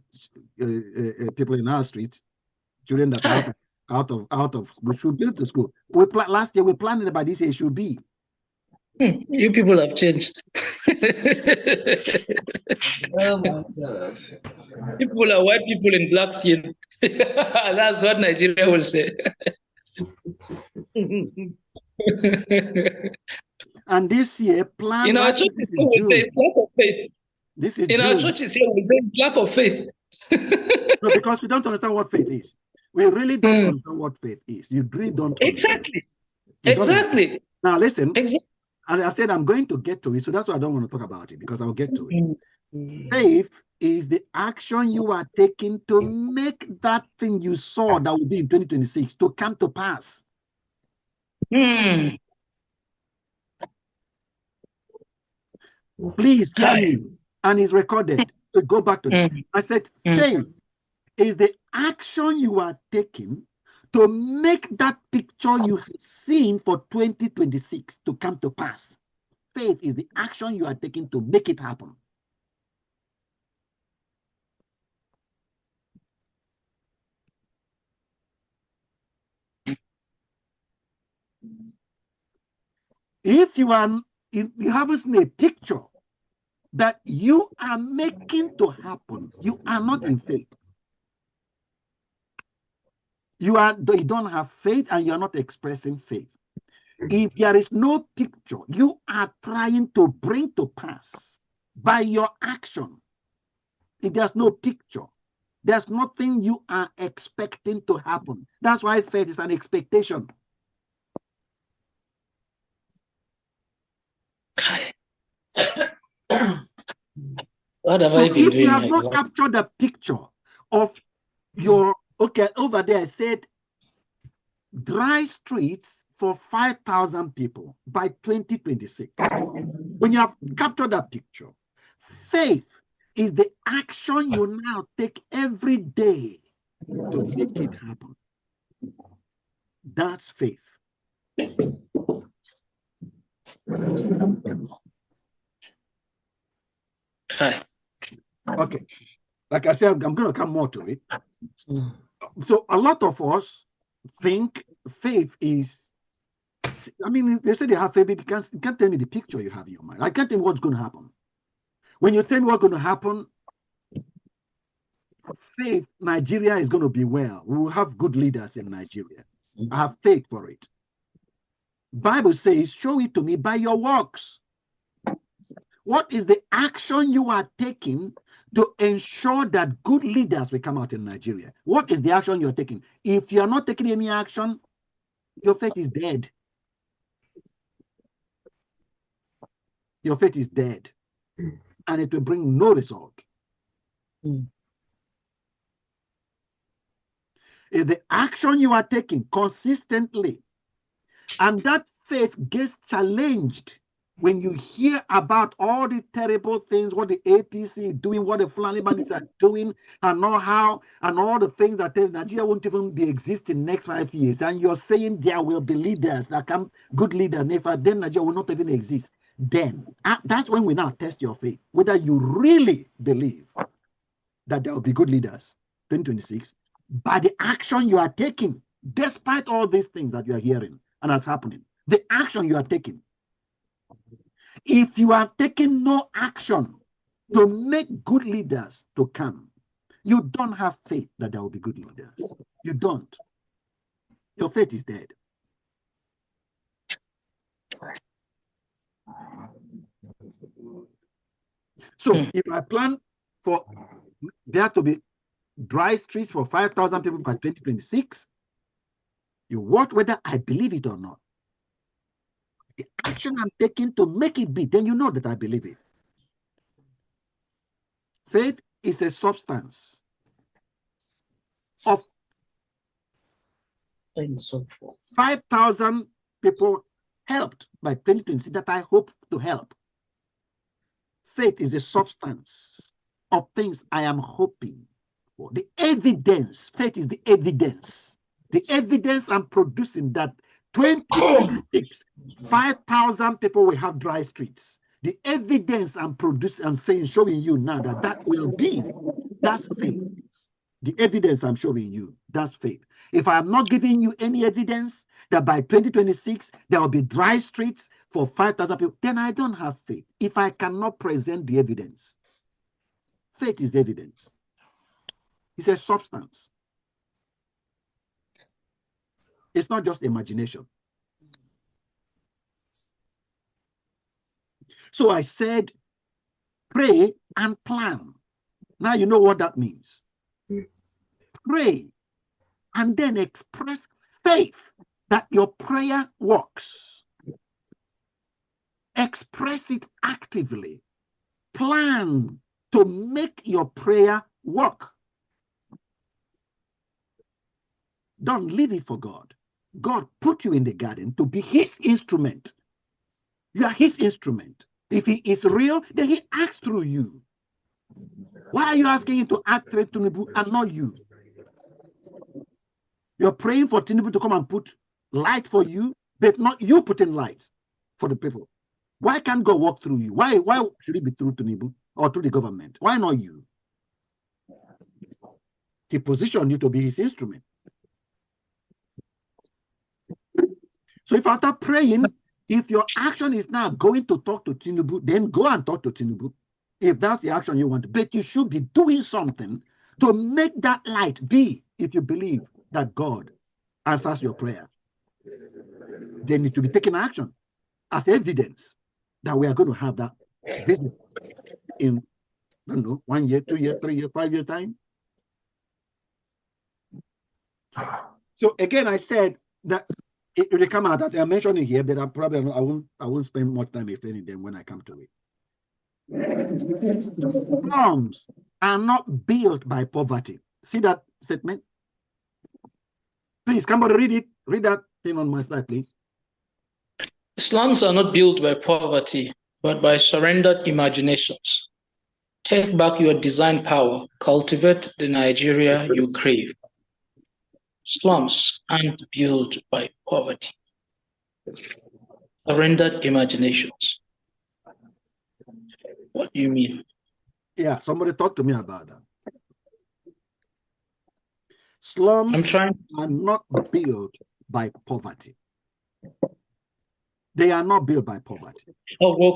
people in our street, children that are out of, we should build the school. Last year, we planned it by this year, it should be. You people have changed. Oh my God. People are white people in black skin. That's what Nigeria will say. And this year, plan. In our church, it's lack of faith. This is in June. our churches here, we say lack of faith. No, because we don't understand what faith is. We really don't understand what faith is. You really don't understand. Exactly. Now listen. Exactly. And I said I'm going to get to it, so that's why I don't want to talk about it, because I'll get to it. Faith is the action you are taking to make that thing you saw that will be in 2026 to come to pass. Please hear me, and it's recorded. So go back to it. I said, faith is the action you are taking to make that picture you have seen for 2026 to come to pass. Faith is the action you are taking to make it happen. If you haven't seen a picture that you are making to happen, you are not in faith. You don't have faith and you're not expressing faith. If there is no picture you are trying to bring to pass by your action, if there's no picture, there's nothing you are expecting to happen. That's why faith is an expectation. What have I been doing? If you have not captured the picture of your, okay, over there I said dry streets for 5,000 people by 2026. When you have captured that picture, faith is the action you now take every day to make it happen. That's faith. Okay, like I said, I'm going to come more to it. So a lot of us think faith is, I mean, they say they have faith, but you can't tell me the picture you have in your mind. I can't tell you what's going to happen. When you tell me what's going to happen, faith, Nigeria is going to be well. We will have good leaders in Nigeria. I have faith for it. Bible says, show it to me by your works. What is the action you are taking to ensure that good leaders will come out in Nigeria? What is the action you're taking? If you're not taking any action, your faith is dead. Your faith is dead. And it will bring no result. If the action you are taking consistently, and that faith gets challenged when you hear about all the terrible things, what the APC is doing, what the Fulani bandits are doing, and know how, and all the things that tell Nigeria won't even be existing next 5 years, and you're saying there will be leaders that come, good leaders, then Nigeria will not even exist. Then that's when we now test your faith, whether you really believe that there will be good leaders 2026 by the action you are taking, despite all these things that you are hearing and that's happening. The action you are taking. If you are taking no action to make good leaders to come, you don't have faith that there will be good leaders. You don't. Your faith is dead. So if I plan for there to be dry streets for 5,000 people by 2026, you watch whether I believe it or not. The action I'm taking to make it be, then you know that I believe it. Faith is a substance of 5,000 people helped by 2026 that I hope to help. Faith is a substance of things I am hoping for. The evidence, faith is the evidence. The evidence I'm producing that 2026, 5,000 people will have dry streets. The evidence I'm producing, I'm saying, showing you now that will be, that's faith. The evidence I'm showing you, that's faith. If I'm not giving you any evidence that by 2026, there will be dry streets for 5,000 people, then I don't have faith. If I cannot present the evidence, faith is the evidence. It's a substance. It's not just imagination. So I said, pray and plan. Now you know what that means. Pray and then express faith that your prayer works. Express it actively. Plan to make your prayer work. Don't leave it for God. God put you in the garden to be his instrument. You are his instrument. If he is real, then he acts through you. Why are you asking him to act through Tinubu and not you? You're praying for Tinubu to come and put light for you, but not you putting light for the people. Why can't God walk through you? Why should it be through Tinubu or through the government? Why not you? He positioned you to be his instrument. So if after praying, if your action is now going to talk to Tinubu, then go and talk to Tinubu. If that's the action you want. But you should be doing something to make that light be, if you believe that God answers your prayer. They need to be taking action as evidence that we are going to have that visit in, I don't know, 1 year, 2 years, 3 years, 5 years time. So again, I said that it will come out that I'm mentioning here, but I won't spend much time explaining them when I come to it. Slums are not built by poverty. See that statement? Please, somebody read it. Read that thing on my slide, please. Slums are not built by poverty, but by surrendered imaginations. Take back your design power. Cultivate the Nigeria you crave. Slums aren't built by poverty. Surrendered imaginations. What do you mean? Yeah, somebody talk to me about that. Slums are not built by poverty. They are not built by poverty. Oh,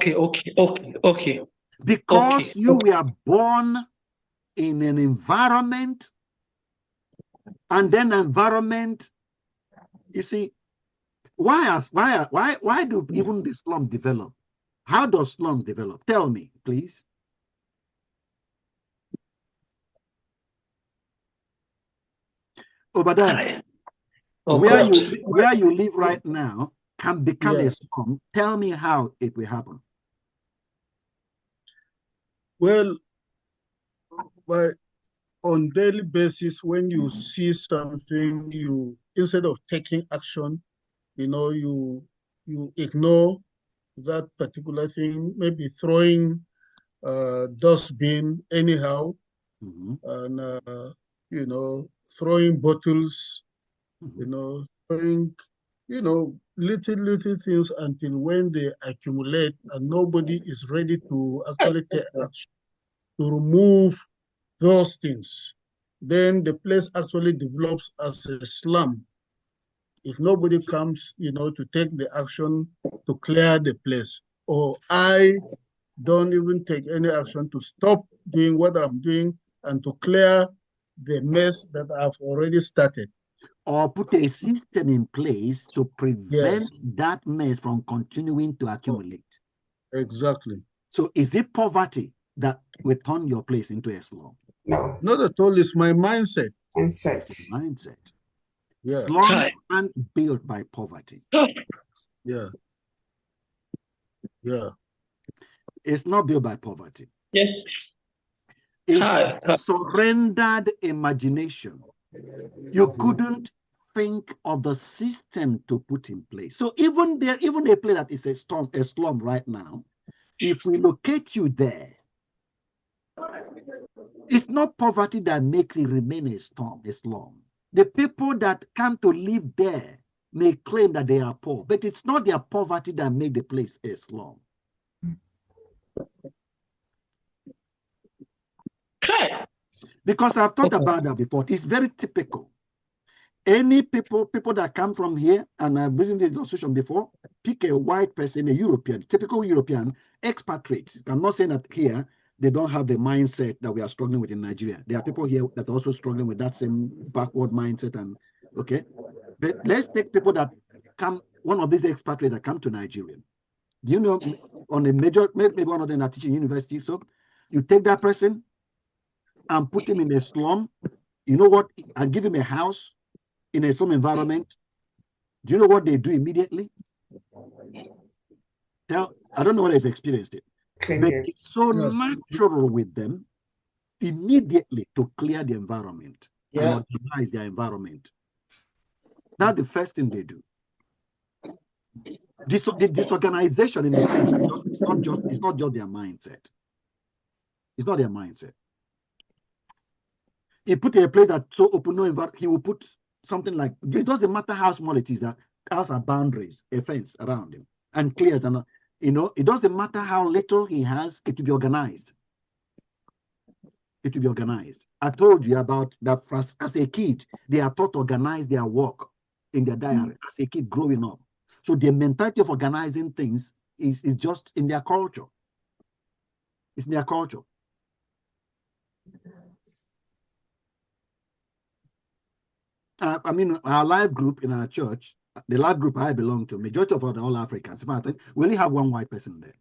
okay. Because you were born in an environment, and then environment, you see, why do even the slums develop? How does slums develop? Tell me, please. Over there, where you live right now can become a slum. Tell me how it will happen. Well, on daily basis, when you see something, you, instead of taking action, you ignore that particular thing, maybe throwing dustbin anyhow, and throwing bottles, throwing little things until when they accumulate and nobody is ready to actually take action to remove those things. Then the place actually develops as a slum. If nobody comes, to take the action to clear the place, or I don't even take any action to stop doing what I'm doing and to clear the mess that I've already started. Or put a system in place to prevent that mess from continuing to accumulate. Exactly. So is it poverty that will turn your place into a slum? No. Not at all. It's my mindset. Mindset. Yeah. Slums aren't built by poverty. Yeah. It's not built by poverty. Yes. It's surrendered imagination. You couldn't think of the system to put in place. So even a place that is a slum right now, if we locate you there, it's not poverty that makes it remain a slum. The people that come to live there may claim that they are poor, but it's not their poverty that make the place a slum. Because I've thought about that before. It's very typical. Any people that come from here, and I've been in the illustration before, pick a white person, a European, typical European, expatriates. I'm not saying that here they don't have the mindset that we are struggling with in Nigeria. There are people here that are also struggling with that same backward mindset. And okay, but let's take people that come, one of these expatriates that come to Nigeria. Do you know, on a major, maybe one of them are teaching university, so you take that person and put him in a slum, you know what, and give him a house in a slum environment. Do you know what they do immediately? I don't know whether you've experienced it. But it's so natural with them immediately to clear the environment and organize their environment. That's the first thing they do. The disorganization in a place it's not just their mindset. It's not their mindset. He put a place that's so open, no environment, he will put something like, it doesn't matter how small it is, that has a boundaries, a fence around him, and clears, and it doesn't matter how little he has, it will be organized. It will be organized. I told you about that as a kid, they are taught to organize their work in their diary as a kid growing up. So the mentality of organizing things is just in their culture. It's in their culture. I mean, our life group in our church, the life group I belong to, majority of all Africans, in fact, we only have one white person there.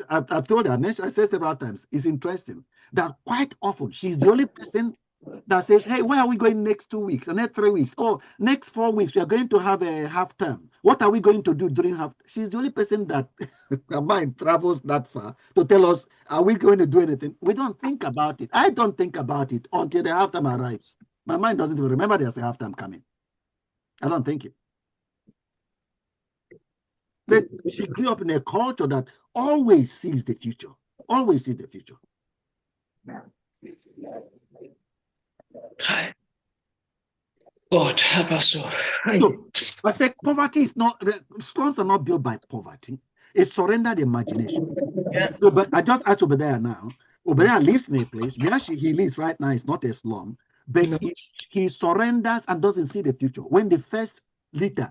I've told her, I said several times, it's interesting that quite often she's the only person that says, hey, where are we going next 2 weeks, and next 3 weeks? Oh, next 4 weeks, we are going to have a half term. What are we going to do during half? She's the only person that her mind travels that far to tell us, are we going to do anything? We don't think about it. I don't think about it until the half term arrives. My mind doesn't even remember there's a half term coming. I don't think it. But she grew up in a culture that always sees the future, always sees the future. God help us all. So, I said poverty is not, slums are not built by poverty. It's surrendered imagination. Yeah. So, but I just asked Obadiah now. Obadiah lives in a place where he lives right now is not a slum, but he surrenders and doesn't see the future. When the first litter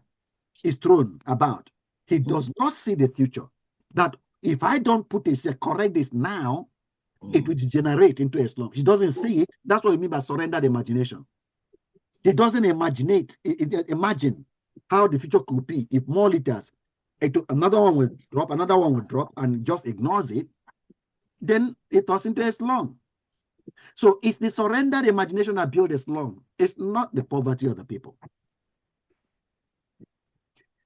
is thrown about, he does not see the future. That if I don't correct this now, it will degenerate into a slum. He doesn't see it. That's what we mean by surrendered imagination. He doesn't imagine how the future could be if more litters, another one will drop, and just ignores it, then it turns into a slum. So it's the surrendered imagination that builds a slum. It's not the poverty of the people.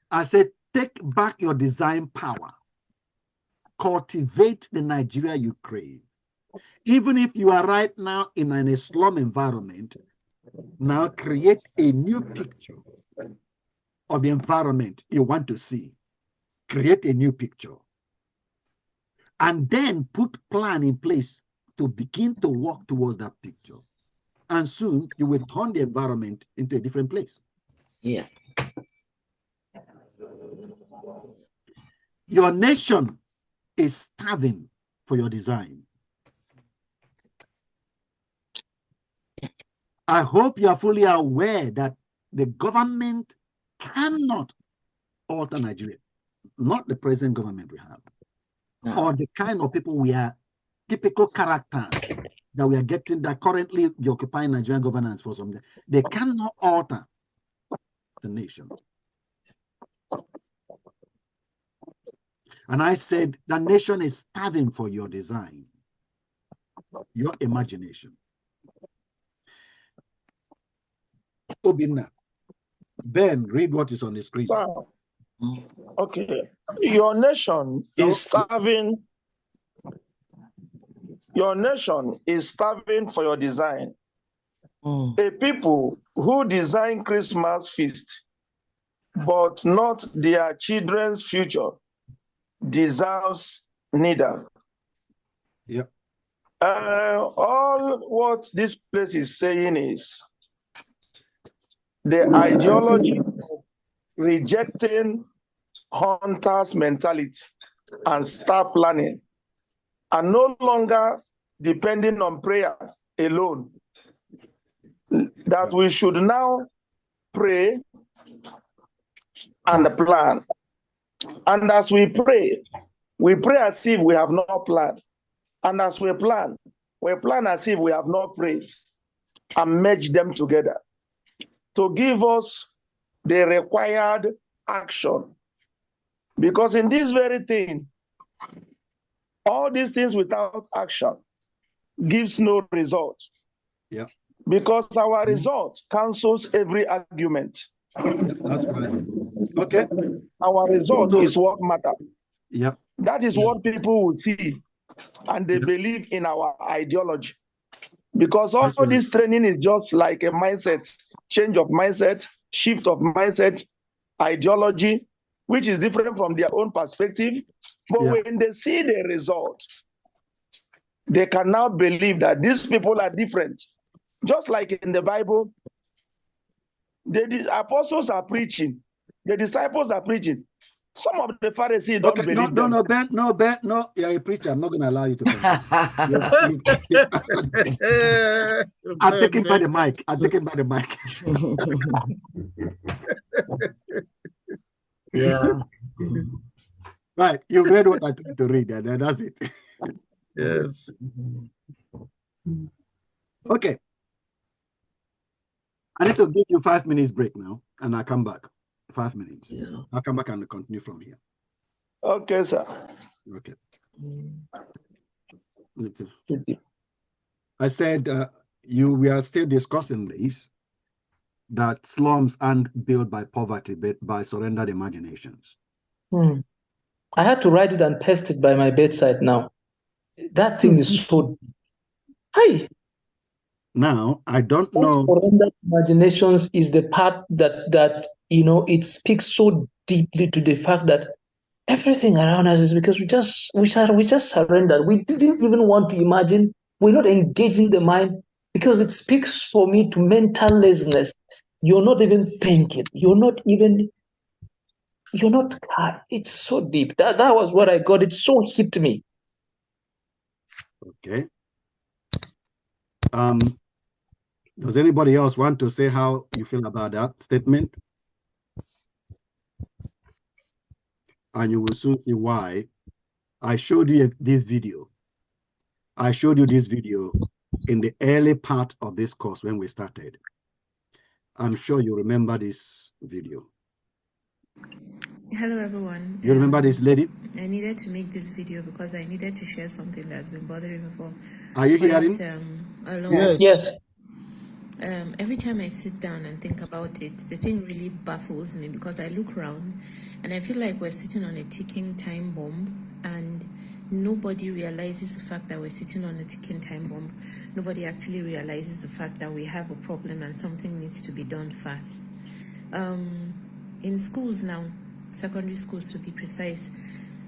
I said, take back your design power. Cultivate the Nigeria you crave. Even if you are right now in a slum environment, now create a new picture of the environment you want to see. Create a new picture. And then put plan in place to begin to work towards that picture. And soon you will turn the environment into a different place. Yeah. Your nation is starving for your design. I hope you are fully aware that the government cannot alter Nigeria, not the present government we have, or the kind of people we are, typical characters that we are getting that currently occupying Nigerian governance for some. They cannot alter the nation. And I said, the nation is starving for your design, your imagination. Obinna, Ben, read what is on the screen. So, okay. Your nation is starving. Your nation is starving for your design. A people who design Christmas feast, but not their children's future, deserves neither. Yep. All what this place is saying is the ideology of rejecting hunters' mentality and start planning, and no longer depending on prayers alone. That we should now pray and plan. And as we pray as if we have not planned. And as we plan as if we have not prayed, and merge them together to give us the required action. Because in this very thing, all these things without action gives no result. Yeah. Because our result cancels every argument. That's right. Okay. Our result is what matters. Yep. That is what people will see, and they believe in our ideology. Because all this training is just like a mindset, change of mindset, shift of mindset, ideology, which is different from their own perspective. But when they see the result, they can now believe that these people are different. Just like in the Bible, the apostles are preaching, the disciples are preaching. Some of the Pharisees don't believe them. No, you're a preacher. I'm not going to allow you to continue. I'm taking by the mic. Yeah. Right. You read what I told you to read, and that's it. Yes. Okay. I need to give you 5 minutes break now, and I'll come back. 5 minutes. Yeah. I'll come back and continue from here. Okay, sir. Okay. I said we are still discussing this, that slums aren't built by poverty, but by surrendered imaginations. I had to write it and paste it by my bedside now. That thing is so... Hey! Now, I don't know... Surrendered imaginations is the part that it speaks so deeply to the fact that everything around us is because we just surrendered. We didn't even want to imagine. We're not engaging the mind, because it speaks for me to mental laziness. You're not even thinking. It's so deep. That was what I got. It so hit me. Okay. Does anybody else want to say how you feel about that statement? And you will soon see why. I showed you this video. I showed you this video in the early part of this course when we started. I'm sure you remember this video. Hello, everyone. You remember this lady? I needed to make this video because I needed to share something that's been bothering me for Are you hearing? a long Yes. Yes. Every time I sit down and think about it, the thing really baffles me, because I look around and I feel like we're sitting on a ticking time bomb, and nobody realizes the fact that we're sitting on a ticking time bomb. Nobody actually realizes the fact that we have a problem and something needs to be done fast. In schools now, secondary schools to be precise,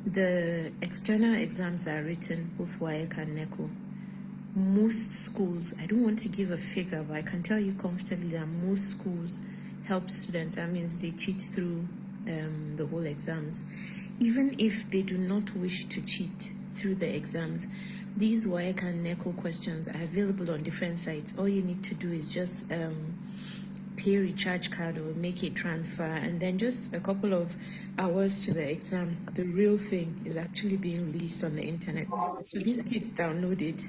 the external exams are written, both WAEC and NECO. Most schools, I don't want to give a figure, but I can tell you comfortably that most schools help students. That means they cheat through the whole exams. Even if they do not wish to cheat through the exams, these WAEC and NECO questions are available on different sites. All you need to do is just pay a recharge card or make a transfer, and then just a couple of hours to the exam, the real thing is actually being released on the internet. So these kids download it,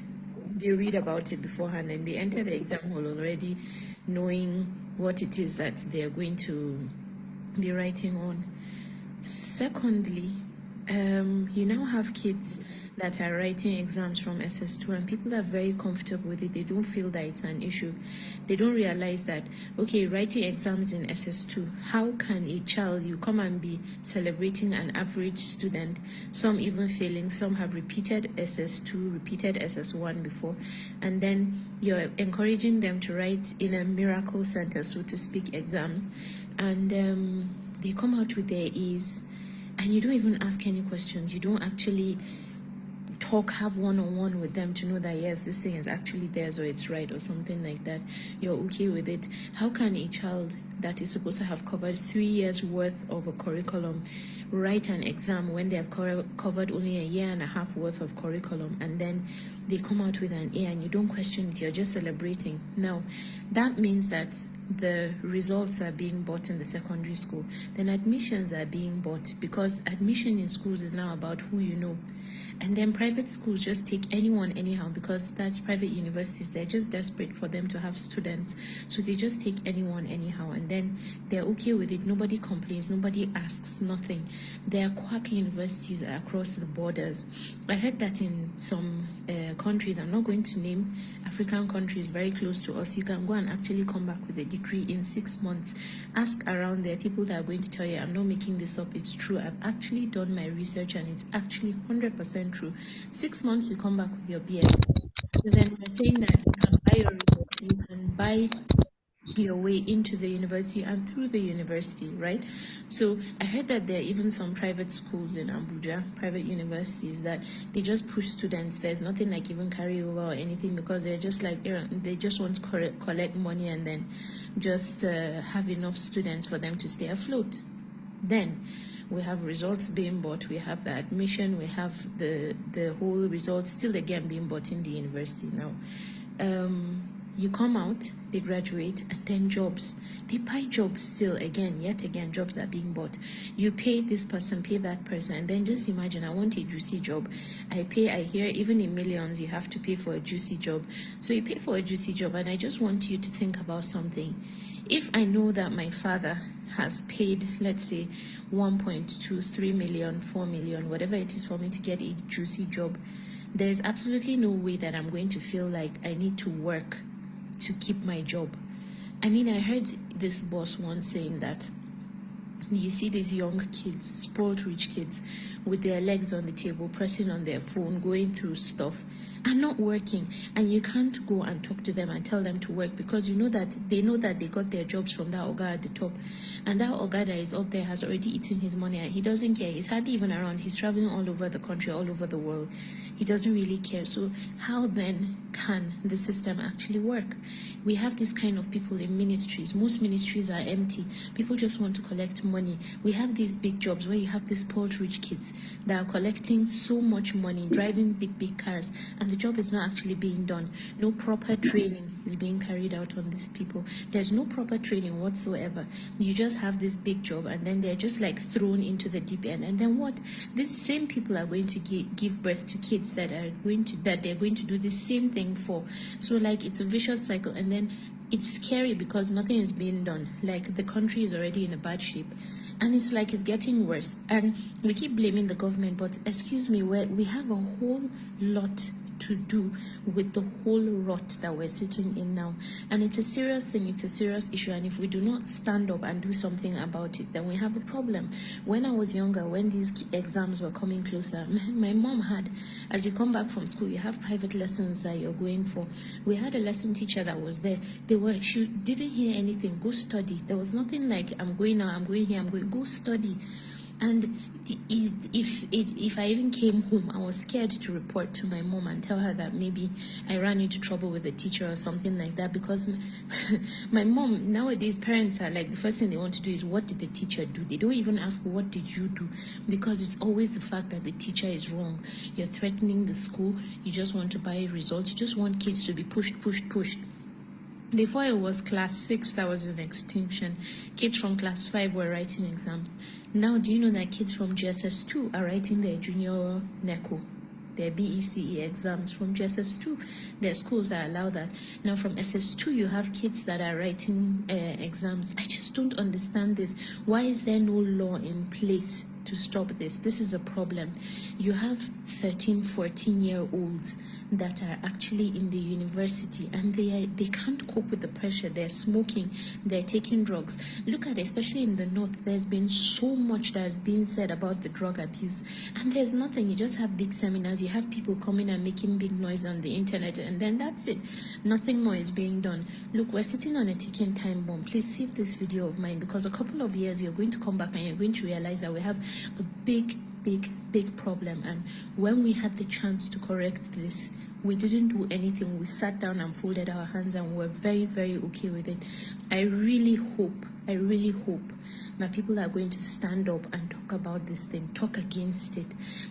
they read about it beforehand, and they enter the exam hall already knowing what it is that they are going to be writing on. Secondly, you now have kids that are writing exams from SS2, and people are very comfortable with it. They don't feel that it's an issue. They don't realize that, okay, writing exams in SS2, how can a child, you come and be celebrating an average student, some even failing, some have repeated SS2, repeated SS1 before, and then you're encouraging them to write in a miracle center, so to speak, exams, and they come out with their E's, and you don't even ask any questions. You don't actually have one-on-one with them to know that, yes, this thing is actually theirs, or it's right, or something like that. You're okay with it. How can a child that is supposed to have covered 3 years worth of a curriculum write an exam when they have covered only 1.5 years worth of curriculum, and then they come out with an A and you don't question it, you're just celebrating? Now, that means that the results are being bought in the secondary school. Then admissions are being bought, because admission in schools is now about who you know. And then private schools just take anyone anyhow, because that's private universities. They're just desperate for them to have students. So they just take anyone anyhow, and then they're okay with it. Nobody complains, nobody asks, nothing. There are quack universities across the borders. I heard that in some countries, I'm not going to name African countries very close to us, you can go and actually come back with a degree in 6 months. Ask around there, people that are going to tell you, I'm not making this up, it's true. I've actually done my research and it's actually 100% true. 6 months you come back with your BS. So then we're saying that you can buy your result, you can buy your way into the university and through the university, right? So I heard that there are even some private schools in Abuja, private universities, that they just push students. There's nothing like even carryover or anything, because they're just like, they just want to collect money and then just have enough students for them to stay afloat. Then we have results being bought, we have the admission, we have the whole results still again being bought in the university now. You come out, they graduate, and then jobs. They buy jobs still again, yet again, jobs are being bought. You pay this person, pay that person, and then just imagine, I want a juicy job. I hear even in millions, you have to pay for a juicy job. So you pay for a juicy job, and I just want you to think about something. If I know that my father has paid, let's say, 1.2, 3 million, 4 million, whatever it is for me to get a juicy job, there's absolutely no way that I'm going to feel like I need to work to keep my job. I mean, I heard this boss once saying that you see these young kids, spoiled rich kids, with their legs on the table, pressing on their phone, going through stuff, and not working. And you can't go and talk to them and tell them to work, because you know that they got their jobs from that Oga at the top. And that Oga that is up there has already eaten his money, and he doesn't care. He's hardly even around. He's traveling all over the country, all over the world. He doesn't really care. So how then can the system actually work? We have this kind of people in ministries. Most ministries are empty. People just want to collect money. We have these big jobs where you have these poor rich kids that are collecting so much money, driving big cars, and the job is not actually being done. No proper training is being carried out on these people. There's no proper training whatsoever. You just have this big job, and then they're just like thrown into the deep end. And then what? These same people are going to give birth to kids that they're going to do the same thing for. So like, it's a vicious cycle, and then it's scary because nothing is being done. Like, the country is already in a bad shape, and it's like it's getting worse. And we keep blaming the government, but excuse me, we have a whole lot to do with the whole rot that we're sitting in now. And it's a serious thing, it's a serious issue, and if we do not stand up and do something about it, then we have a problem. When I was younger, when these exams were coming closer, my mom had, as you come back from school, you have private lessons that you're going for. We had a lesson teacher that was there. She didn't hear anything, go study. There was nothing like, I'm going now, I'm going here, I'm going, go study. And if I even came home, I was scared to report to my mom and tell her that maybe I ran into trouble with a teacher or something like that, because my mom, nowadays, parents are like, the first thing they want to do is, what did the teacher do? They don't even ask, what did you do? Because it's always the fact that the teacher is wrong. You're threatening the school. You just want to buy results. You just want kids to be pushed. Before it was class 6 that was in extinction, kids from class 5 were writing exams. Now, do you know that kids from GSS 2 are writing their junior NECO, their BECE exams from GSS 2? Their schools that allow that. Now, from SS2, you have kids that are writing exams. I just don't understand this. Why is there no law in place to stop this? This is a problem. You have 13, 14-year-olds that are actually in the university, and they can't cope with the pressure. They're smoking, they're taking drugs. Look at, especially in the north, there's been so much that has been said about the drug abuse, and there's nothing. You just have big seminars, you have people coming and making big noise on the internet, and then that's it. Nothing more is being done. Look, we're sitting on a ticking time bomb. Please save this video of mine, because a couple of years you're going to come back and you're going to realize that we have a big problem. And when we had the chance to correct this, we didn't do anything. We sat down and folded our hands, and we're very okay with it. I really hope that people are going to stand up and talk about this thing, talk against it.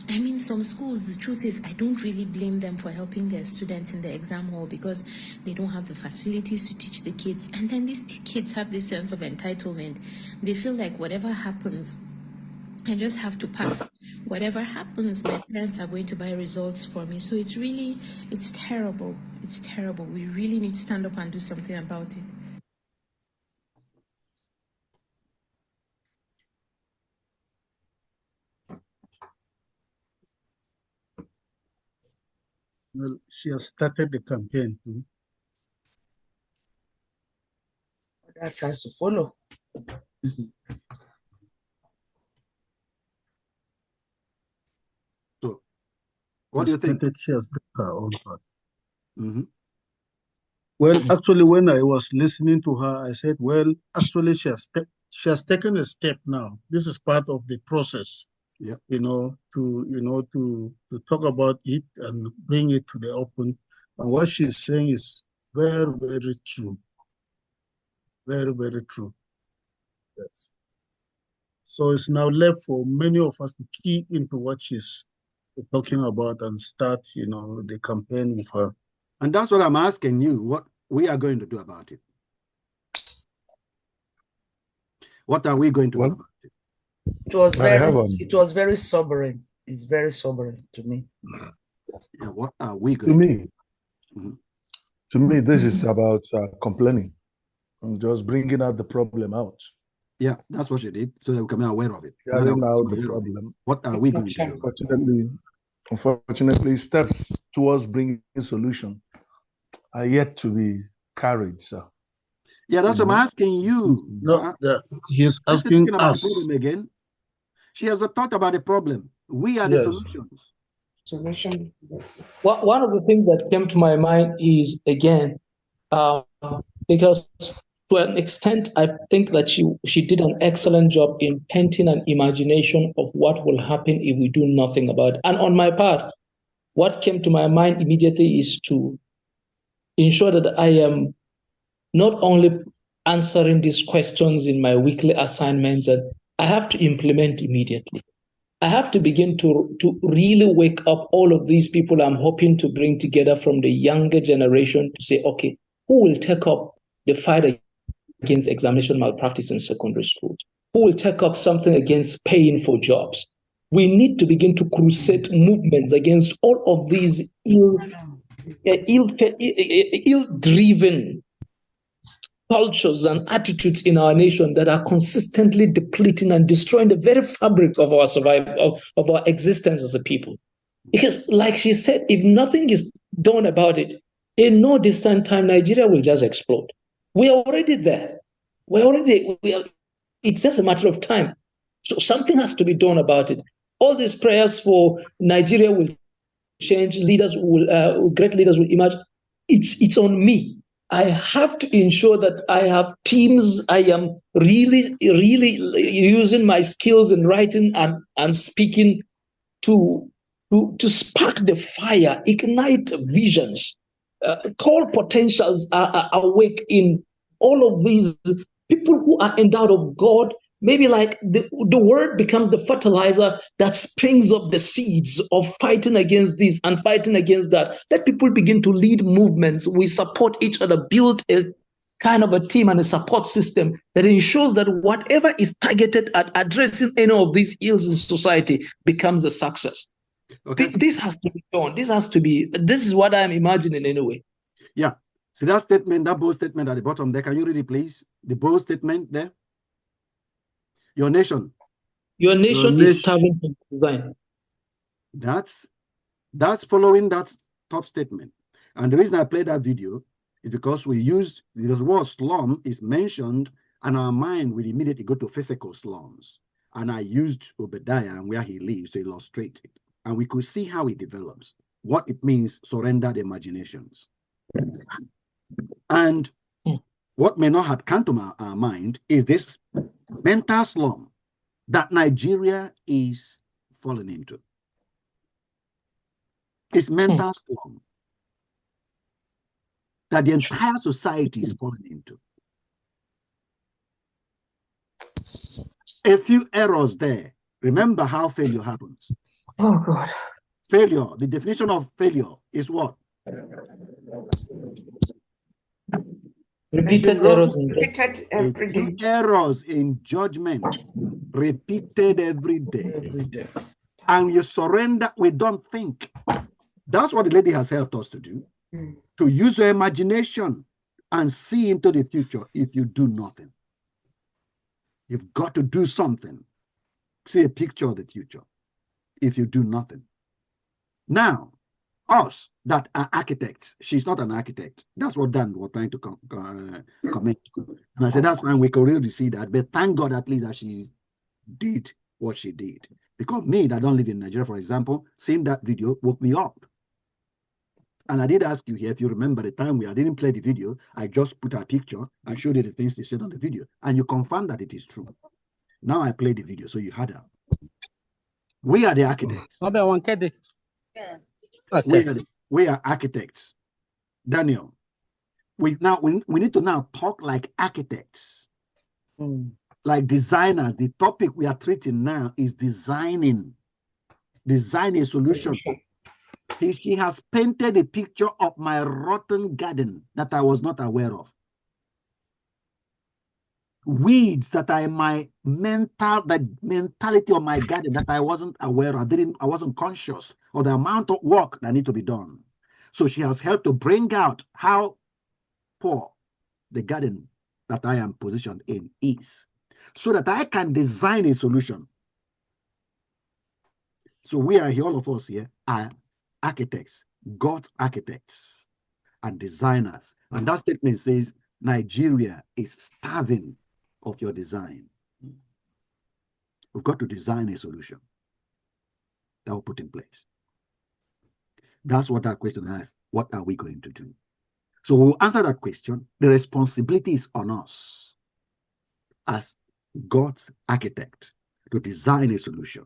I mean, some schools, the truth is, I don't really blame them for helping their students in the exam hall, because they don't have the facilities to teach the kids. And then these kids have this sense of entitlement. They feel like whatever happens, I just have to pass. whatever happens, my parents are going to buy results for me. So it's terrible. It's terrible. We really need to stand up and do something about it. Well, she has started the campaign. That has to follow. So, what do you think? She has done her own part. Well, actually, when I was listening to her, I said, well, actually, she has taken a step now. This is part of the process. Yeah. To talk about it and bring it to the open. And what she's saying is very, very true. Very, very true. Yes. So it's now left for many of us to key into what she's talking about and start, the campaign with her. And that's what I'm asking you, what we are going to do about it. What are we going to do about it? It was very sobering. It's very sobering to me. Yeah, what are we going to do? To me, this is about complaining and just bringing out the problem out. Yeah, that's what she did, so that we can be aware of it. The problem. What are we going to do? Unfortunately, steps towards bringing a solution are yet to be carried, sir. Yeah, that's what I'm asking you. No, he's asking us again. She has not thought about the problem. We are the solutions. Solution. One of the things that came to my mind is, again, because to an extent, I think that she did an excellent job in painting an imagination of what will happen if we do nothing about it. And on my part, what came to my mind immediately is to ensure that I am not only answering these questions in my weekly assignments, that I have to implement immediately. I have to begin to really wake up all of these people I'm hoping to bring together from the younger generation to say, okay, who will take up the fight against examination malpractice in secondary schools? Who will take up something against paying for jobs? We need to begin to crusade movements against all of these ill-driven cultures and attitudes in our nation that are consistently depleting and destroying the very fabric of our survival, of our existence as a people. Because, like she said, if nothing is done about it, in no distant time, Nigeria will just explode. We are already there. It's just a matter of time. So something has to be done about it. All these prayers for Nigeria will change, great leaders will emerge. It's on me. I have to ensure that I have teams. I am really, really using my skills in writing and speaking to spark the fire, ignite visions, call potentials awake in all of these people who are endowed of God. Maybe like the word becomes the fertilizer that springs up the seeds of fighting against this and fighting against that. Let people begin to lead movements. We support each other, build a kind of a team and a support system that ensures that whatever is targeted at addressing any of these ills in society becomes a success. Okay. This has to be done. This is what I'm imagining anyway. Yeah. So that statement, that bold statement at the bottom there, can you read it, please? The bold statement there. Your nation is starving for design. That's following that top statement. And the reason I played that video is because the word slum is mentioned and our mind will immediately go to physical slums. And I used Obadiah and where he lives to illustrate it. And we could see how it develops, what it means, surrendered imaginations. And what may not have come to our mind is this mental slum that Nigeria is falling into. It's mental slum that the entire society is falling into. A few errors there. Remember how failure happens. Oh, God. Failure, the definition of failure is what? Repeated errors in judgment, repeated every day. and you surrender, we don't think. That's what the lady has helped us to do, to use your imagination and see into the future if you do nothing. You've got to do something. See a picture of the future if you do nothing. Now, us that are architects, she's not an architect. That's what Dan was trying to comment. And I said, that's fine, we can really see that. But thank God at least that she did what she did. Because me, that don't live in Nigeria, for example, seeing that video woke me up. And I did ask you here, if you remember the time I didn't play the video, I just put a picture and showed you the things they said on the video. And you confirmed that it is true. Now I played the video, so you had her. We are the architects. Okay. We are architects. Daniel, we need to now talk like architects, like designers. The topic we are treating now is designing a solution. He has painted a picture of my rotten garden that I was not aware of. Weeds that are in my mentality of my garden that I wasn't aware of. I wasn't conscious of the amount of work that need to be done. So she has helped to bring out how poor the garden that I am positioned in is, so that I can design a solution. So we are here, all of us here are architects, God's architects and designers. And that statement says, Nigeria is starving of your design. We've got to design a solution that we'll put in place. That's what that question asks. What are we going to do? So we'll answer that question. The responsibility is on us as God's architect to design a solution.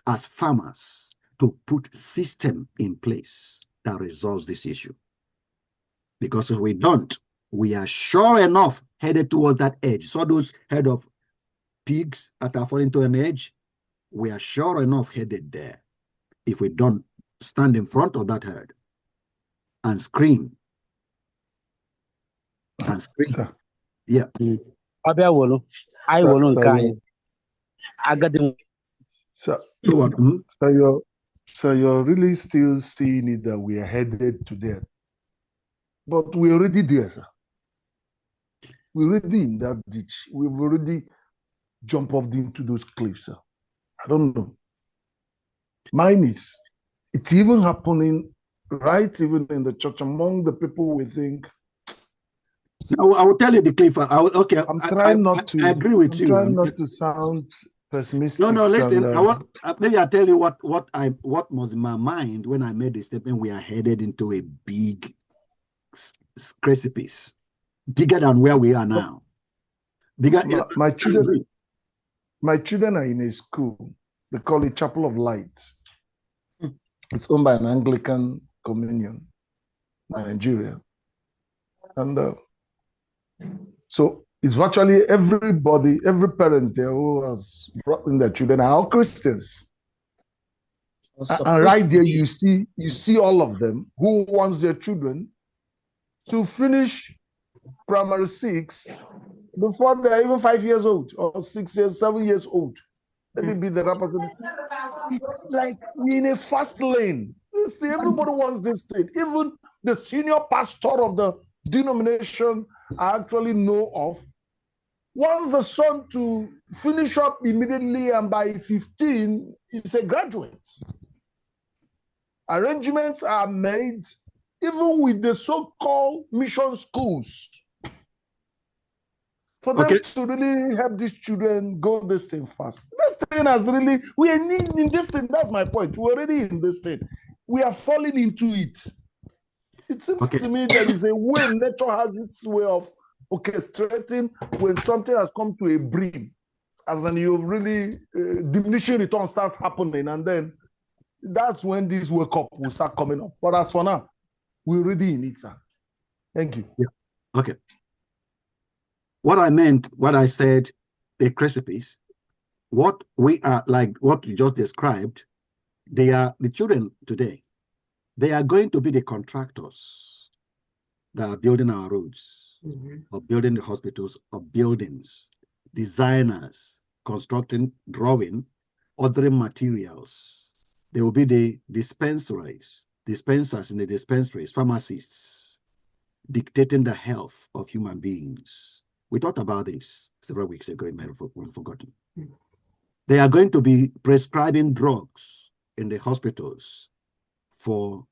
As farmers, to put system in place that resolves this issue. Because if we don't, we are sure enough headed towards that edge. So those head of pigs that are falling to an edge, we are sure enough headed there if we don't stand in front of that herd and scream. And scream. Sir. Yeah. So you're really still seeing it that we are headed to there. But we're already there, sir. We're already in that ditch. We've already jumped off into those cliffs, sir. I don't know. Mine is, it's even happening right even in the church among the people we think. I will tell you the cliff. I'm trying not to. I agree with you. I'm trying not to sound pessimistic. No, listen. Maybe I'll tell you what was in my mind when I made the statement. We are headed into a big precipice, bigger than where we are now. Bigger. My children are in a school. They call it Chapel of Light. It's owned by an Anglican communion, Nigeria, and so it's virtually everybody, every parent there who has brought in their children are all Christians. And right there, you see all of them who wants their children to finish primary 6 before they're even 5 years old or 6 years, 7 years old. Let me be the representative. It's like we're in a fast lane. Everybody wants this thing. Even the senior pastor of the denomination I actually know of wants a son to finish up immediately, and by 15, he's a graduate. Arrangements are made even with the so-called mission schools for them to really help these children go this thing fast. This thing has really, we are in this thing. That's my point. We're already in this thing. We are falling into it. It seems to me there is a way nature has its way of orchestrating when something has come to a brim, as in you've really diminishing return starts happening, and then that's when this wake up will start coming up. But as for now, we're already in it, sir. Thank you. Yeah. Okay. What I meant, what I said, a precipice, what we are like, what you just described, they are the children today. They are going to be the contractors that are building our roads, or building the hospitals, or buildings, designers, constructing, drawing, ordering materials. There will be the dispensers in the dispensaries, pharmacists, dictating the health of human beings. We talked about this several weeks ago, you might have forgotten. They are going to be prescribing drugs in the hospitals for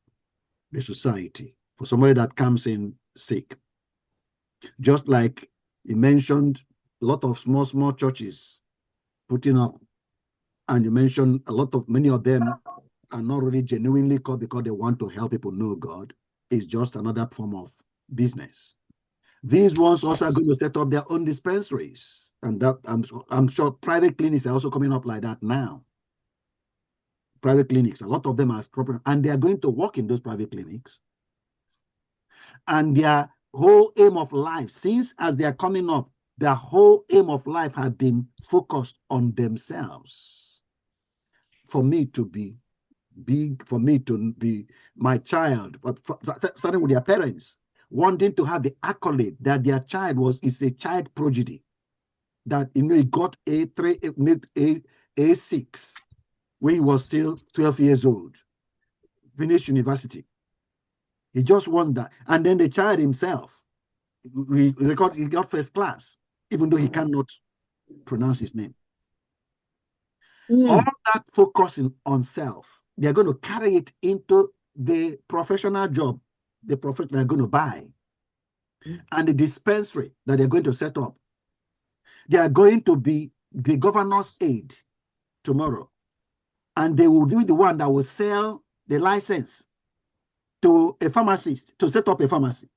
the society, for somebody that comes in sick. Just like you mentioned, a lot of small churches putting up, and you mentioned many of them are not really genuinely called because they want to help people know God. It's just another form of business. These ones also are going to set up their own dispensaries, and that I'm sure private clinics are also coming up like that now. Private clinics, a lot of them are proper, and they are going to work in those private clinics. And their whole aim of life, since as they are coming up, their whole aim of life has been focused on themselves. For me to be big, for me to be my child, but starting with their parents, wanting to have the accolade that their child is a child prodigy, that he got A6 when he was still 12 years old, finished university. He just won that. And then the child himself, he got first class, even though he cannot pronounce his name. All that focusing on self, they're going to carry it into the professional job, the profession they're going to buy, and the dispensary that they're going to set up. They are going to be the governor's aide tomorrow, and they will be the one that will sell the license to a pharmacist to set up a pharmacy.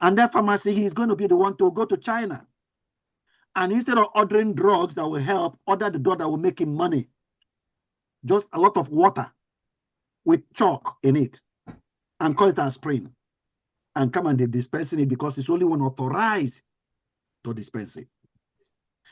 And that pharmacy, he's going to be the one to go to China. And instead of ordering drugs that will help, order the drug that will make him money. Just a lot of water with chalk in it, and call it aspirin, and come and they dispensing it because it's only one authorized to dispense it.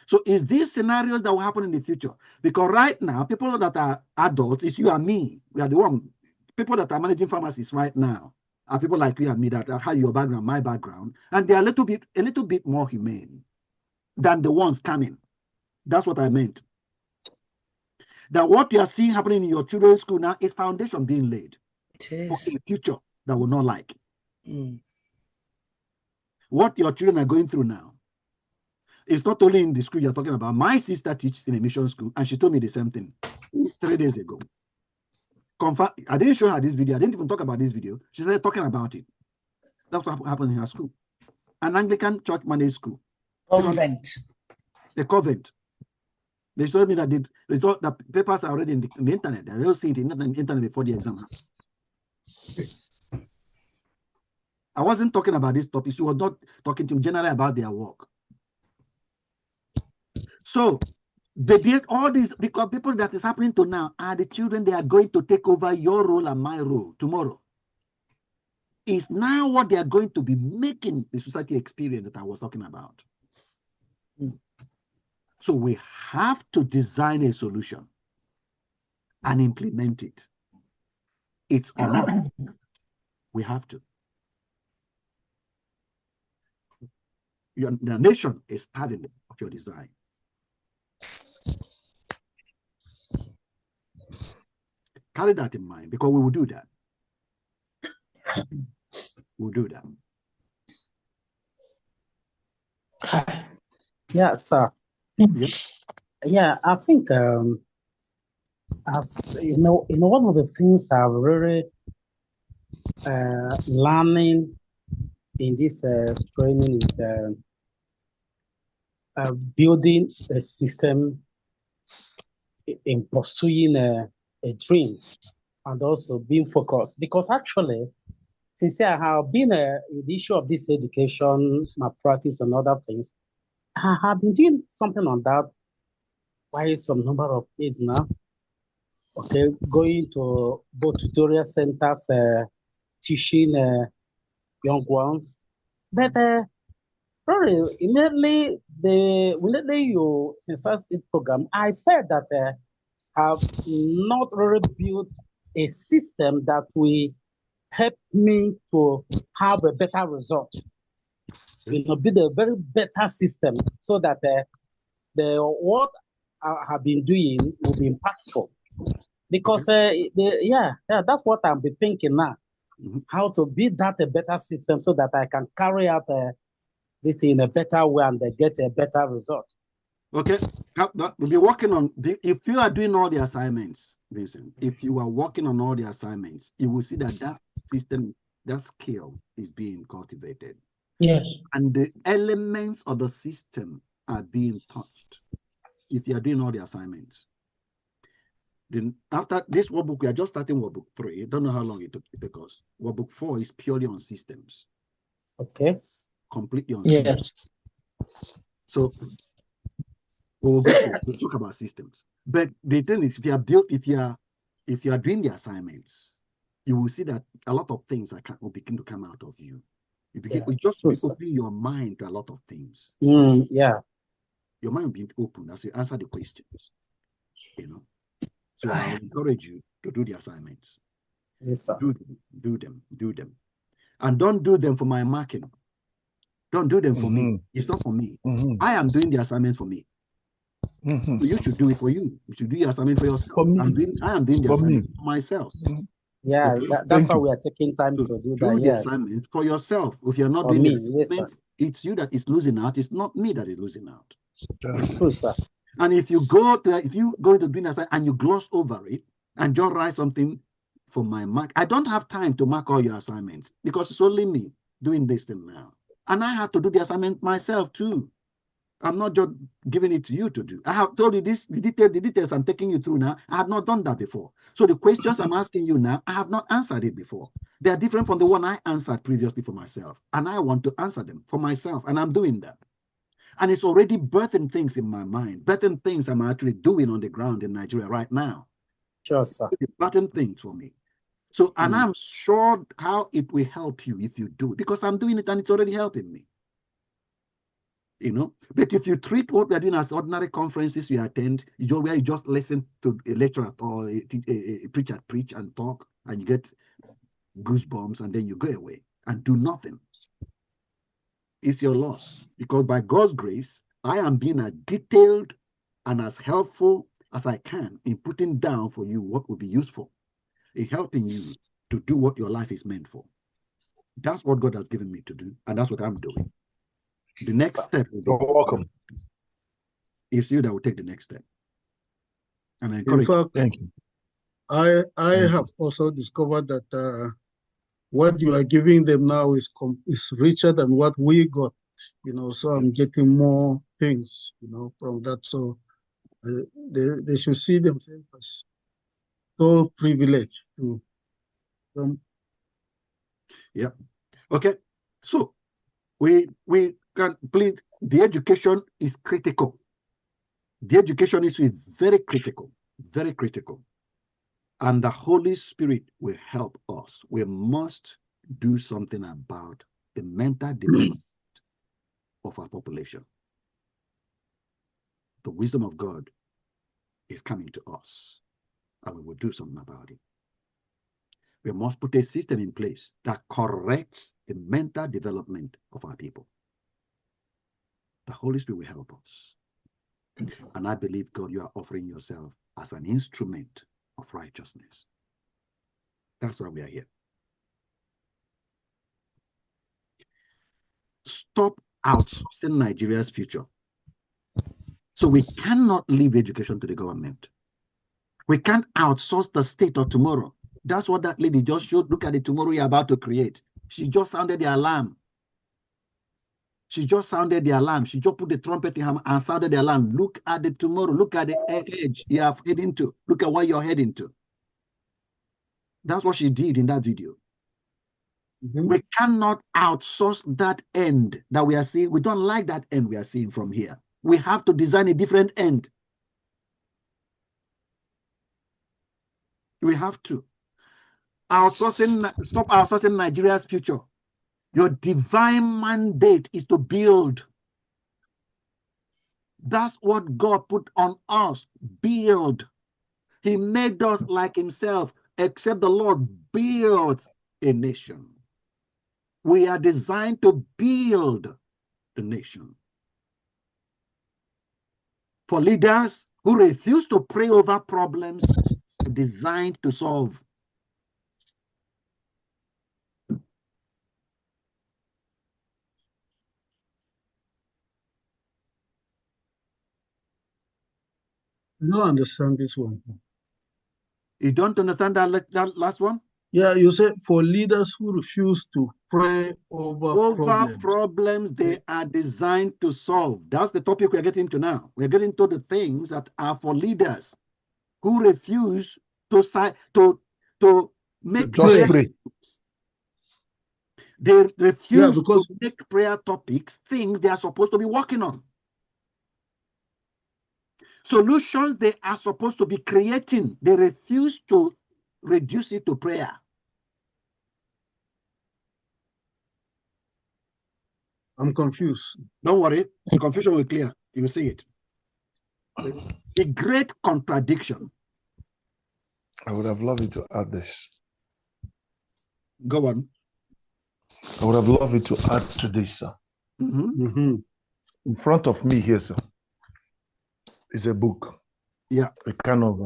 So is these scenarios that will happen in the future? Because right now, people that are adults, it's you and me. We are the one. People that are managing pharmacies right now are people like you and me that have your background, my background, and they are a little bit more humane than the ones coming. That's what I meant. That what you are seeing happening in your children's school now is foundation being laid for a future that will not like. What your children are going through now is not only in the school you're talking about. My sister teaches in a mission school, and she told me the same thing 3 days ago. I didn't show her this video. I didn't even talk about this video. She started talking about it. That's what happened in her school. An Anglican church managed school. Convent. The convent. They showed me that the papers are already in the internet. They don't see it in the internet before the exam. I wasn't talking about this topic. She was not talking to me generally about their work. So they did all this because people that is happening to now are the children. They are going to take over your role and my role tomorrow. It's now what they are going to be making the society experience that I was talking about. So we have to design a solution and implement it. It's or not. We have to. The nation is starving of your design. Carry that in mind, because we will do that. We'll do that. Yeah, sir. Yes. Yeah, I think as you know, one of the things I've really learning in this training is building a system in pursuing a dream and also being focused. Because actually, since I have been in the issue of this education, my practice and other things, I have been doing something on that by some number of years now. Okay, going to both tutorial centers, teaching young ones. But probably immediately you since this program, I felt that have not really built a system that will help me to have a better result. Build a very better system so that what have been doing will be impactful. Because that's what I'll be thinking now. How to build that a better system so that I can carry out this in a better way and get a better result. Okay, we'll be working on if you are doing all the assignments, Vincent, if you are working on all the assignments, you will see that that system, that skill is being cultivated. Yes. And the elements of the system are being touched if you are doing all the assignments. Then after this workbook, we are just starting workbook 3. I don't know how long it took us. Workbook 4 is purely on systems. Okay. Completely on systems. So we'll talk about systems. But the thing is, if you are doing the assignments, you will see that a lot of things will begin to come out of you. You just open your mind to a lot of things. Yeah. Your mind will be open as you answer the questions. So I encourage you to do the assignments. Yes, sir. Do them. And don't do them for my marking. Don't do them for me. It's not for me. I am doing the assignments for me. So you should do it for you. You should do your assignment for yourself. For me. I am doing the assignment for myself. Yeah, okay. That's why we are taking time to do that. Do the assignment for yourself. If you're not doing the assignment, it's you that is losing out. It's not me that is losing out. It's true, sir. And if you go to do the assignment and you gloss over it and just write something for my mark, I don't have time to mark all your assignments because it's only me doing this thing now. And I have to do the assignment myself too. I'm not just giving it to you to do. I have told you this, the details I'm taking you through now. I have not done that before. So the questions I'm asking you now, I have not answered it before. They are different from the one I answered previously for myself. And I want to answer them for myself. And I'm doing that. And it's already birthing things in my mind, birthing things I'm actually doing on the ground in Nigeria right now. Sure, sir. It's birthing things for me. So, and I'm sure how it will help you if you do it, because I'm doing it and it's already helping me. But if you treat what we're doing as ordinary conferences you attend, where you just listen to a lecturer or a preacher preach and talk, and you get goosebumps, and then you go away and do nothing, it's your loss. Because by God's grace, I am being as detailed and as helpful as I can in putting down for you what will be useful in helping you to do what your life is meant for. That's what God has given me to do, and that's what I'm doing. The next step will be welcome. It's you that will take the next step. And I encourage thank you. I have also discovered that what you are giving them now is richer than what we got, so I'm getting more things, from that. So they should see themselves as so privileged to them. Yeah. Okay. So we can plead. The education is critical. The education issue is very critical, very critical. And the Holy Spirit will help us. We must do something about the mental development of our population. The wisdom of God is coming to us, and we will do something about it. We must put a system in place that corrects the mental development of our people. The Holy Spirit will help us. And I believe, God, you are offering yourself as an instrument of righteousness. That's why we are here. Stop outsourcing Nigeria's future. So we cannot leave education to the government. We can't outsource the state of tomorrow. That's what that lady just showed. Look at the tomorrow you're about to create. She just sounded the alarm. She just sounded the alarm. She just put the trumpet in her and sounded the alarm. Look at the tomorrow. Look at the edge you are heading to. Look at what you're heading to. That's what she did in that video. We cannot outsource that end that we are seeing. We don't like that end we are seeing from here. We have to design a different end. We have to. Stop outsourcing Nigeria's future. Your divine mandate is to build. That's what God put on us. Build. He made us like himself, except the Lord builds a nation. We are designed to build the nation. For leaders, who refuse to pray over problems designed to solve. I don't understand this one. You don't understand that last one? Yeah, you said for leaders who refuse to pray over problems they are designed to solve. That's the topic we're getting to now. We're getting to the things that are for leaders who refuse to make just pray. They refuse to make prayer topics things they are supposed to be working on. Solutions they are supposed to be creating. They refuse to reduce it to prayer. I'm confused. Don't worry, the confusion will clear. You will see it. A great contradiction. I would have loved you to add this. Go on. I would have loved you to add to this, sir. In front of me here, sir, is a book. Yeah. A kind of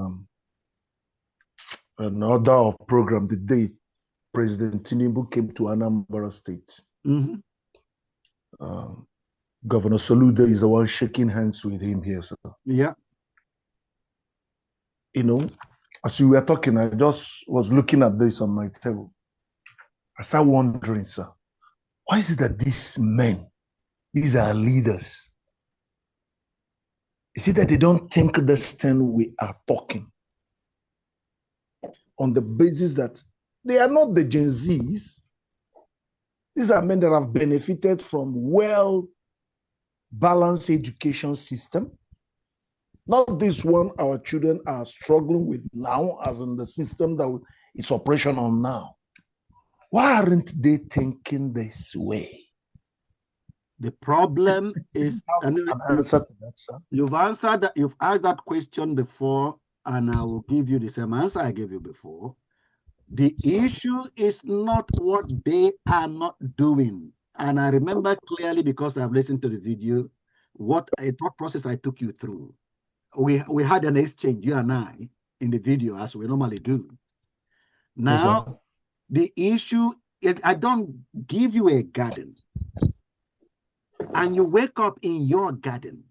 an order of program the day President Tinubu came to Anambra State. Governor Soludo is the one shaking hands with him here, sir. Yeah. You know, as we were talking, I just was looking at this on my table. I started wondering, sir, why is it that these men, these are leaders, is it that they don't think this thing we are talking on the basis that they are not the Gen Zs? These are men that have benefited from well-balanced education system. Not this one our children are struggling with now, as in the system that is operational now. Why aren't they thinking this way? The problem is an answer to that, sir. You've answered that. You've asked that question before, and I will give you the same answer I gave you before. The issue is not what they are not doing. And I remember clearly, because I've listened to the video, what a thought process I took you through. We had an exchange, you and I, in the video, as we normally do. Now, yes, the issue, I don't give you a garden, and you wake up in your garden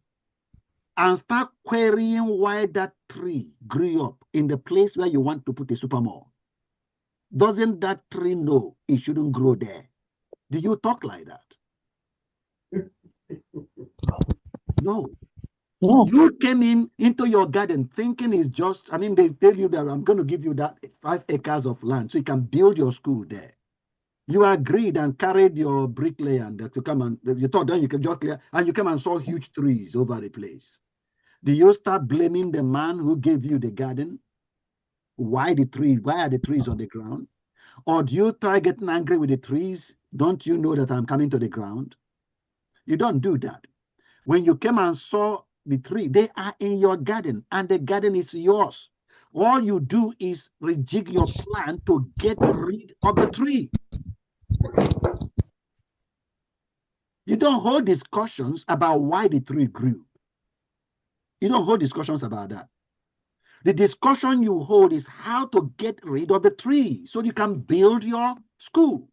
and start querying why that tree grew up in the place where you want to put a supermall. Doesn't that tree know it shouldn't grow there? Do you talk like that? No. No. You came into your garden thinking it's just, I mean, they tell you that I'm going to give you that 5 acres of land so you can build your school there. You agreed and carried your bricklayer and to come and you thought then you can just clear, and you come and saw huge trees over the place. Do you start blaming the man who gave you the garden? Why are the trees on the ground? Or do you try getting angry with the trees? Don't you know that I'm coming to the ground? You don't do that. When you came and saw the tree, they are in your garden and the garden is yours. All you do is rejig your plan to get rid of the tree. You don't hold discussions about why the tree grew. You don't hold discussions about that. The discussion you hold is how to get rid of the tree so you can build your school.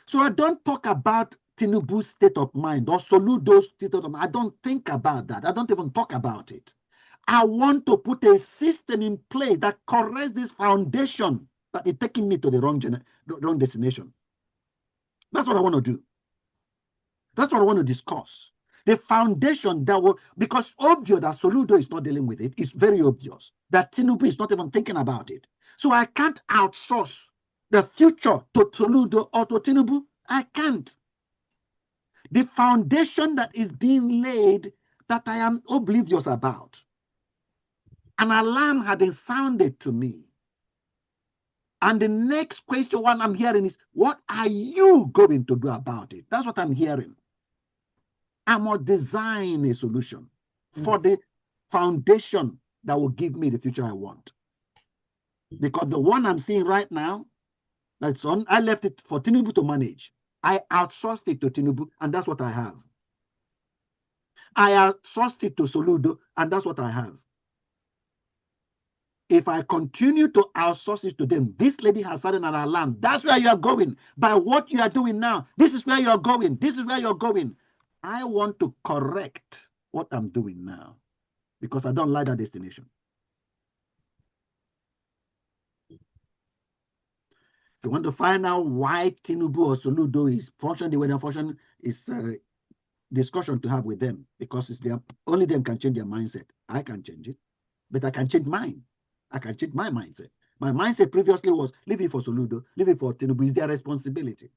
So I don't talk about Tinubu's state of mind or Soludo's state of mind. I don't think about that. I don't even talk about it. I want to put a system in place that corrects this foundation that is taking me to the wrong destination. That's what I want to do. That's what I want to discuss. The foundation that will, because obvious that Soludo is not dealing with it, it's very obvious that Tinubu is not even thinking about it. So I can't outsource the future to Soludo or to Tinubu. I can't. The foundation that is being laid that I am oblivious about. An alarm had been sounded to me. And the next question one I'm hearing is, what are you going to do about it? That's what I'm hearing. I must design a solution for the foundation that will give me the future I want. Because the one I'm seeing right now, that's on, I left it for Tinubu to manage. I outsourced it to Tinubu, and that's what I have. I outsourced it to Soludo, and that's what I have. If I continue to outsource it to them, this lady has started an alarm. That's where you are going. By what you are doing now, this is where you are going. This is where you're going. I want to correct what I'm doing now because I don't like that destination. If you want to find out why Tinubu or Soludo is functioning the way they function, is discussion to have with them because it's only them can change their mindset. I can change it, but I can change mine. I can change my mindset. My mindset previously was leave it for Soludo, leave it for Tinubu. It's their responsibility.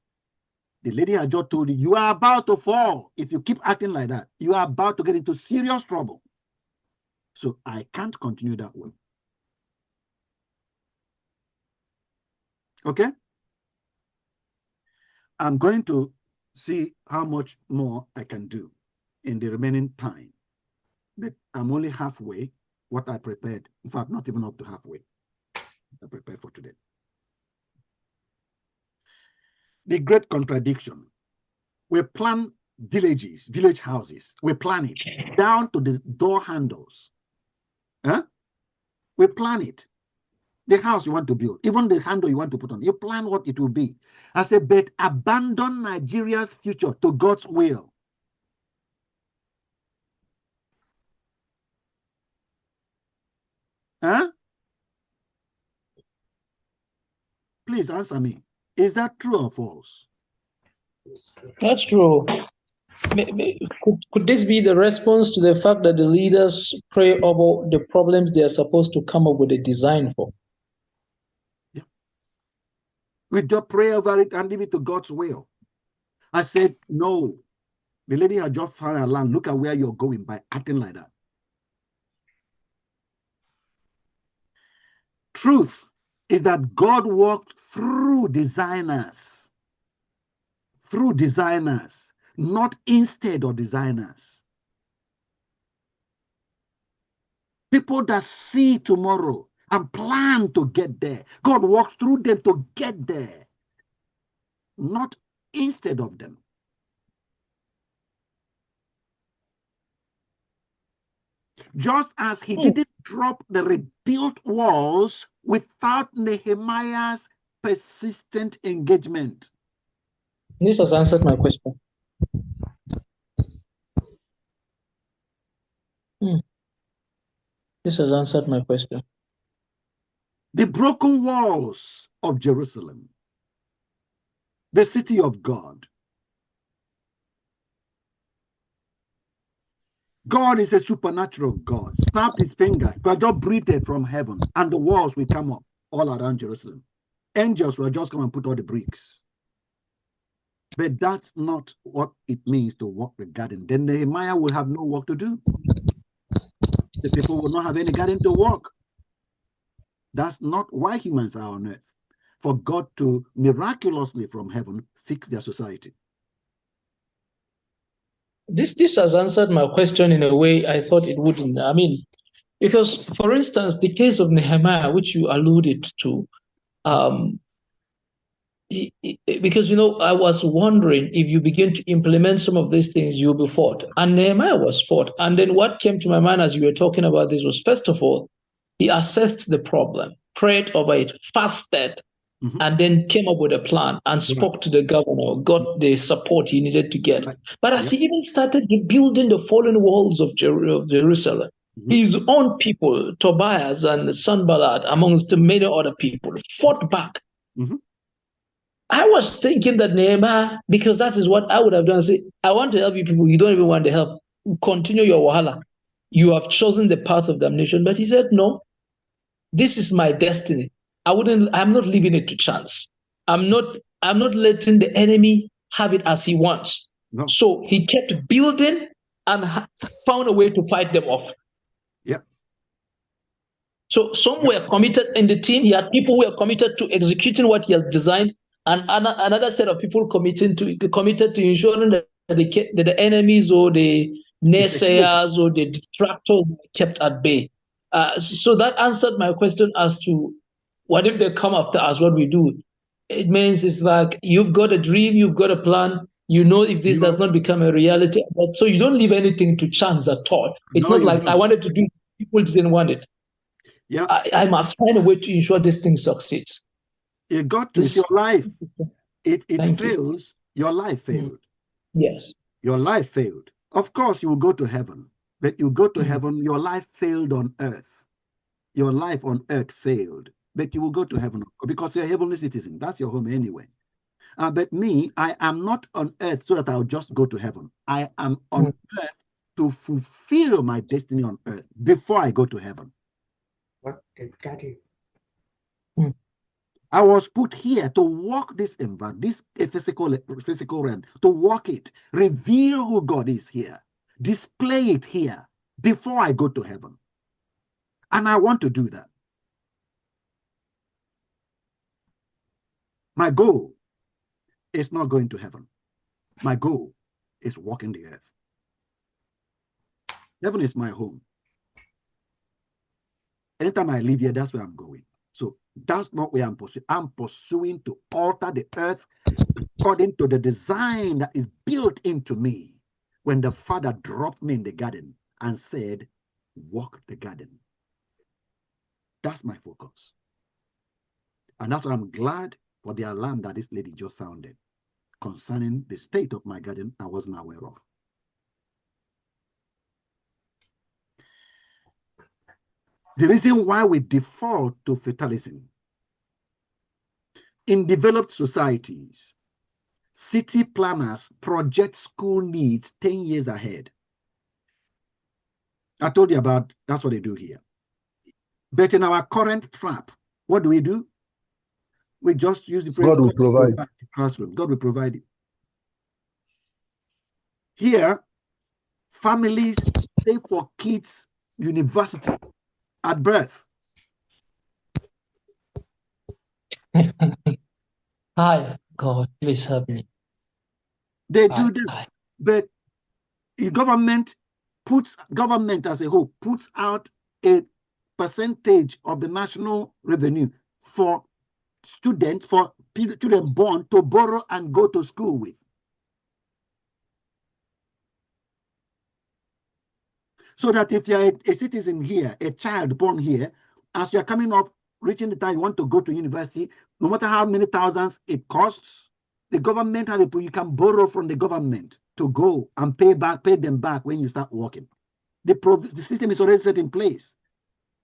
The lady had just told you, you are about to fall. If you keep acting like that, you are about to get into serious trouble. So I can't continue that way. Okay? I'm going to see how much more I can do in the remaining time. But I'm only halfway what I prepared. In fact, not even up to halfway. I prepared for today. The great contradiction. We plan villages, village houses. We plan it down to the door handles. Huh? We plan it. The house you want to build, even the handle you want to put on, you plan what it will be. I said, but abandon Nigeria's future to God's will. Huh? Please answer me. Is that true or false? That's true. Could this be the response to the fact that the leaders pray about the problems they are supposed to come up with a design for? Yeah. We just pray over it and leave it to God's will. I said, no. The lady had just found her land. Look at where you're going by acting like that. Truth is that God worked through designers, not instead of designers. People that see tomorrow and plan to get there. God works through them to get there, not instead of them. Just as he didn't drop the rebuilt walls without Nehemiah's persistent engagement. This has answered my question. This has answered my question. The broken walls of Jerusalem, the city of God. God is a supernatural God. Snap his finger. God just breathed from heaven, and the walls will come up all around Jerusalem. Angels will just come and put all the bricks. But that's not what it means to work the garden. Then Nehemiah will have no work to do. The people will not have any garden to work. That's not why humans are on earth. For God to miraculously from heaven fix their society. This has answered my question in a way I thought it wouldn't. I mean, because, for instance, the case of Nehemiah, which you alluded to, because, I was wondering if you begin to implement some of these things, you'll be fought. And Nehemiah was fought. And then what came to my mind as you were talking about this was, first of all, he assessed the problem, prayed over it, fasted, and then came up with a plan and spoke to the governor, got the support he needed to get. But as he even started rebuilding the fallen walls of Jerusalem, his own people, Tobias and Sanballat, amongst many other people, fought back. I was thinking that Nehemiah, because that is what I would have done, say, I want to help you people, you don't even want the help. Continue your wahala. You have chosen the path of damnation. But he said, no, this is my destiny. I'm not leaving it to chance. I'm not letting the enemy have it as he wants. No. So he kept building and found a way to fight them off. Yeah. So some were committed in the team. He had people who were committed to executing what he has designed, and another set of people committed to ensuring that the enemies or the naysayers or the detractors were kept at bay. So that answered my question as to what if they come after us, what we do. It means it's like you've got a dream, you've got a plan, You know if this does not become a reality. So you don't leave anything to chance at all. It's not like I wanted to do, people didn't want it. Yeah. I must find a way to ensure this thing succeeds. It got to your life. It fails. Your life failed. Yes. Your life failed. Of course, you will go to heaven, but you go to heaven, your life failed on earth. Your life on earth failed, but you will go to heaven because you're a heavenly citizen. That's your home anyway. But me, I am not on earth so that I'll just go to heaven. I am on earth to fulfill my destiny on earth before I go to heaven. I was put here to walk this environment, this physical realm, to walk it, reveal who God is here, display it here before I go to heaven. And I want to do that. My goal is not going to heaven. My goal is walking the earth. Heaven is my home. Anytime I leave here, that's where I'm going. So that's not where I'm pursuing. I'm pursuing to alter the earth according to the design that is built into me when the Father dropped me in the garden and said, walk the garden. That's my focus. And that's why I'm glad for the alarm that this lady just sounded concerning the state of my garden I wasn't aware of. The reason why we default to fatalism in developed societies, city planners project school needs 10 years ahead. I told you about that's what they do here. But in our current trap, what do? We just use the phrase, God will provide. The classroom. God will provide it. Here, families pay for kids' university at birth. Hi, God, please help me. They do this, but the government as a whole puts out a percentage of the national revenue for students, for children born to borrow and go to school with. So that if you're a citizen here, a child born here, as you're coming up, reaching the time you want to go to university, no matter how many thousands it costs, the government has you can borrow from the government to go and pay them back when you start working. The system is already set in place.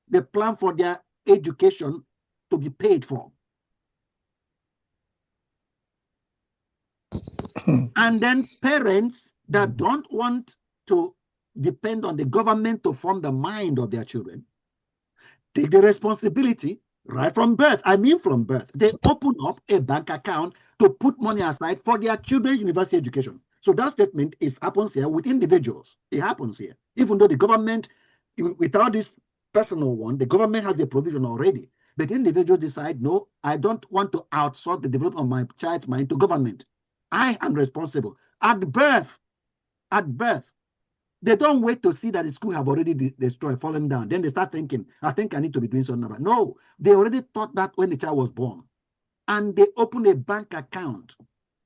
They plan for their education to be paid for. And then parents that don't want to depend on the government to form the mind of their children take the responsibility right from birth. I mean from birth. They open up a bank account to put money aside for their children's university education. So that statement happens here with individuals. It happens here. Even though the government, without this personal one, the government has a provision already. But individuals decide, no, I don't want to outsource the development of my child's mind to government. I am responsible. At birth, they don't wait to see that the school have already destroyed, fallen down. Then they start thinking, I think I need to be doing something about it. No, they already thought that when the child was born. And they open a bank account,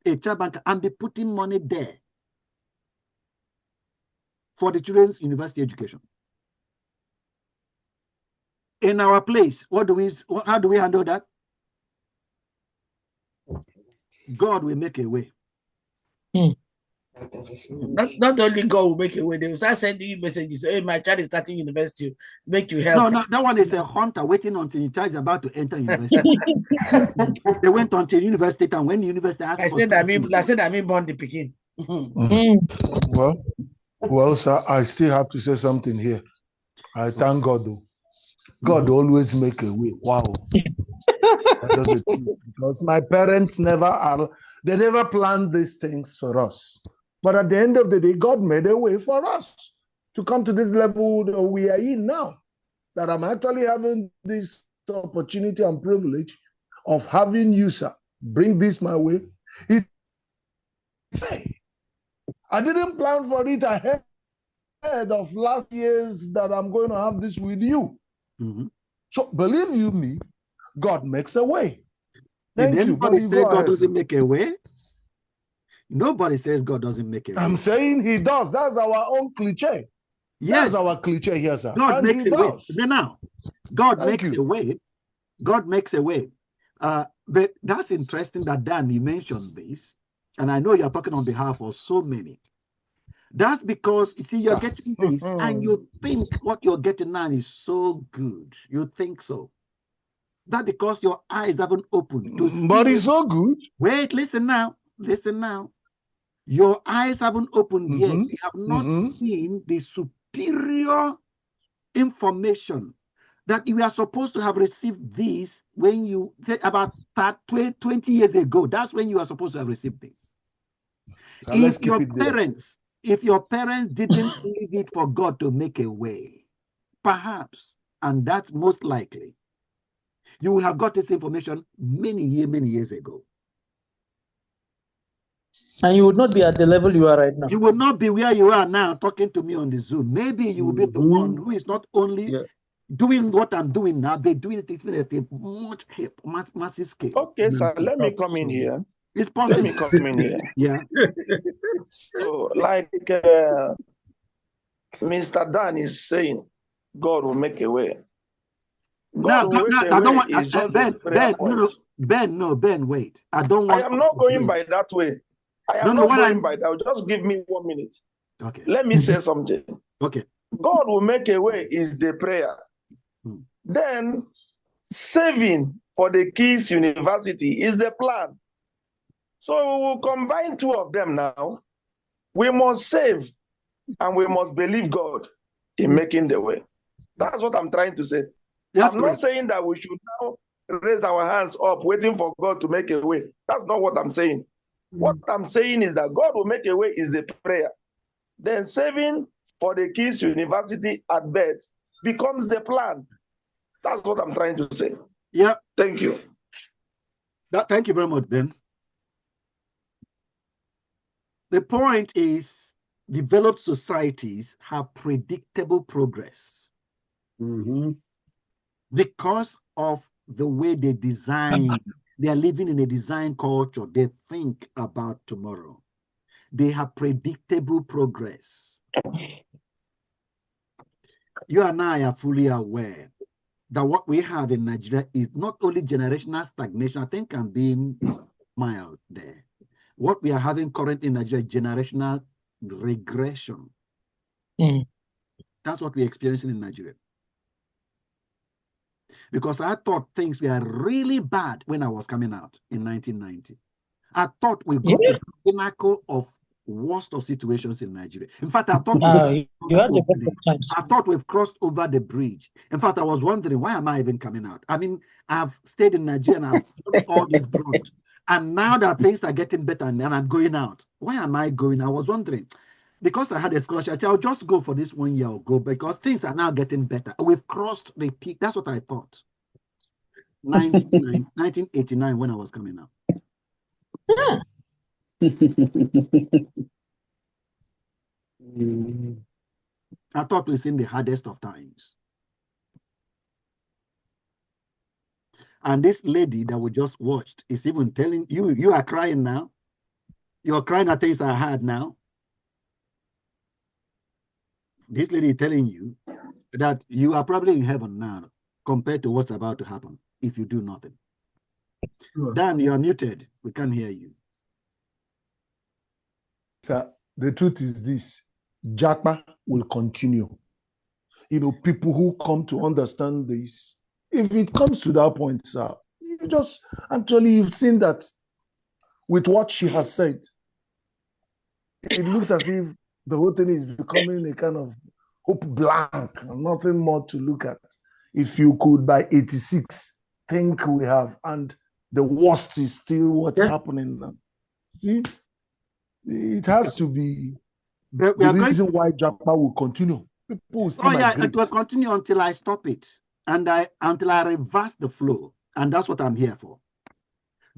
a child bank, and be putting money there for the children's university education. In our place, how do we handle that? God will make a way. Not only God will make a way, they will start sending you messages. Hey, my child is starting university, make you help. No, that one is a hunter waiting until your child is about to enter university. They went until university, and when the university asked I said that me born the Peking. Well, sir, I still have to say something here. I thank God, though. God always make a way. Wow. Because my parents never planned these things for us. But at the end of the day, God made a way for us to come to this level that we are in now. That I'm actually having this opportunity and privilege of having you, sir, bring this my way. I didn't plan for it ahead of last year's that I'm going to have this with you. Mm-hmm. So believe you me, God makes a way. Thank you. Anybody say God doesn't make a way? Nobody says God doesn't make a way. I'm saying he does. That's our own cliche. Yes. That's our cliche here, sir. God and makes he a way. does. Now, God Thank makes you. a way. God makes a way. But that's interesting that Dan, you mentioned this. And I know you're talking on behalf of so many. That's because, you see, you're getting this and you think what you're getting now is so good. You think so. That's because your eyes haven't opened to see. But it's so good. Wait, listen now. Listen now. Your eyes haven't opened yet. You have not seen the superior information that you are supposed to have received this when you, about 20 years ago. That's when you are supposed to have received this. So If your parents didn't leave it for God to make a way, perhaps, and that's most likely, you will have got this information many years ago. And you would not be at the level you are right now. You will not be where you are now talking to me on the Zoom. Maybe you will be the one who is not only doing what I'm doing now, they're doing it at a much massive scale. Okay, sir, let me come in here. It's possible. Let me come in here. Yeah. So, like Mr. Dan is saying, God will make a way. God will make a way is just Ben, wait. I don't want. I am not going by that way. I am not going by that. Just give me 1 minute. Okay. Let me say something. Okay. God will make a way is the prayer. Then saving for the Kids University is the plan. So we will combine two of them now. We must save and we must believe God in making the way. That's what I'm trying to say. I'm not saying that we should now raise our hands up waiting for God to make a way. That's not what I'm saying. What I'm saying is that God will make a way is the prayer. Then saving for the Kids University at birth becomes the plan. That's what I'm trying to say. Yeah. Thank you. Thank you very much, Ben. The point is, developed societies have predictable progress because of the way they design. They are living in a design culture. They think about tomorrow. They have predictable progress. You and I are fully aware that what we have in Nigeria is not only generational stagnation. I think I'm being mild there. What we are having currently in Nigeria is generational regression. That's what we're experiencing in Nigeria. Because I thought things were really bad when I was coming out in 1990. I thought we got to the pinnacle of worst of situations in Nigeria. In fact, I thought we've crossed over the bridge. In fact, I was wondering, why am I even coming out? I mean, I've stayed in Nigeria and I've done all this brunt. And now that things are getting better and I'm going out. Why am I going? I was wondering. Because I had a scholarship, I'll just go for this 1 year ago because things are now getting better. We've crossed the peak. That's what I thought. 1989 when I was coming out. I thought we've seen the hardest of times. And this lady that we just watched is even telling you, you are crying now. You're crying at things I had now. This lady is telling you that you are probably in heaven now compared to what's about to happen if you do nothing. Sure. Dan, you're muted. We can't hear you. Sir, the truth is this. Japa will continue. You know, people who come to understand this, if it comes to that point, sir, you've seen that with what she has said, it looks as if the whole thing is becoming a kind of hope blank, nothing more to look at. If you could, by 86, think we have, and the worst is still what's happening now. See, it has to be the reason why Japa will continue. People will still migrate. It will continue until I stop it, and until I reverse the flow, and that's what I'm here for.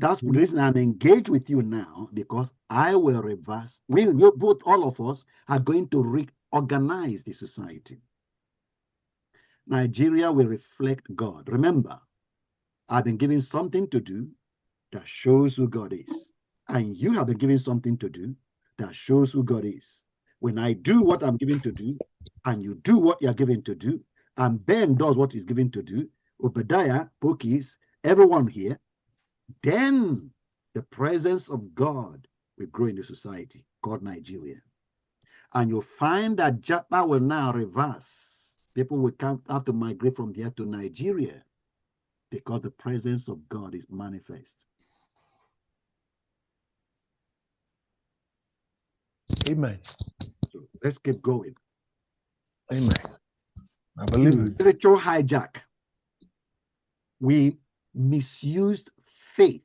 That's the reason I'm engaged with you now, because I will reverse. We both, all of us, are going to reorganize the society. Nigeria will reflect God. Remember, I've been given something to do that shows who God is. and you have been given something to do that shows who God is. When I do what I'm given to do, and you do what you're given to do, and Ben does what he's given to do, Obadiah, Pokis, everyone here, then the presence of God will grow in the society called Nigeria. And you'll find that Japa will now reverse. People will have to migrate from here to Nigeria because the presence of God is manifest. Amen. So let's keep going. Amen. I believe it. Spiritual hijack. We misused faith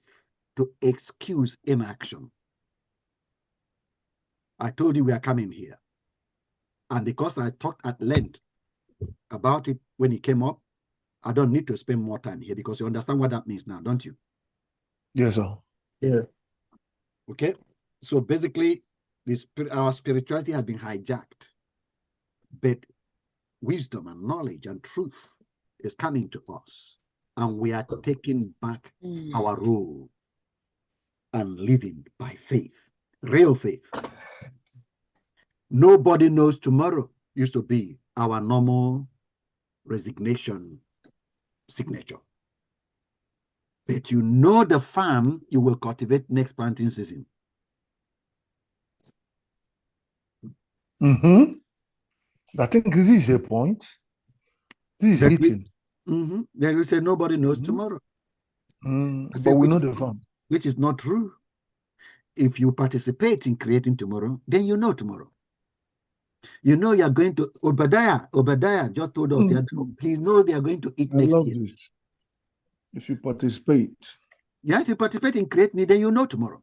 to excuse inaction. I told you we are coming here. And because I talked at length about it when it came up, I don't need to spend more time here because you understand what that means now, don't you? Yes, sir. Yeah. Okay. So basically, our spirituality has been hijacked. But wisdom and knowledge and truth is coming to us. And we are taking back our role and living by faith, real faith. Nobody knows tomorrow used to be our normal resignation signature. But you know the farm you will cultivate next planting season. I think this is a point. This is hitting. Then we say nobody knows tomorrow. But we know the farm. Which is not true. If you participate in creating tomorrow, then you know tomorrow. You know you are going to Obadiah just told us he knows they are going to eat next year. This. If you participate. Yeah, if you participate in creating, then you know tomorrow.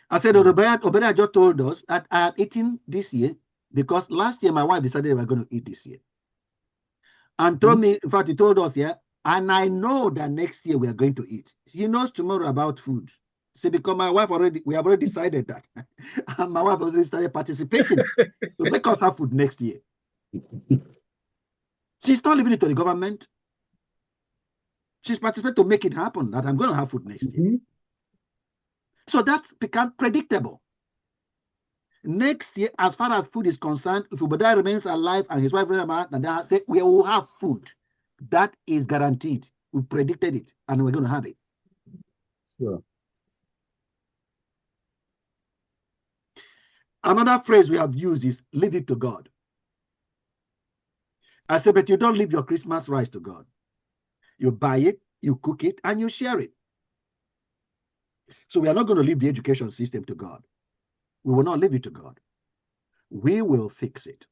I said Obadiah just told us that I had eaten this year because last year my wife decided we were going to eat this year. And told me, in fact, he told us, and I know that next year we are going to eat. He knows tomorrow about food. See, because my wife we have already decided that. And my wife already started participating to make us have food next year. She's not leaving it to the government. She's participating to make it happen that I'm going to have food next year. So that's become predictable. Next year, as far as food is concerned, if Obadiah remains alive and his wife remains alive, and they say we will have food. That is guaranteed. We predicted it, and we're going to have it. Sure. Another phrase we have used is leave it to God. I said, but you don't leave your Christmas rice to God. You buy it, you cook it, and you share it. So we are not going to leave the education system to God. We will not leave it to God. We will fix it.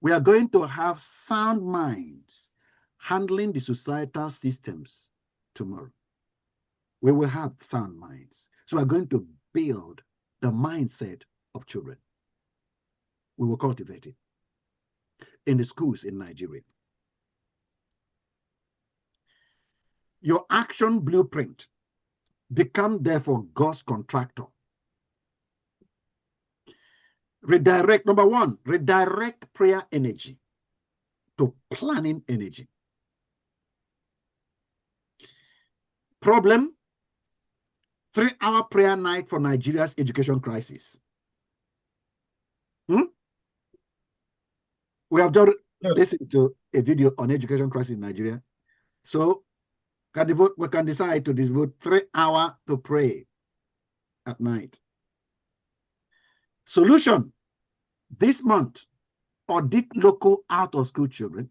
We are going to have sound minds handling the societal systems tomorrow. We will have sound minds. So we are going to build the mindset of children. We will cultivate it in the schools in Nigeria. Your action blueprint. Become therefore God's contractor. Redirect, number one, redirect prayer energy to planning energy. Problem, 3-hour prayer night for Nigeria's education crisis. We have just listened to a video on education crisis in Nigeria. So we can decide to devote 3 hours to pray at night. Solution, this month, audit local out-of-school children.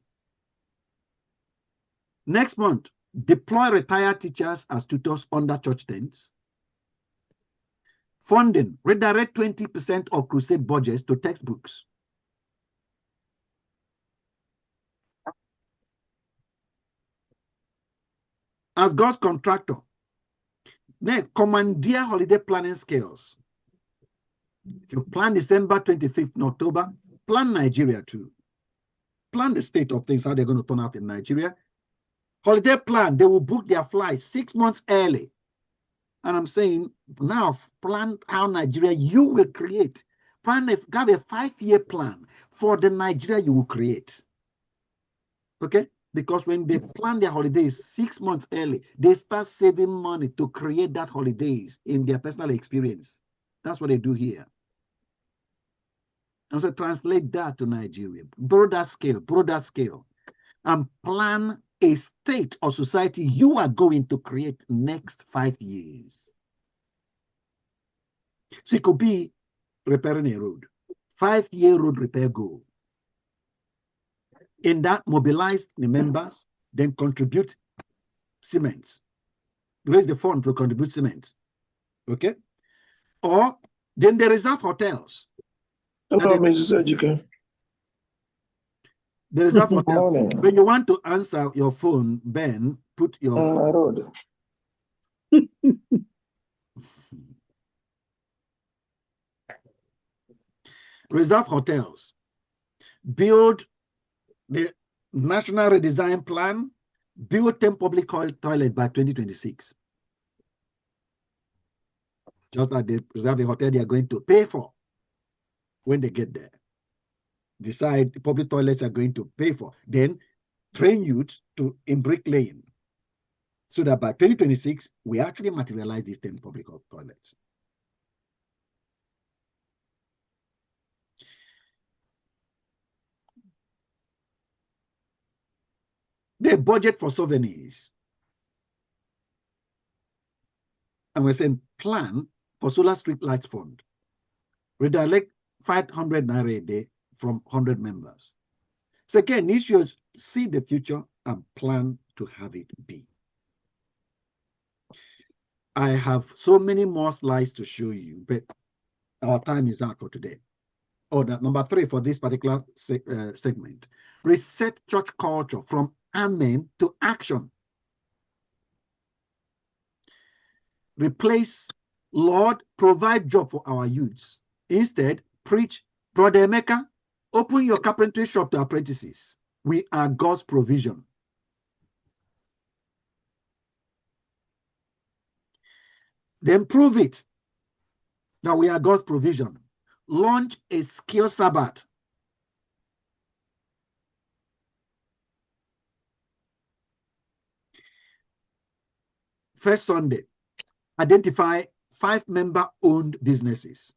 Next month, deploy retired teachers as tutors under church tents. Funding, redirect 20% of crusade budgets to textbooks. As God's contractor, next, commandeer holiday planning skills. If you plan December 25th in October, plan Nigeria too. Plan the state of things, how they're going to turn out in Nigeria. Holiday plan, they will book their flights 6 months early. And I'm saying, now plan how Nigeria you will create. Have a 5-year plan for the Nigeria you will create. Okay? Because when they plan their holidays 6 months early, they start saving money to create that holidays in their personal experience. That's what they do here. And so translate that to Nigeria, broader scale, and plan a state or society you are going to create next 5 years. So it could be repairing a road, 5-year road repair goal. In that, mobilize the members, then contribute cement. Raise the fund to contribute cement. Okay? Or then they reserve hotels. Hello, Mrs. Ejike. The reserve hotels. Morning. When you want to answer your phone, Ben, put your road. Reserve hotels. Build the national redesign plan. Build 10 public toilets by 2026. Just like they reserve a hotel they are going to pay for when they get there. Decide the public toilets are going to pay for. Then train youth in bricklaying so that by 2026, we actually materialize these 10 public toilets. The budget for souvenirs. And we're saying plan for solar street lights fund. Redirect 500 naira a day from 100 members. So again, issues see the future and plan to have it be. I have so many more slides to show you, but our time is out for today. Number 3 for this particular segment. Reset church culture from amen to action. Replace, Lord, provide job for our youths. Instead, preach, Brother Emeka, open your carpentry shop to apprentices. We are God's provision. Then prove it that we are God's provision. Launch a skill Sabbath. First Sunday, identify 5 member-owned businesses.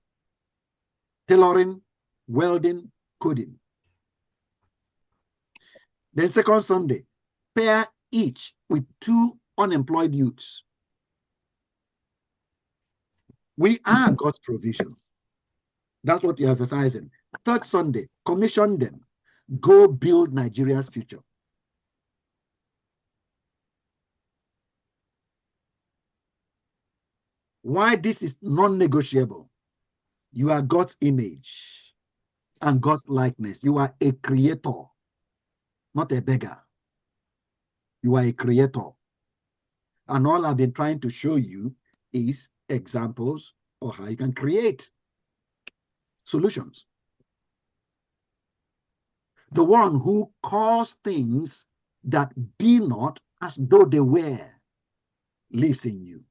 Tailoring, welding, coding. Then second Sunday, pair each with 2 unemployed youths. We are God's provision. That's what you're emphasizing. Third Sunday, commission them. Go build Nigeria's future. Why this is non-negotiable? You are God's image and God's likeness. You are a creator, not a beggar. You are a creator. And all I've been trying to show you is examples of how you can create solutions. The one who calls things that be not as though they were lives in you.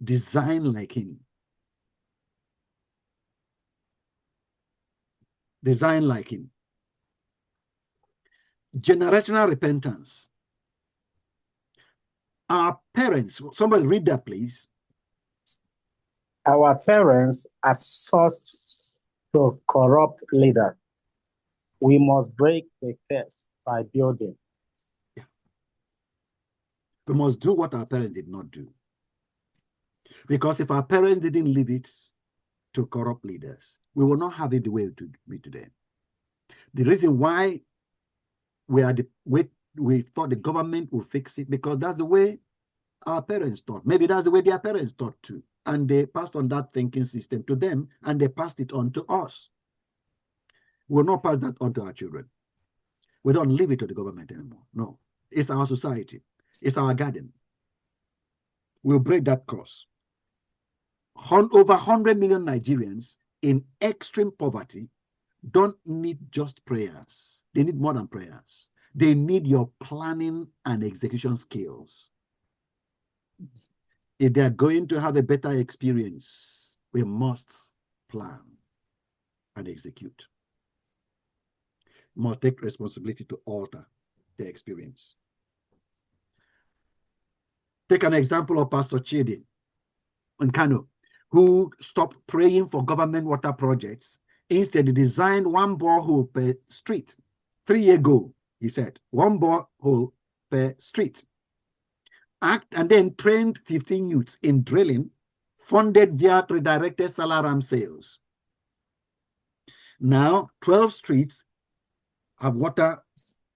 Design like him. Design like him. Generational repentance. Our parents, somebody read that, please. Our parents are sourced to corrupt leaders. We must break the curse by building. Yeah. We must do what our parents did not do. Because if our parents didn't leave it to corrupt leaders, we will not have it the way it would be today. The reason why we thought the government would fix it, because that's the way our parents thought. Maybe that's the way their parents thought too. And they passed on that thinking system to them, and they passed it on to us. We will not pass that on to our children. We don't leave it to the government anymore. No, it's our society. It's our garden. We'll break that course. Over 100 million Nigerians in extreme poverty don't need just prayers. They need more than prayers. They need your planning and execution skills. If they're going to have a better experience, we must plan and execute. must take responsibility to alter the experience. Take an example of Pastor Chidi in Kano, who stopped praying for government water projects. Instead, he designed one borehole per street. 3 years ago, he said, one borehole per street. And then trained 15 youths in drilling, funded via redirected salaram sales. Now, 12 streets have water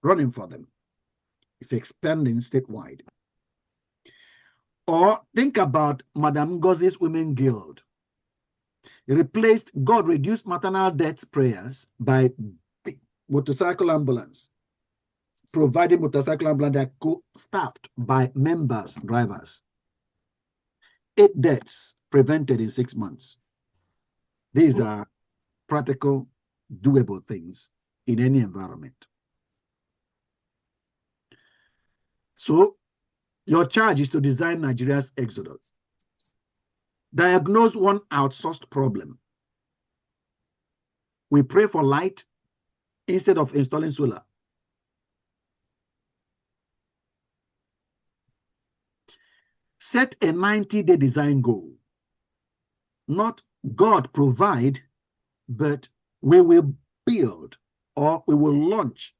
running for them. It's expanding statewide. Or think about Madame Ngozi's Women Guild. God reduced maternal death prayers by motorcycle ambulance, providing motorcycle ambulance that co-staffed by members, drivers. 8 deaths prevented in 6 months. These are practical, doable things in any environment. So, your charge is to design Nigeria's exodus. Diagnose one outsourced problem. We pray for light instead of installing solar. Set a 90-day design goal. Not God provide, but we will build or we will launch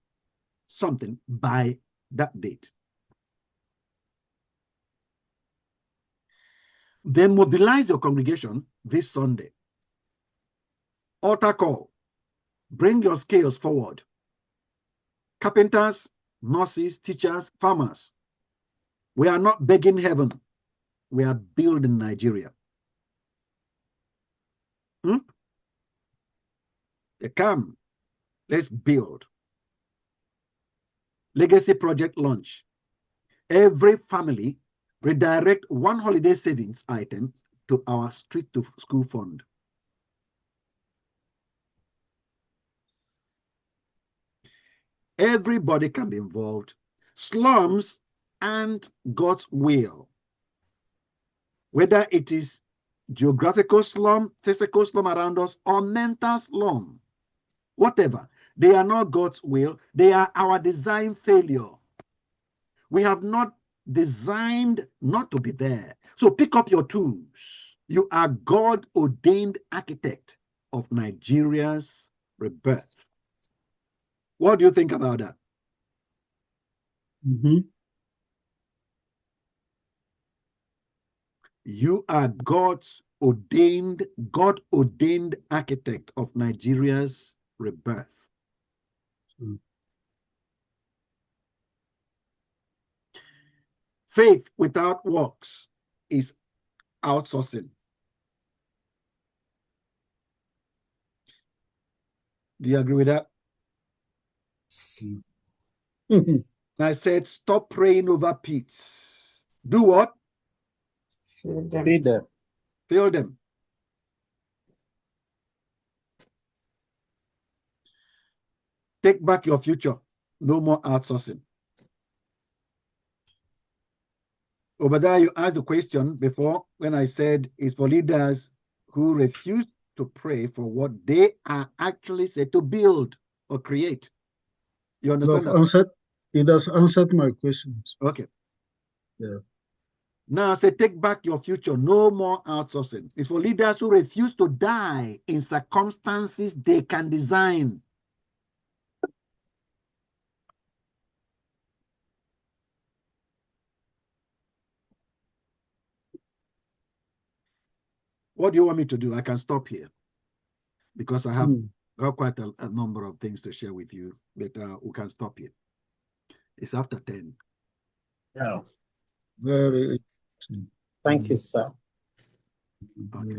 something by that date. Then mobilize your congregation this Sunday. Altar call. Bring your skills forward. Carpenters, nurses, teachers, farmers. We are not begging heaven. We are building Nigeria. They come. Let's build. Legacy project launch. Every family redirect one holiday savings item to our street to school fund. Everybody can be involved. Slums and God's will. Whether it is geographical slum, physical slum around us, or mental slum, whatever, they are not God's will. They are our design failure. We have not designed not to be there. So pick up your tools. You are God-ordained architect of Nigeria's rebirth. What do you think about that? You are God-ordained architect of Nigeria's rebirth. Faith without works is outsourcing. Do you agree with that? I said, stop praying over pits. Do what? Feed them. Fill them. Take back your future. No more outsourcing. Over there, you asked the question before when I said it's for leaders who refuse to pray for what they are actually said to build or create. You understand that? It has answered my questions. Okay. Yeah. Now I say, take back your future. No more outsourcing. It's for leaders who refuse to die in circumstances they can design. What do you want me to do? I can stop here because I have got quite a number of things to share with you, but we can stop here. It's after 10. Yeah. Very interesting. Thank you, sir. Okay.